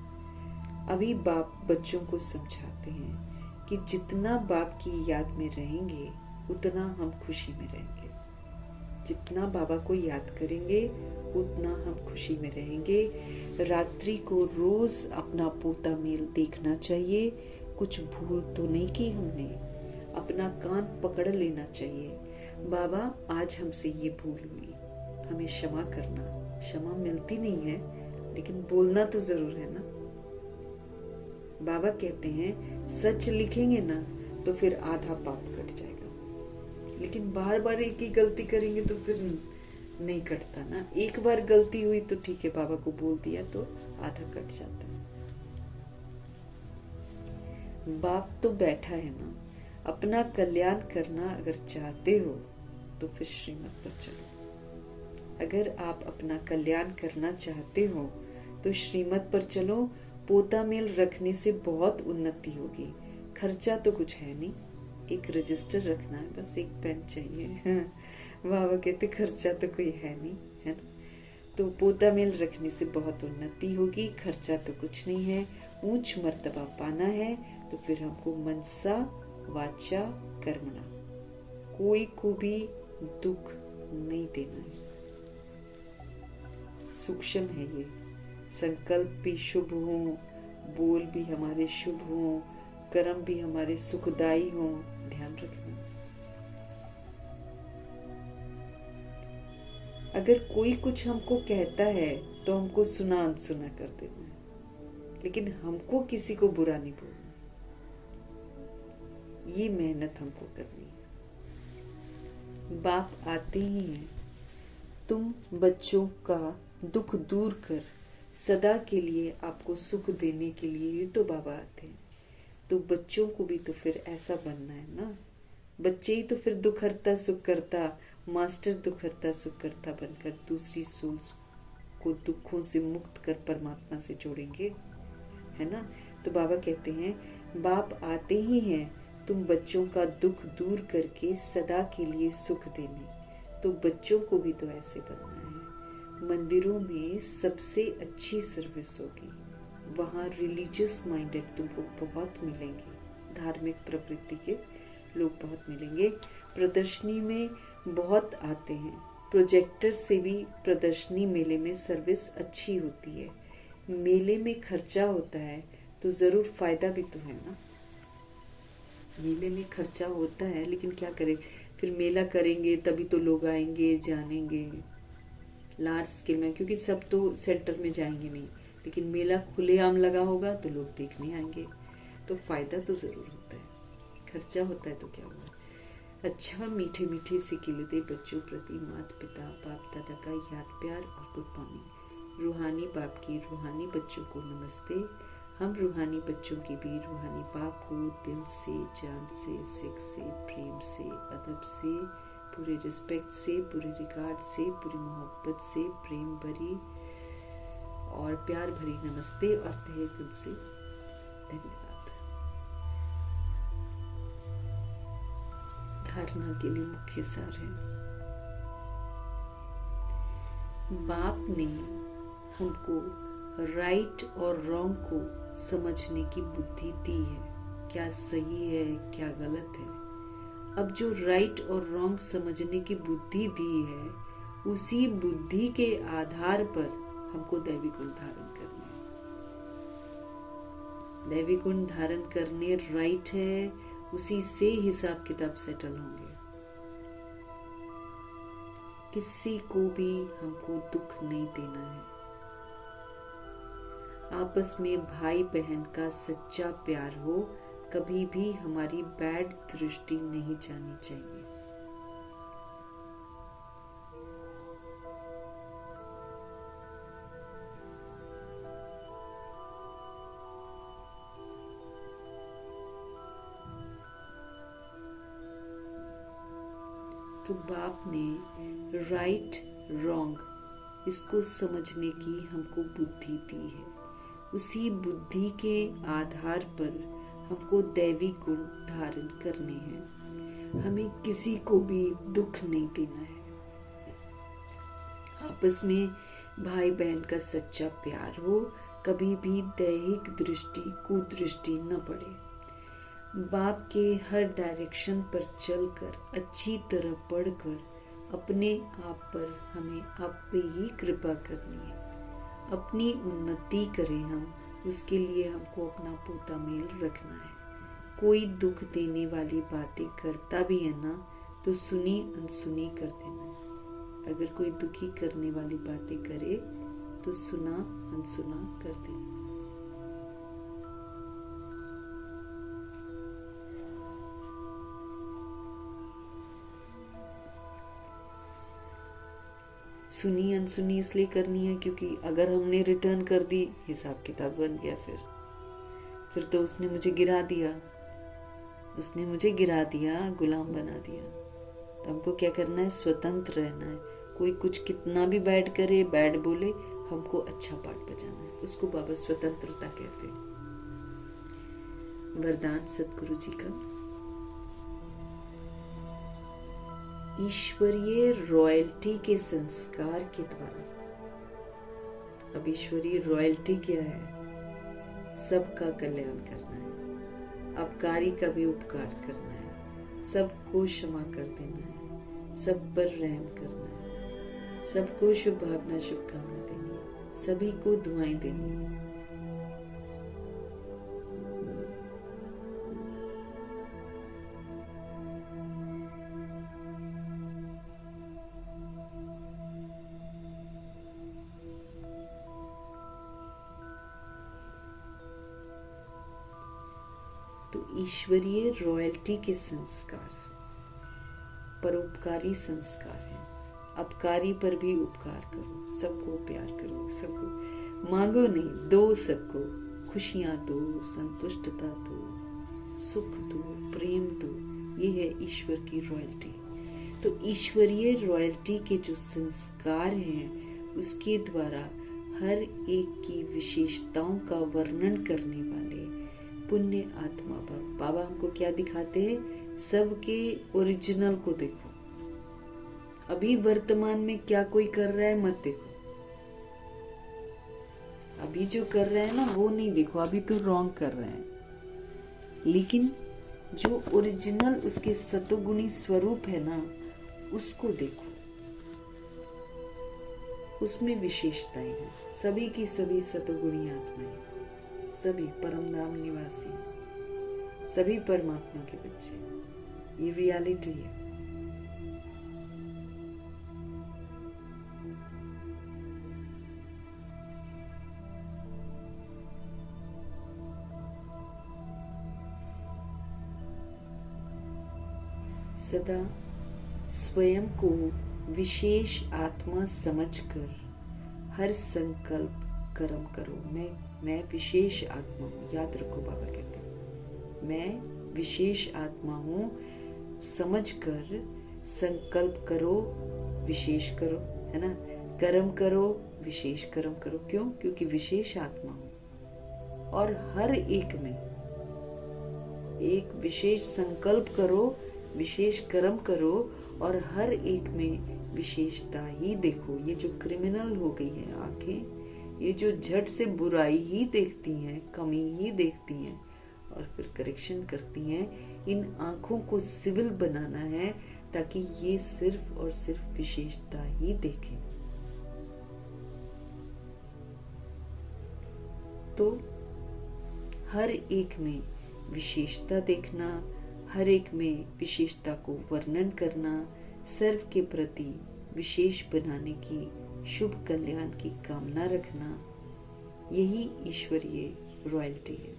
अभी बाप बच्चों को समझाते हैं कि जितना बाप की याद में रहेंगे उतना हम खुशी में रहेंगे। जितना बाबा को याद करेंगे उतना हम खुशी में रहेंगे। रात्रि को रोज अपना पोता मेल देखना चाहिए। कुछ भूल तो नहीं की हमने, अपना कान पकड़ लेना चाहिए। बाबा आज हमसे ये भूल हुई, हमें क्षमा करना। क्षमा मिलती नहीं है लेकिन बोलना तो जरूर है ना। बाबा कहते हैं सच लिखेंगे ना तो फिर आधा पाप कट जाएगा, लेकिन बार बार एक ही गलती करेंगे तो फिर नहीं कटता ना। एक बार गलती हुई तो ठीक है, बाबा को बोल दिया तो आधा कट जाता है। बाप तो बैठा है ना, अपना कल्याण करना अगर चाहते हो तो फिर श्रीमत पर चलो। अगर आप अपना कल्याण करना चाहते हो तो श्रीमत पर चलो। पोता मेल रखने से बहुत उन्नति होगी। खर्चा तो कुछ है नहीं, एक रजिस्टर रखना है बस, एक पेन चाहिए। बाबा कहते खर्चा तो कोई है नहीं, है ना। तो पोता मेल रखने से बहुत उन्नति होगी, खर्चा तो कुछ नहीं है। ऊंच मर्तबा पाना है तो फिर हमको मनसा वाचा कर्मणा कोई को भी दुख नहीं देना है। सूक्ष्म है ये। संकल्प भी शुभ हो, बोल भी हमारे शुभ हो, कर्म भी हमारे सुखदायी हो, ध्यान रखना। अगर कोई कुछ हमको कहता है तो हमको सुना अनसुना कर देना है, लेकिन हमको किसी को बुरा नहीं बोलना। ये मेहनत हमको करनी है। बाप आते ही हैं तुम बच्चों का दुख दूर कर सदा के लिए आपको सुख देने के लिए तो बाबा आते हैं। तो बच्चों को भी तो फिर ऐसा बनना है ना। बच्चे ही तो फिर दुख हरता सुख करता, मास्टर दुख हरता सुख करता बनकर दूसरी सोल्स को दुखों से मुक्त कर परमात्मा से जोड़ेंगे, है ना। तो बाबा कहते हैं बाप आते ही हैं तुम बच्चों का दुख दूर करके सदा के लिए सुख देने। तो बच्चों को भी तो ऐसे बनना है। मंदिरों में सबसे अच्छी सर्विस होगी, वहाँ रिलीजियस माइंडेड तुमको बहुत मिलेंगे, धार्मिक प्रवृत्ति के लोग बहुत मिलेंगे। प्रदर्शनी में बहुत आते हैं, प्रोजेक्टर से भी प्रदर्शनी मेले में सर्विस अच्छी होती है। मेले में खर्चा होता है तो जरूर फायदा भी तो है ना। मेले में खर्चा होता है लेकिन क्या करें, फिर मेला करेंगे तभी तो लोग आएंगे जानेंगे लार्ज स्केल में, क्योंकि सब तो सेंटर में जाएंगे नहीं, लेकिन मेला खुलेआम लगा होगा तो लोग देखने आएंगे, तो फायदा तो जरूर होता है, खर्चा होता है तो क्या हुआ। अच्छा, मीठे मीठे से खिलते बच्चों प्रति माता पिता बाप दादा का याद प्यार और गुड मॉर्निंग। रूहानी बाप की रूहानी बच्चों को नमस्ते। हम रूहानी बच्चों के भी रूहानी बाप को दिल से, जान से, सिख से, प्रेम से, अदब से, पूरे रिस्पेक्ट से, पूरे रिगार्ड से, पूरी मोहब्बत से, प्रेम भरी और प्यार भरी नमस्ते और तहे दिल से धन्यवाद। धारणा के लिए मुख्य सार है, बाप ने हमको राइट और रॉन्ग को समझने की बुद्धि दी है, क्या सही है क्या गलत है। अब जो राइट और रॉन्ग समझने की बुद्धि दी है, उसी बुद्धि के आधार पर हमको दैवी गुण धारण करने हैं। दैवी गुण धारण करने राइट है, उसी से हिसाब किताब सेटल होंगे। किसी को भी हमको दुख नहीं देना है। आपस में भाई बहन का सच्चा प्यार हो, कभी भी हमारी बैड दृष्टि नहीं जानी चाहिए। तो बाप ने राइट रॉन्ग इसको समझने की हमको बुद्धि दी है, उसी बुद्धि के आधार पर हमको दैवी गुण धारण करने हैं। हमें किसी को भी दुख नहीं देना है। आपस में भाई बहन का सच्चा प्यार हो, कभी भी दैहिक दृष्टि कुदृष्टि न पड़े। बाप के हर डायरेक्शन पर चलकर अच्छी तरह पढ़कर अपने आप पर हमें आप पे ही कृपा करनी है। अपनी उन्नति करें हम, उसके लिए हमको अपना पोता मेल रखना है। कोई दुख देने वाली बातें करता भी है ना, तो सुनी अनसुनी कर देना। अगर कोई दुखी करने वाली बातें करे तो सुना अनसुना कर देना। सुनी अनसुनी इसलिए करनी है क्योंकि अगर हमने रिटर्न कर दी, हिसाब किताब बन गया। फिर तो उसने मुझे गिरा दिया, गुलाम बना दिया। तो हमको क्या करना है? स्वतंत्र रहना है। कोई कुछ कितना भी बैड करे, बैड बोले, हमको अच्छा पाठ बजाना है। उसको बाबा स्वतंत्रता कहते हैं। वरदान सतगुरु जी का, ईश्वरीय रॉयल्टी के संस्कार के द्वारा। अब ईश्वरीय रॉयल्टी क्या है? सबका कल्याण करना है, अपकारी का भी उपकार करना है, सबको क्षमा कर देना है, सब पर रहम करना है, सबको शुभ भावना शुभकामना देनी है, सभी को दुआएं देनी है। तो ईश्वरीय रॉयल्टी के संस्कार परोपकारी संस्कार है। अपकारी पर भी उपकार करो, सबको प्यार करो, सबको मांगो नहीं, दो सबको, खुशियां दो, संतुष्टता दो, सुख दो, प्रेम दो। ये है ईश्वर की रॉयल्टी। तो ईश्वरीय रॉयल्टी के जो संस्कार हैं, उसके द्वारा हर एक की विशेषताओं का वर्णन करने वाले पुण्य आत्मा बाबा हमको क्या दिखाते हैं? सबके ओरिजिनल को देखो। अभी वर्तमान में क्या कोई कर रहा है मत देखो। अभी जो कर रहा है ना वो नहीं देखो, अभी तो रॉन्ग कर रहे हैं। लेकिन जो ओरिजिनल उसके सतोगुणी स्वरूप है ना, उसको देखो। उसमें विशेषताएं हैं। सभी की सभी सतोगुणी आत्माएं, सभी परम धाम निवासी, सभी परमात्मा के बच्चे। ये रियलिटी है। सदा स्वयं को विशेष आत्मा समझकर हर संकल्प कर्म करो। मैं विशेष आत्मा हूँ। याद रखो, बाबा कहते हैं मैं विशेष आत्मा हूँ। समझकर संकल्प करो, विशेष करो, है ना। कर्म करो, विशेष कर्म करो। क्यों? क्योंकि विशेष आत्मा हूँ। और हर एक में एक विशेष संकल्प करो, विशेष कर्म करो, और हर एक में विशेषता ही देखो। ये जो क्रिमिनल हो गई है आंखें, ये जो झट से बुराई ही देखती हैं, कमी ही देखती हैं और फिर करेक्शन करती हैं, इन आंखों को सिविल बनाना है ताकि ये सिर्फ और सिर्फ विशेषता ही देखें। तो हर एक में विशेषता देखना, हर एक में विशेषता को वर्णन करना, सर्व के प्रति विशेष बनाने की, शुभ कल्याण की कामना रखना, यही ईश्वरीय रॉयल्टी है।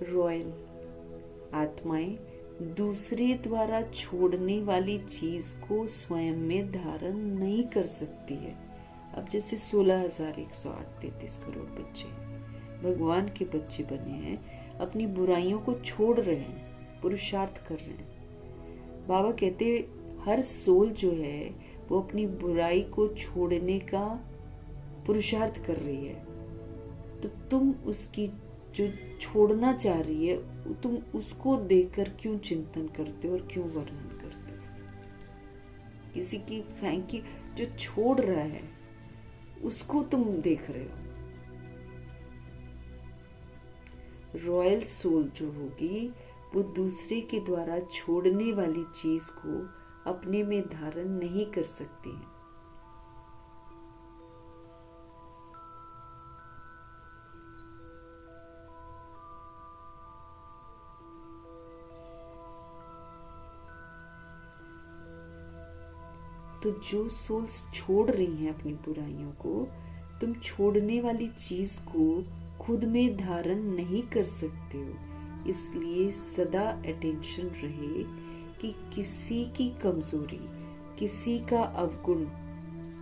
रॉयल आत्माएं दूसरे द्वारा छोड़ने वाली चीज को स्वयं में धारण नहीं कर सकती है। अब जैसे 16,108-33 करोड़ बच्चे भगवान के बच्चे बने हैं, अपनी बुराइयों को छोड़ रहे हैं, पुरुषार्थ कर रहे हैं। बाबा कहते हर सोल जो है वो अपनी बुराई को छोड़ने का पुरुषार्थ कर रही है। तो तुम उसकी जो छोड़ना चाह रही है, तुम उसको देखकर क्यों चिंतन करते हो और क्यों वर्णन करते हो? किसी की फैंकी जो छोड़ रहा है उसको तुम देख रहे हो। रॉयल सोल जो होगी वो दूसरे के द्वारा छोड़ने वाली चीज को अपने में धारण नहीं कर सकती है। तो जो सोल्स छोड़ रही हैं अपनी बुराइयों को, तुम छोड़ने वाली चीज को खुद में धारण नहीं कर सकते हो। इसलिए सदा अटेंशन रहे कि किसी की कमजोरी, किसी का अवगुण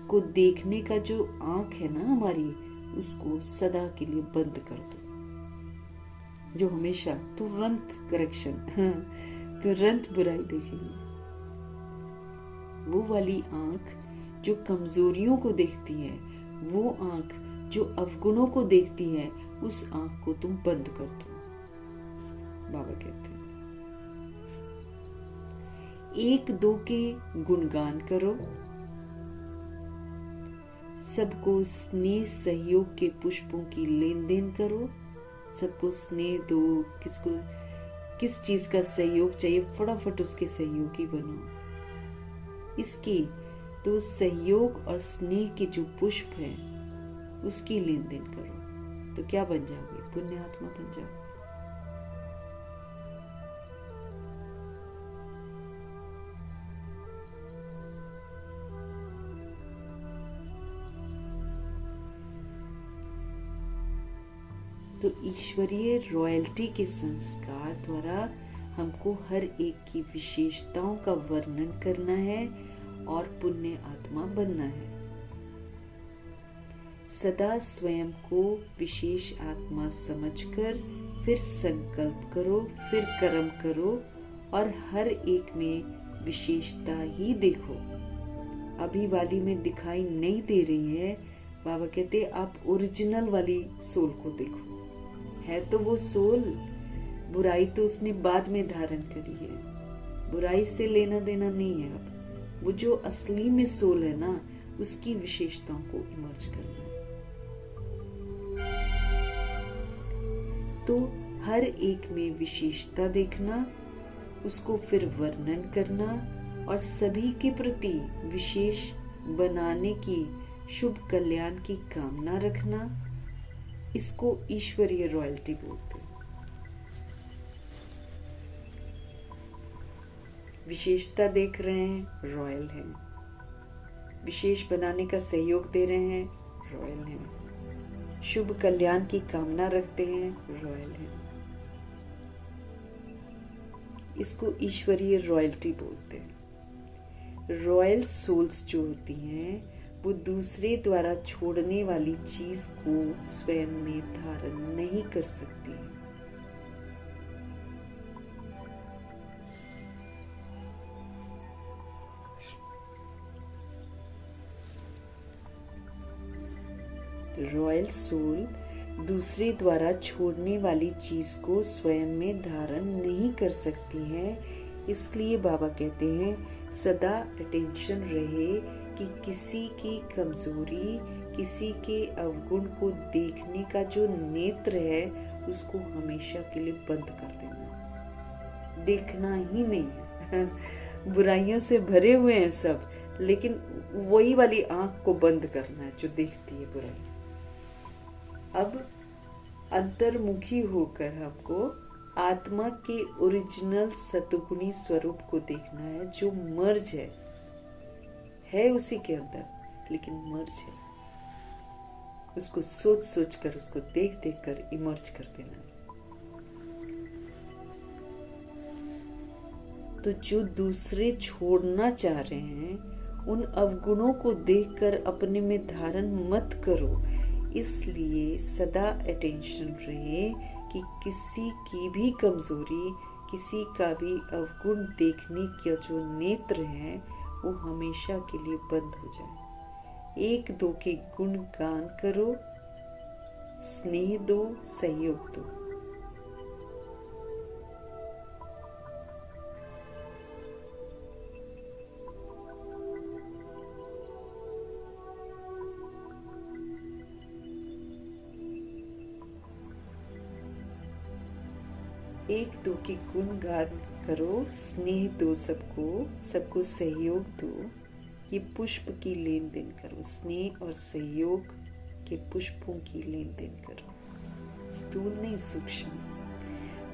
को देखने का जो आंख है ना हमारी, उसको सदा के लिए बंद कर दो। जो हमेशा तुरंत करेक्शन, तुरंत बुराई देखेगी, वो वाली आंख जो कमजोरियों को देखती है, वो आंख जो अवगुणों को देखती है, उस आंख को तुम बंद कर दो। बाबा कहते हैं एक दो के गुणगान करो, सबको स्नेह सहयोग के पुष्पों की लेन देन करो। सबको स्नेह दो, किसको किस चीज का सहयोग चाहिए, फटाफट उसके सहयोगी बनो। इसकी तो सहयोग और स्नेह के जो पुष्प है उसकी लेन देन करो, तो क्या बन जाओगे? पुण्य आत्मा बन जाओगे। तो ईश्वरीय रॉयल्टी के संस्कार द्वारा हमको हर एक की विशेषताओं का वर्णन करना है और पुण्य आत्मा बनना है। सदा स्वयं को विशेष आत्मा समझकर फिर संकल्प करो, फिर कर्म करो और हर एक में विशेषता ही देखो। अभी वाली में दिखाई नहीं दे रही है। बाबा कहते आप ओरिजिनल वाली सोल को देखो। है तो वो सोल, बुराई तो उसने बाद में धारण करी है, बुराई से लेना देना नहीं है। अब वो जो असली में सोल है ना, उसकी विशेषताओं को इमर्ज करना है। तो हर एक में विशेषता देखना, उसको फिर वर्णन करना और सभी के प्रति विशेष बनाने की, शुभ कल्याण की कामना रखना, इसको ईश्वरीय रॉयल्टी बोलते हैं। विशेषता देख रहे हैं, रॉयल है। विशेष बनाने का सहयोग दे रहे हैं, रॉयल हैं। शुभ कल्याण की कामना रखते हैं, रॉयल हैं। इसको ईश्वरीय रॉयल्टी बोलते हैं। रॉयल सोल्स जो होती हैं वो दूसरे द्वारा छोड़ने वाली चीज को स्वयं में धारण नहीं कर सकती है। रॉयल सोल दूसरे द्वारा छोड़ने वाली चीज को स्वयं में धारण नहीं कर सकती है। इसलिए बाबा कहते हैं सदा अटेंशन रहे कि किसी की कमजोरी, किसी के अवगुण को देखने का जो नेत्र है उसको हमेशा के लिए बंद कर देना, देखना ही नहीं है। बुराइयों से भरे हुए हैं सब, लेकिन वही वाली आंख को बंद करना है जो देखती है बुराई। अब अंतर्मुखी होकर हमको आत्मा के ओरिजिनल सतुगुणी स्वरूप को देखना है जो मर्ज है उसी के अंदर, लेकिन मर्ज है। उसको सोच सोच कर, उसको देख देख कर इमर्ज कर देना। तो जो दूसरे छोड़ना चाह रहे हैं उन अवगुणों को देखकर अपने में धारण मत करो। इसलिए सदा अटेंशन रहे कि किसी की भी कमजोरी, किसी का भी अवगुण देखने का जो नेत्र है वो हमेशा के लिए बंद हो जाए। एक दो के गुण गान करो, स्नेह दो, सहयोग दो। एक दो के गुण गान करो, स्नेह दो सबको, सबको सहयोग दो। ये पुष्प की लेन देन करो, स्नेह और सहयोग के पुष्पों की लेन देन करो, स्थूल नहीं सूक्ष्म।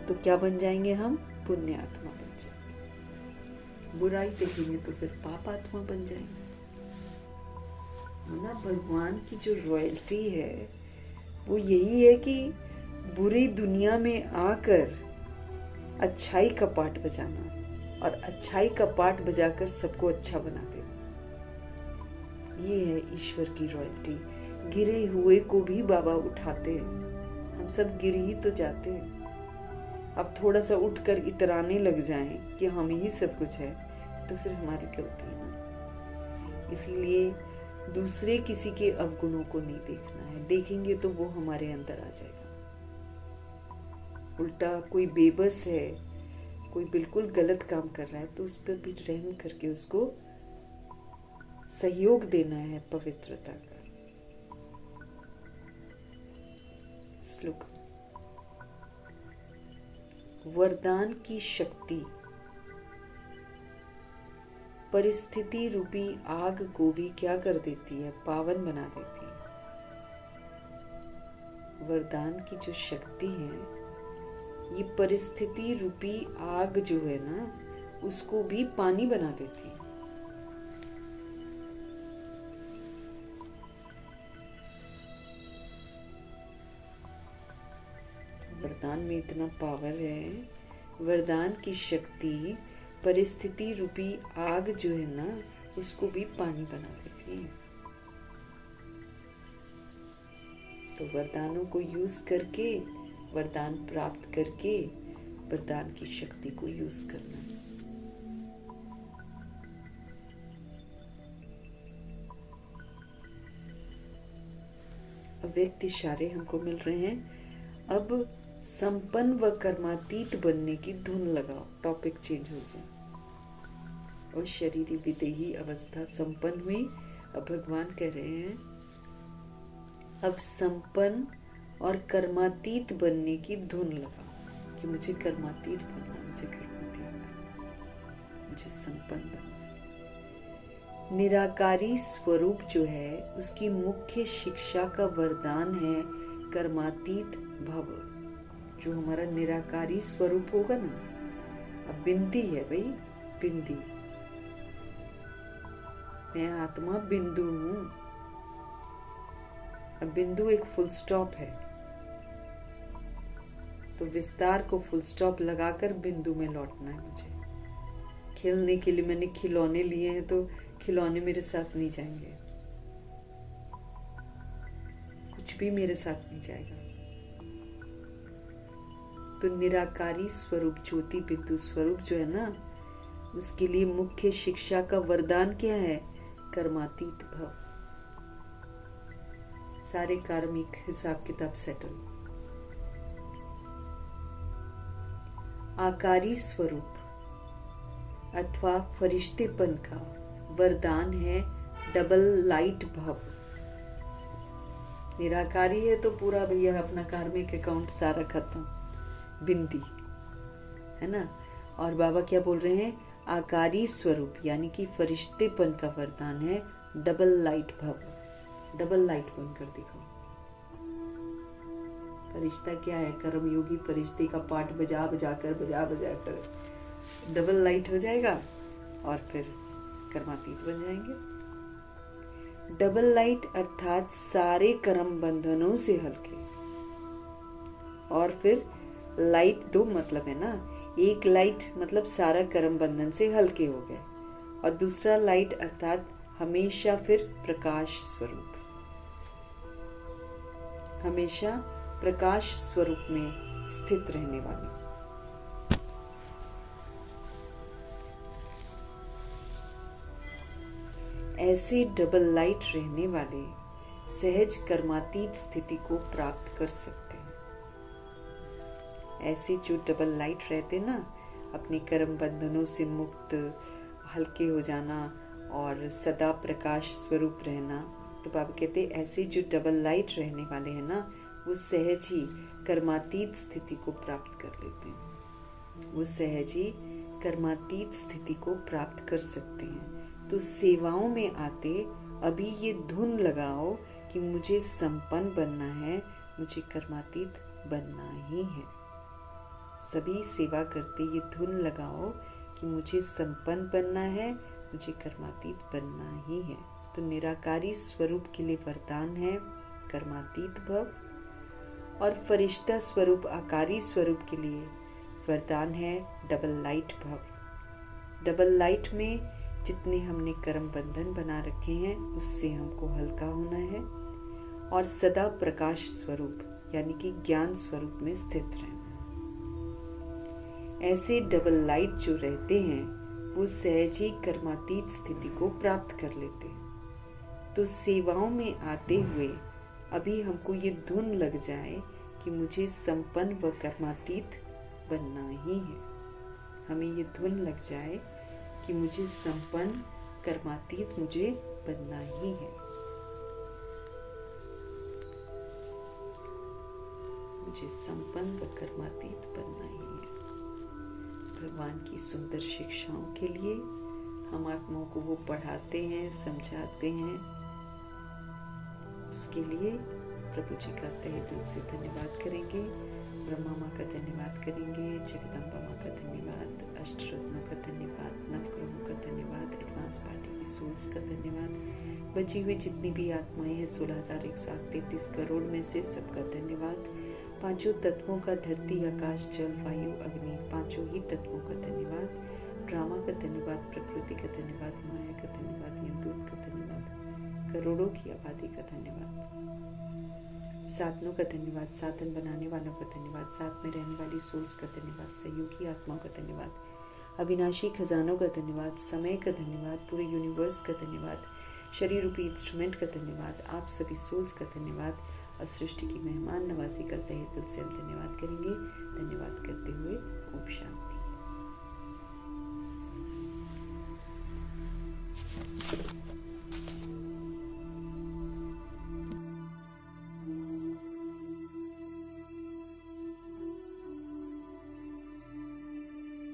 तो क्या बन जाएंगे हम? पुण्य आत्मा बन जाएंगे। बुराई देखेंगे तो फिर पाप आत्मा बन जाएंगे। ना भगवान की जो रॉयल्टी है वो यही है कि बुरी दुनिया में आकर अच्छाई का पाठ बजाना और अच्छाई का पाठ बजाकर सबको अच्छा बना देना। ये है ईश्वर की रॉयल्टी। गिरे हुए को भी बाबा उठाते हैं। हम सब गिर ही तो जाते हैं। अब थोड़ा सा उठकर इतराने लग जाएं कि हम ही सब कुछ है तो फिर हमारी गलती है ना। इसीलिए दूसरे किसी के अवगुणों को नहीं देखना है। देखेंगे तो वो हमारे अंदर आ जाएगा। उल्टा कोई बेबस है, कोई बिल्कुल गलत काम कर रहा है तो उस पर भी रहम करके उसको सहयोग देना है पवित्रता का। श्लोक। वरदान की शक्ति परिस्थिति रूपी आग को भी क्या कर देती है? पावन बना देती है। वरदान की जो शक्ति है ये परिस्थिति रूपी आग जो है ना उसको भी पानी बना देती है। वरदान में इतना पावर है। वरदान की शक्ति परिस्थिति रूपी आग जो है ना उसको भी पानी बना देती है। तो वरदानों को यूज करके, वरदान प्राप्त करके वरदान की शक्ति को यूज करना। अव्यक्त इशारे हमको मिल रहे हैं। अब संपन्न व कर्मातीत बनने की धुन लगाओ। टॉपिक चेंज हो गया। और शरीरी विदेही अवस्था संपन्न हुई। अब भगवान कह रहे हैं अब संपन्न और कर्मातीत बनने की धुन लगाओ कि मुझे कर्मातीत बनना, मुझे कर्मातीत, मुझे संपन्न बनना। निराकारी स्वरूप जो है उसकी मुख्य शिक्षा का वरदान है कर्मातीत भव। जो हमारा निराकारी स्वरूप होगा ना, अब बिंदी है भाई, बिंदी मैं आत्मा बिंदु हूं। अब बिंदु एक फुल स्टॉप है, तो विस्तार को फुल स्टॉप लगाकर बिंदु में लौटना है मुझे। खेलने के लिए मैंने खिलौने लिए हैं, तो खिलौने मेरे साथ नहीं जाएंगे, कुछ भी मेरे साथ नहीं जाएगा। तो निराकारी स्वरूप, ज्योति बिंदु स्वरूप जो है ना, उसके लिए मुख्य शिक्षा का वरदान क्या है? कर्मातीत भव। सारे कार्मिक हिसाब किताब सेटल। आकारी स्वरूप अथवा फरिश्तेपन का वरदान है डबल लाइट भव। निराकारी है तो पूरा भैया अपना कार्मिक अकाउंट सारा खत्म, बिंदी है ना। और बाबा क्या बोल रहे हैं? आकारी स्वरूप यानी कि फरिश्तेपन का वरदान है डबल लाइट भव। डबल लाइट बन कर दिखाओ। फरिश्ता क्या है? कर्म योगी फरिश्ते का पाठ बजा बजा कर डबल लाइट हो जाएगा और फिर कर्मातीत बन जाएंगे। डबल लाइट अर्थात सारे कर्म बंधनों से हल्के। और फिर लाइट दो मतलब है ना, एक लाइट मतलब सारा कर्म बंधन से हल्के हो गए, और दूसरा लाइट अर्थात हमेशा फिर प्रकाश स्वरूप, हमेशा प्रकाश स्वरूप में स्थित रहने वाली। ऐसे डबल लाइट रहने वाले सहज कर्मातीत स्थिति को प्राप्त कर सकते हैं। ऐसे जो डबल लाइट रहते ना, अपने कर्म बंधनों से मुक्त, हल्के हो जाना और सदा प्रकाश स्वरूप रहना, तो बाबा कहते ऐसे जो डबल लाइट रहने वाले हैं ना, वो सहज ही कर्मातीत स्थिति को प्राप्त कर लेते हैं। वो सहज ही कर्मातीत स्थिति को प्राप्त कर सकते हैं। तो सेवाओं में आते अभी ये धुन लगाओ कि मुझे संपन्न बनना है, मुझे कर्मातीत बनना ही है। सभी सेवा करते ये धुन लगाओ कि मुझे संपन्न बनना है, मुझे कर्मातीत बनना ही है। तो निराकारी स्वरूप के लिए वरदान है कर्मातीत भव, और फरिश्ता स्वरूप आकारी स्वरूप के लिए वरदान है डबल लाइट भव। डबल लाइट में जितने हमने कर्म बंधन बना रखे हैं उससे हमको हल्का होना है, और सदा प्रकाश स्वरूप यानी कि ज्ञान स्वरूप में स्थित रहना। ऐसे डबल लाइट जो रहते हैं वो सहज ही कर्मातीत स्थिति को प्राप्त कर लेते हैं। तो सेवाओं में आते हुए अभी हमको ये धुन लग जाए कि मुझे संपन्न व कर्मातीत बनना ही है। हमें ये धुन लग जाए कि मुझे संपन्न कर्मातीत मुझे बनना ही है। मुझे संपन्न व कर्मातीत बनना ही है। भगवान की सुंदर शिक्षाओं के लिए हम आत्माओं को वो पढ़ाते हैं, समझाते हैं। उसके लिए प्रभु जी का तहे दिल से धन्यवाद करेंगे। ब्रह्मा माँ का धन्यवाद करेंगे, जगदम्बा माँ का धन्यवाद, अष्टरत्नों का धन्यवाद, नवग्रहों का धन्यवाद, एडवांस पार्टी की सोल्स का धन्यवाद, बची हुई जितनी भी आत्माएं हैं 16,133 करोड़ में से सबका धन्यवाद। पांचों तत्वों का, धरती, आकाश, जल, वायु, अग्नि, पांचों ही तत्वों का धन्यवाद। ड्रामा का धन्यवाद, प्रकृति का धन्यवाद, माया का धन्यवाद, यमदूत का धन्यवाद, करोड़ों की आबादी का धन्यवाद, साधनों का धन्यवाद, साधन बनाने वालों का धन्यवाद, साथ में रहने वाली सोल्स का धन्यवाद, सहयोगी आत्माओं का धन्यवाद, अविनाशी खजानों का धन्यवाद, समय का धन्यवाद, पूरे यूनिवर्स का धन्यवाद, शरीर रूपी इंस्ट्रूमेंट का धन्यवाद, आप सभी सोल्स का धन्यवाद, और सृष्टि की मेहमान नवाजी का तहे दिल से हम धन्यवाद करेंगे। धन्यवाद करते हुए ओम शांति।